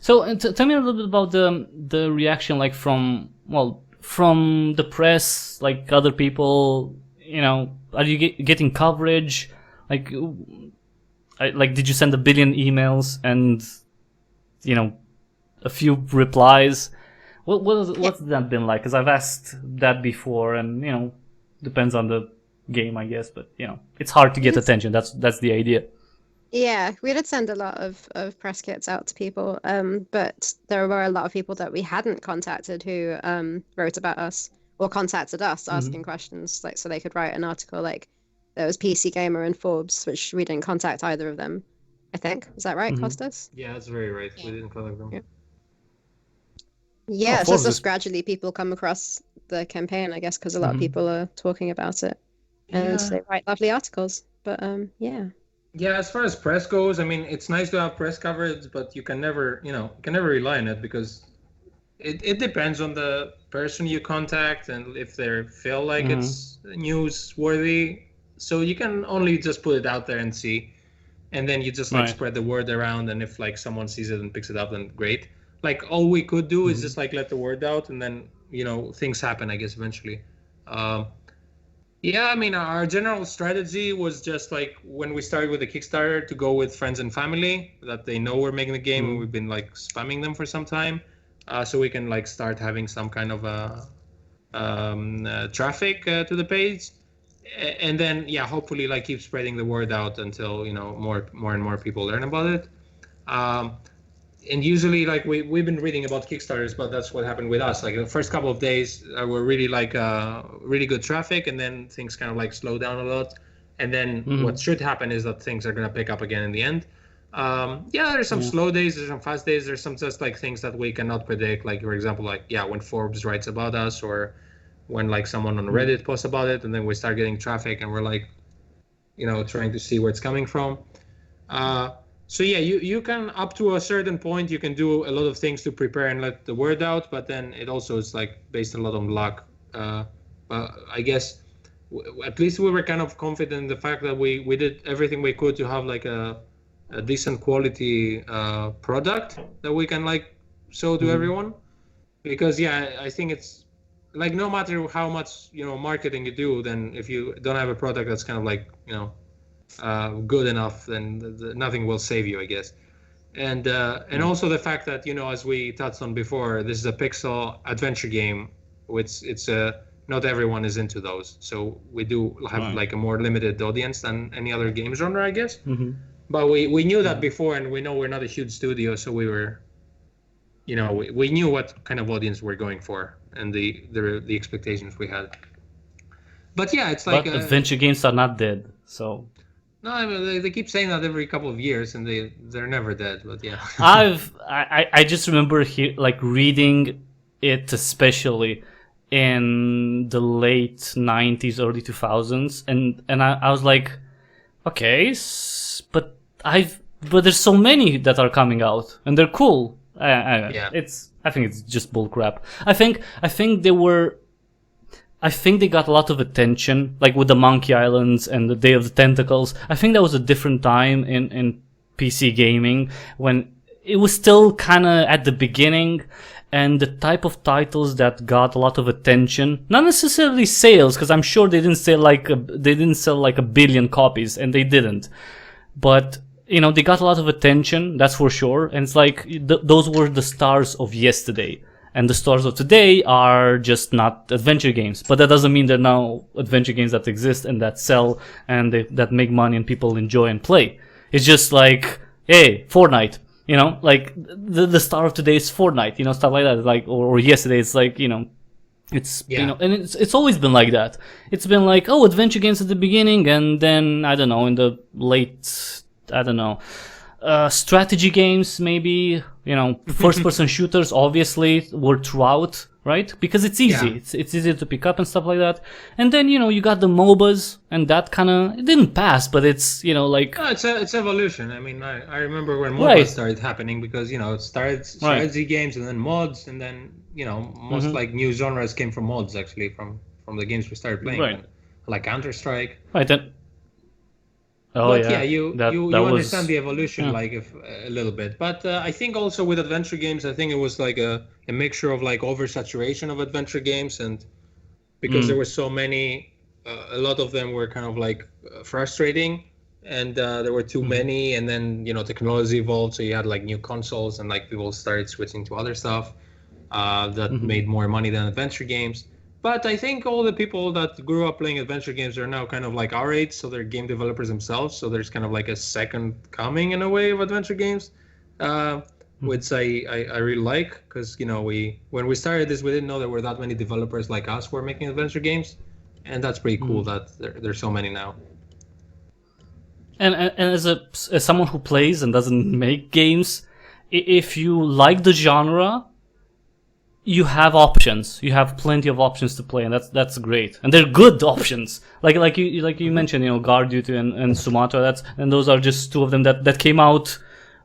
A: So tell me a little bit about the reaction, like from the press, like other people. You know, are you getting coverage? Like, did you send a billion emails and, you know, a few replies? What's that been like? Because I've asked that before, and, you know, depends on the game, I guess. But, you know, it's hard to get attention. That's the idea.
C: Yeah, we did send a lot of press kits out to people, but there were a lot of people that we hadn't contacted who wrote about us or contacted us asking questions, like so they could write an article. Like there was PC Gamer and Forbes, which we didn't contact either of them. I think, is that right, Costas?
B: Yeah, that's very right. We didn't contact them.
C: Yeah, so just gradually people come across the campaign, I guess, because a lot of people are talking about it, and they write lovely articles. But yeah.
B: Yeah, as far as press goes, I mean, it's nice to have press coverage, but you can never rely on it because it depends on the person you contact and if they feel like it's newsworthy. So you can only just put it out there and see, and then you just like spread the word around. And if like someone sees it and picks it up, then great. Like all we could do is just like let the word out, and then things happen, I guess, eventually. Yeah, I mean, our general strategy was just like when we started with the Kickstarter to go with friends and family that they know we're making the game, and we've been like spamming them for some time, so we can like start having some kind of traffic to the page, and then hopefully like keep spreading the word out until more and more people learn about it. And usually, like we've been reading about Kickstarters, but that's what happened with us. Like the first couple of days were really like really good traffic, and then things kind of like slow down a lot. And then what should happen is that things are gonna pick up again in the end. There's some slow days, there's some fast days, there's some just like things that we cannot predict. Like for example, like when Forbes writes about us, or when like someone on Reddit posts about it, and then we start getting traffic, and we're like, trying to see where it's coming from. So you can, up to a certain point, you can do a lot of things to prepare and let the word out, but then it also is like based a lot on luck. I guess at least we were kind of confident in the fact that we did everything we could to have like a decent quality product that we can like show to everyone. Because I think it's like no matter how much marketing you do, then if you don't have a product that's kind of like good enough, then nothing will save you, I guess. And also the fact that as we touched on before, this is a pixel adventure game, which it's not everyone is into those, so we do have like a more limited audience than any other game genre, I guess. But we knew that before, and we know we're not a huge studio, so we were we knew what kind of audience we're going for and the expectations we had. But it's like
A: adventure games are not dead, so
B: no, I mean, they keep saying that every couple of years, and they're never dead. But yeah,
A: I just remember like reading it, especially in the late 90s, early 2000s, and I was like, okay, but there's so many that are coming out, and they're cool.
B: Yeah.
A: I think it's just bullcrap. I think they got a lot of attention, like with the Monkey Islands and the Day of the Tentacles. I think that was a different time in PC gaming, when it was still kind of at the beginning, and the type of titles that got a lot of attention, not necessarily sales, because I'm sure they didn't sell like a billion copies, and they didn't, but you know, they got a lot of attention, that's for sure. And it's like those were the stars of yesterday, and the stars of today are just not adventure games. But that doesn't mean they're now adventure games that exist and that sell and that make money and people enjoy and play. It's just like, hey, Fortnite. You know, like the star of today is Fortnite, you know, stuff like that. Like, or yesterday, it's like, you know, it's, you know, and it's always been like that. It's been like, oh, adventure games at the beginning, and then, I don't know, in the late, I don't know, strategy games, maybe, you know, first person shooters, obviously, were throughout, right? Because it's easy. Yeah. It's easy to pick up and stuff like that. And then, you know, you got the MOBAs, and that kind of, it didn't pass, but it's, you know, like...
B: No, it's evolution. I mean, I remember when MOBAs started happening, because, you know, it started strategy games, and then mods, and then, you know, most like new genres came from mods, actually, from the games we started playing.
A: Right.
B: Like Counter-Strike.
A: Right, then...
B: Oh, but yeah, you understand the evolution like a little bit. But I think also with adventure games, I think it was like a mixture of like oversaturation of adventure games, and because there were so many, a lot of them were kind of like frustrating, and there were too many. And then, you know, technology evolved, so you had like new consoles, and like people started switching to other stuff that made more money than adventure games. But I think all the people that grew up playing adventure games are now kind of like our age, so they're game developers themselves. So there's kind of like a second coming in a way of adventure games, which I really like, because, you know, when we started this, we didn't know there were that many developers like us who were making adventure games, and that's pretty cool that there's so many now.
A: And as someone who plays and doesn't make games, if you like the genre, you have options. You have plenty of options to play, and that's great. And they're good options. Like you mentioned, you know, Guard Duty and Sumatra. Those are just two of them that came out.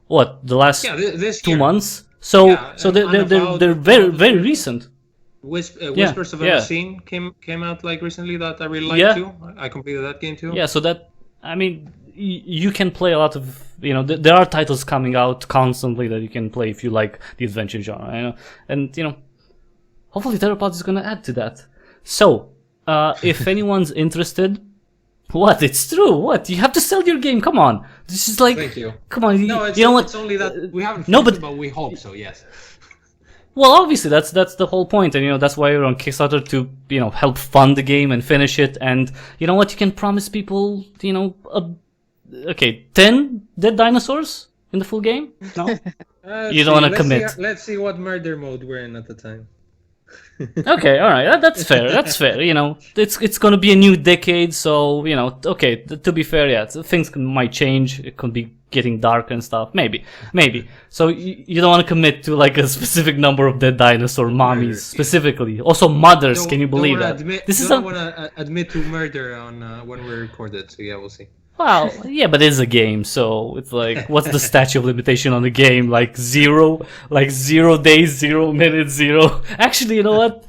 A: What, the last
B: this
A: 2
B: year.
A: months? So they're very recent.
B: Whispers of Unseen came out like recently, that I really liked too. I completed that game too.
A: Yeah, so that, I mean, you can play a lot of, you know, there are titles coming out constantly that you can play if you like the adventure genre, you know, and, you know, hopefully Theropods is going to add to that. So, if anyone's interested, what? It's true. What? You have to sell your game. Come on. This is like,
B: thank you.
A: Come on.
B: No,
A: you know what?
B: It's only that we haven't finished it, but we hope so. Yes.
A: Well, obviously that's the whole point, and you know that's why we're on Kickstarter, to, you know, help fund the game and finish it. And you know what? You can promise people, you know, 10 dead dinosaurs in the full game. No, you don't want to commit.
B: Let's see what murder mode we're in at the time.
A: Okay, all right, that's fair. That's fair. You know, it's gonna be a new decade, so, you know, okay. To be fair, yeah, things might change. It could be getting dark and stuff. Maybe. So you don't want to commit to like a specific number of dead dinosaur mommies specifically. Also, mothers. Can you believe that?
B: Don't want to admit to murder on when we record it. So yeah, we'll see.
A: Well, yeah, but it's a game, so it's like, what's the statute of limitation on the game? Like 0 days, 0 minutes, 0. Actually, you know what?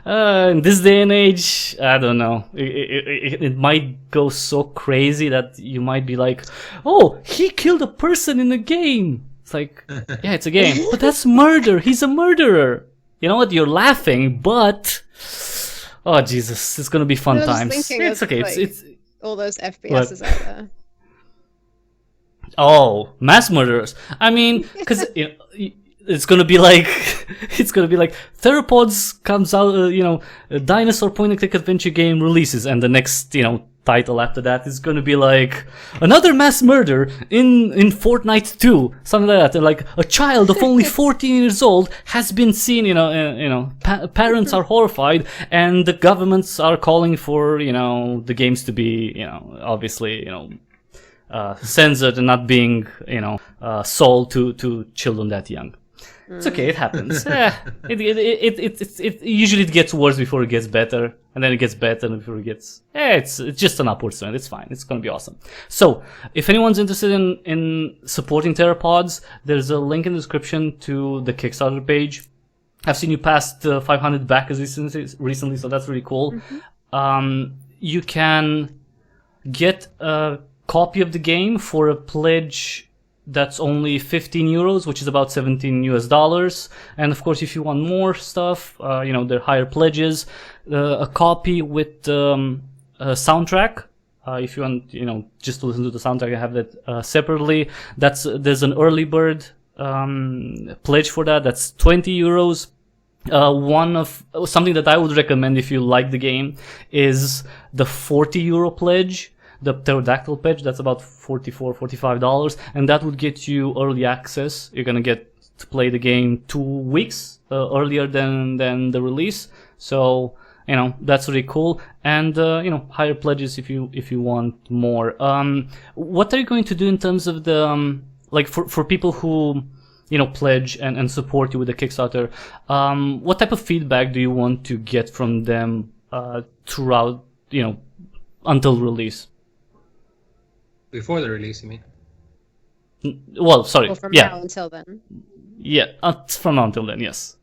A: In this day and age, I don't know. It might go so crazy that you might be like, oh, he killed a person in a game. It's like, yeah, it's a game, but that's murder. He's a murderer. You know what? You're laughing, but oh Jesus, it's gonna be fun times. It's okay.
C: Like,
A: it's
C: all those FPSs out there.
A: Oh, mass murderers. I mean, because it's gonna be like Theropods comes out, you know, a dinosaur point-and-click adventure game releases, and the next, you know, title after that is gonna be like another mass murder in Fortnite 2, something like that. And like a child of only 14 years old has been seen. Parents are horrified, and the governments are calling for, you know, the games to be, you know, obviously, you know, censored and not being, you know, sold to children that young. It's okay, it happens. It usually gets worse before it gets better, and then it gets better before it gets. It's just an upward trend. It's fine. It's gonna be awesome. So, if anyone's interested in supporting Theropods, there's a link in the description to the Kickstarter page. I've seen you passed 500 backers recently, so that's really cool. You can get a copy of the game for a pledge that's only 15 euros, which is about $17 US. And of course, if you want more stuff, there are higher pledges. A copy with a soundtrack. If you want, just to listen to the soundtrack, I have that separately. There's an early bird pledge for that. That's 20 euros. Something that I would recommend if you like the game is the 40 euro pledge. The pterodactyl pledge, that's about $45, and that would get you early access. You're gonna get to play the game 2 weeks earlier than the release. So that's really cool. And higher pledges if you want more. What are you going to do in terms of the for people who pledge and support you with the Kickstarter? What type of feedback do you want to get from them throughout until release?
B: Before the release, you mean?
A: Well, sorry.
C: Or from now until then.
A: Yeah, from now until then, yes.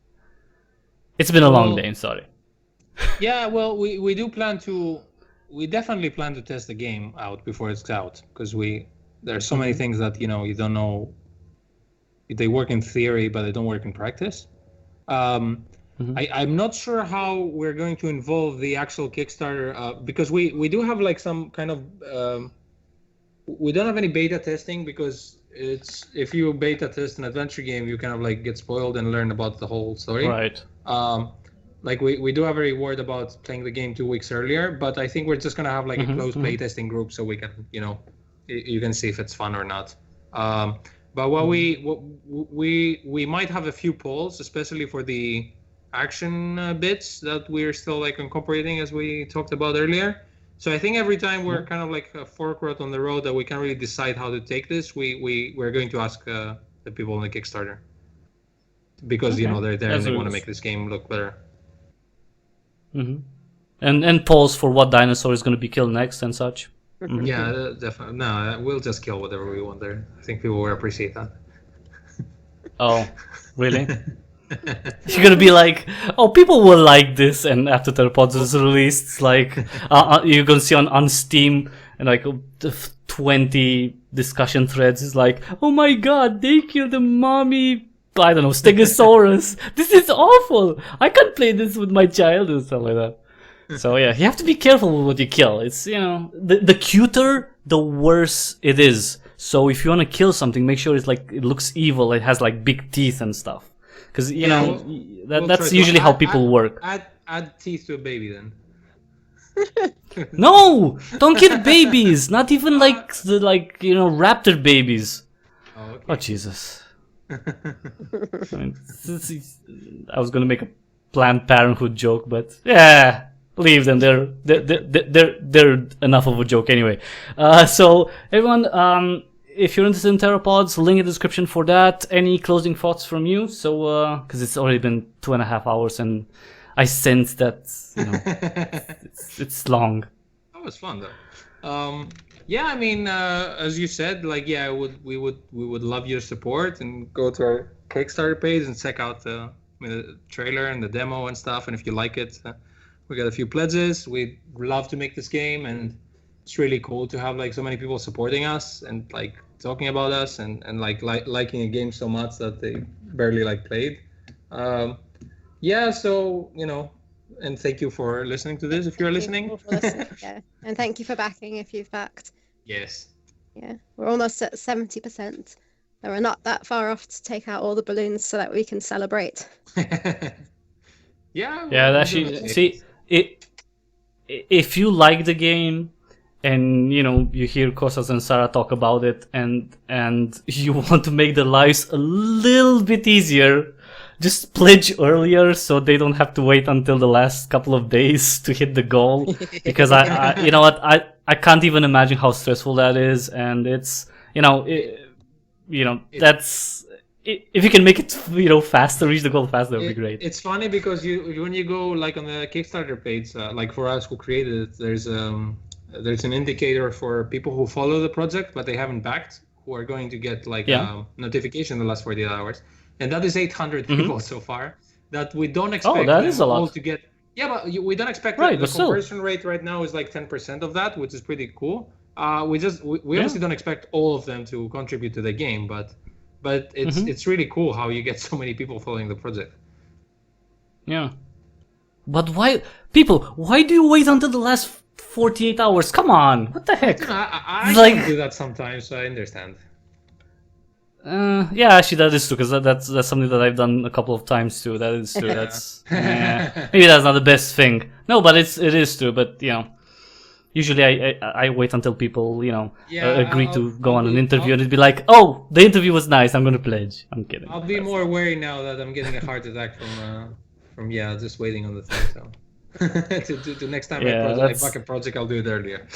A: It's been a long day, sorry.
B: Yeah, well, we definitely plan to test the game out before it's out, because there are so many things that, you don't know. They work in theory, but they don't work in practice. I'm not sure how we're going to involve the actual Kickstarter, because we do have some kind of... we don't have any beta testing, because if you beta test an adventure game, you kind of get spoiled and learn about the whole story.
A: Right.
B: We do have a reward about playing the game 2 weeks earlier, but I think we're just gonna have a closed play testing group, so we can you can see if it's fun or not. But what we might have a few polls, especially for the action bits that we're still incorporating, as we talked about earlier. So I think every time we're kind of a fork road on the road that we can't really decide how to take this, we're going to ask the people on the Kickstarter, because they're there and they want to make this game look better.
A: And polls for what dinosaur is going to be killed next and such.
B: Yeah, definitely. No, we'll just kill whatever we want there. I think people will appreciate that.
A: Oh, really? You're gonna be people will like this, and after Theropods is released, you're gonna see on Steam and 20 discussion threads is oh my god, they killed the mommy, I don't know, Stegosaurus. This is awful. I can't play this with my child and stuff like that. So yeah, you have to be careful with what you kill. It's the cuter, the worse it is. So if you want to kill something, make sure it's it looks evil. It has big teeth and stuff. Because that's usually how people work.
B: Add teeth to a baby then.
A: No, don't kill babies. Not even raptor babies.
B: Oh, okay.
A: Oh Jesus. I was gonna make a Planned Parenthood joke, but yeah, leave them. They're enough of a joke anyway. So everyone, if you're interested in Theropods, link in the description for that. Any closing thoughts from you? So, because it's already been 2.5 hours, and I sense that it's long.
B: That was fun though. Yeah, I mean, as you said, we would love your support, and go to our Kickstarter page and check out the trailer and the demo and stuff. And if you like it, we got a few pledges. We'd love to make this game, and it's really cool to have so many people supporting us and talking about us and liking a game so much that they barely played. Yeah, so and thank you for listening to this if you're listening.
C: Yeah. And thank you for backing if you've backed.
B: Yes.
C: Yeah, we're almost at 70%. And we're not that far off to take out all the balloons so that we can celebrate.
B: Yeah.
A: Yeah, actually, see, if you like the game, and you hear Kostas and Sarah talk about it, and you want to make their lives a little bit easier, just pledge earlier so they don't have to wait until the last couple of days to hit the goal. Because I can't even imagine how stressful that is, and it's if you can make it, faster, reach the goal faster, that would be great.
B: It's funny because when you go like on the Kickstarter page, like for us who created it, there's an indicator for people who follow the project but they haven't backed, who are going to get like notification in the last 48 hours, and that is 800 people so far. That we don't expect
A: that is a lot.
B: all to get. Yeah, but we don't expect the conversion rate right now is like 10% of that, which is pretty cool. We obviously don't expect all of them to contribute to the game, but it's really cool how you get so many people following the project.
A: Yeah. But why do you wait until the last 48 hours? Come on, what the heck?
B: I like, do that sometimes, so I understand.
A: Yeah, actually that is true, because that's something that I've done a couple of times too. That is true. That's maybe that's not the best thing. No, but it is true. But usually I wait until people agree to go on an interview, and it'd be like, oh, the interview was nice, I'm gonna pledge. I'm kidding.
B: I'll be more wary now that I'm getting a heart attack from just waiting on the thing. So to next time I back a project, I'll do it earlier.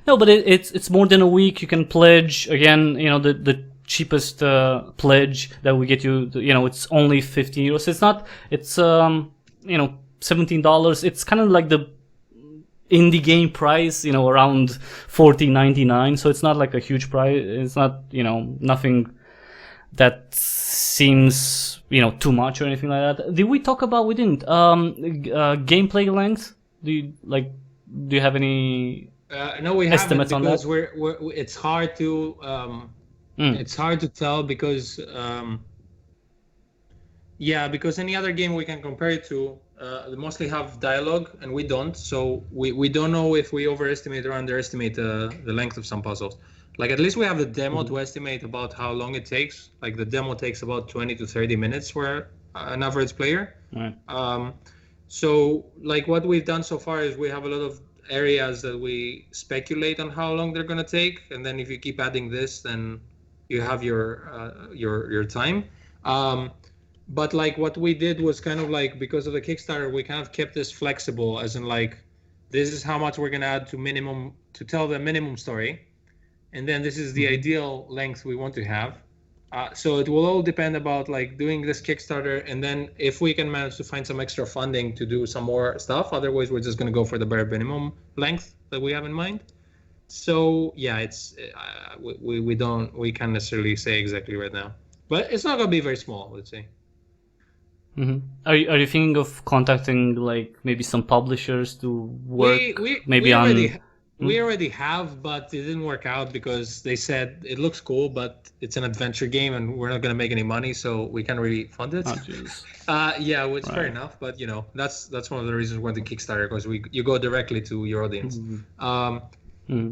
A: No, but it's more than a week. You can pledge again. The cheapest pledge that we get you. It's only 15 euros. It's $17. It's kind of like the indie game price. Around $14.99. So it's not like a huge price. It's not nothing that seems too much or anything like that. Did we talk about? We didn't. Gameplay length. Do you have any?
B: No, we haven't, because
A: we're
B: it's hard to tell because because any other game we can compare it to they mostly have dialogue and we don't, so we don't know if we overestimate or underestimate the length of some puzzles. Like, at least we have the demo to estimate about how long it takes. Like, the demo takes about 20 to 30 minutes for an average player.
A: Right.
B: So like what we've done so far is we have a lot of areas that we speculate on how long they're going to take, and then if you keep adding this, then you have your time. But like what we did was kind of like, because of the Kickstarter, we kind of kept this flexible, as in like, this is how much we're going to add to tell the minimum story, and then this is the ideal length we want to have. So it will all depend about like doing this Kickstarter, and then if we can manage to find some extra funding to do some more stuff. Otherwise, we're just going to go for the bare minimum length that we have in mind. So yeah, it's we can't necessarily say exactly right now, but it's not going to be very small, let's say.
A: Mm-hmm. Are you thinking of contacting like maybe some publishers to work
B: We already have, but it didn't work out because they said it looks cool, but it's an adventure game and we're not going to make any money, so we can't really fund it. Which fair enough, but that's one of the reasons we went to Kickstarter, because you go directly to your audience.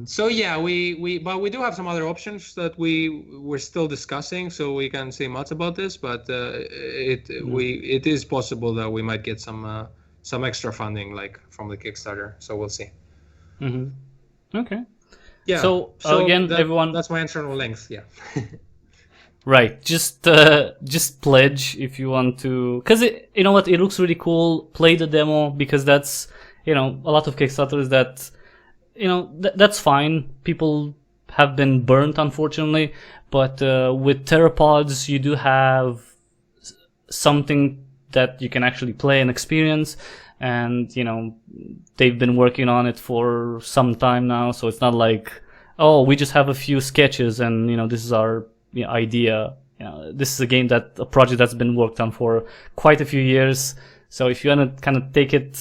B: So yeah, we do have some other options that we're still discussing, so we can't say much about this, but it is possible that we might get some extra funding like from the Kickstarter, so we'll see.
A: Mm-hmm. Okay.
B: Yeah.
A: So again, everyone.
B: That's my answer on length. Yeah.
A: Right. Just pledge if you want to, because it looks really cool. Play the demo, because that's a lot of Kickstarters that that's fine. People have been burnt, unfortunately, but with Theropods you do have something that you can actually play and experience. And they've been working on it for some time now, so it's not like, oh, we just have a few sketches and this is our idea. This is a project that's been worked on for quite a few years. So if you want to kind of take it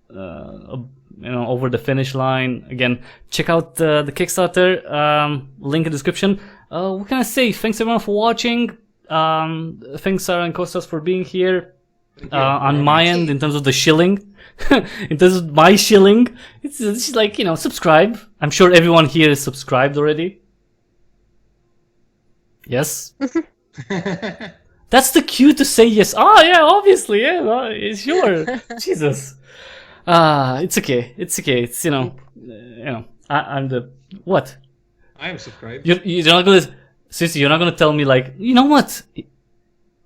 A: over the finish line, again, check out the Kickstarter, link in the description. What can I say? Thanks everyone for watching. Thanks Sarah and Kostas for being here. On my end, in terms of the shilling, in terms of my shilling, it's like, subscribe. I'm sure everyone here is subscribed already. Yes. That's the cue to say yes. Oh yeah, obviously, yeah, sure. Jesus. It's okay. It's I'm the what?
B: I am subscribed.
A: You're not gonna, seriously, you're not gonna tell me like, you know what?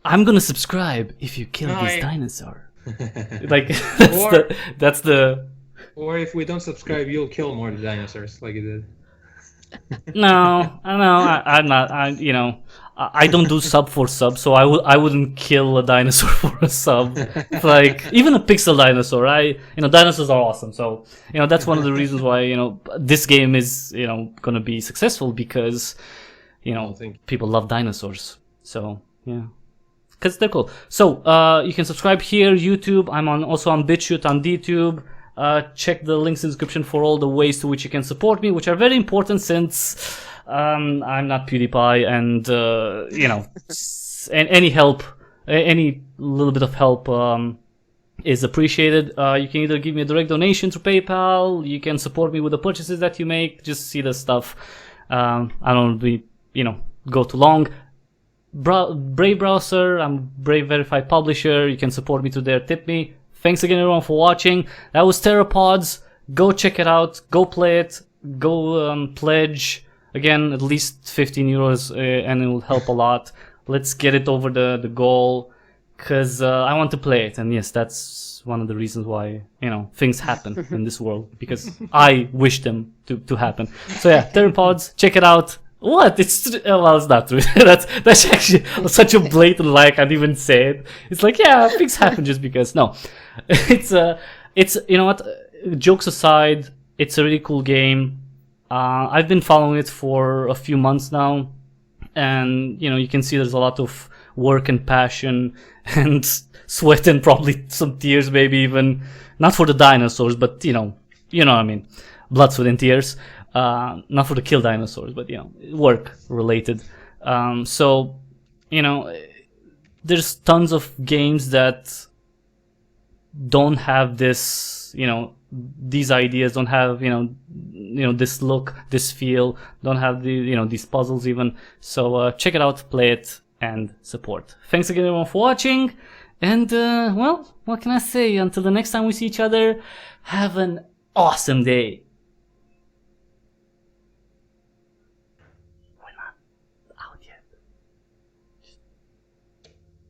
A: I'm gonna subscribe if you kill this dinosaur. Like that's the.
B: Or if we don't subscribe, you'll kill more dinosaurs like you did.
A: No, I'm not. I don't do sub for sub, so I wouldn't kill a dinosaur for a sub. Like even a pixel dinosaur, dinosaurs are awesome. So that's one of the reasons why this game is gonna be successful, because people love dinosaurs. So yeah, because they're cool. So you can subscribe here, YouTube. I'm also on BitChute, on DTube. Check the links in the description for all the ways to which you can support me, which are very important, since I'm not PewDiePie, and and any help, any little bit of help is appreciated. You can either give me a direct donation through PayPal, you can support me with the purchases that you make. Just see the stuff. I don't really, go too long. Brave Browser, I'm Brave Verified Publisher. You can support me through there, tip me. Thanks again, everyone, for watching. That was Theropods. Go check it out. Go play it. Go pledge. Again, at least 15 euros, and it will help a lot. Let's get it over the goal, because I want to play it. And yes, that's one of the reasons why, things happen in this world, because I wish them to happen. So yeah, Theropods, check it out. What? It's not true. That's actually such a blatant lie. I can't even say it. It's like, yeah, things happen just because. No, it's what? Jokes aside, it's a really cool game. I've been following it for a few months now, and you can see there's a lot of work and passion and sweat and probably some tears, maybe even not for the dinosaurs, but you know what I mean, blood, sweat, and tears. Not for the kill dinosaurs, but work related. So there's tons of games that don't have this, these ideas, don't have this look, this feel, don't have the these puzzles even. So check it out, play it, and support. Thanks again, everyone, for watching, and well, what can I say? Until the next time we see each other, have an awesome day.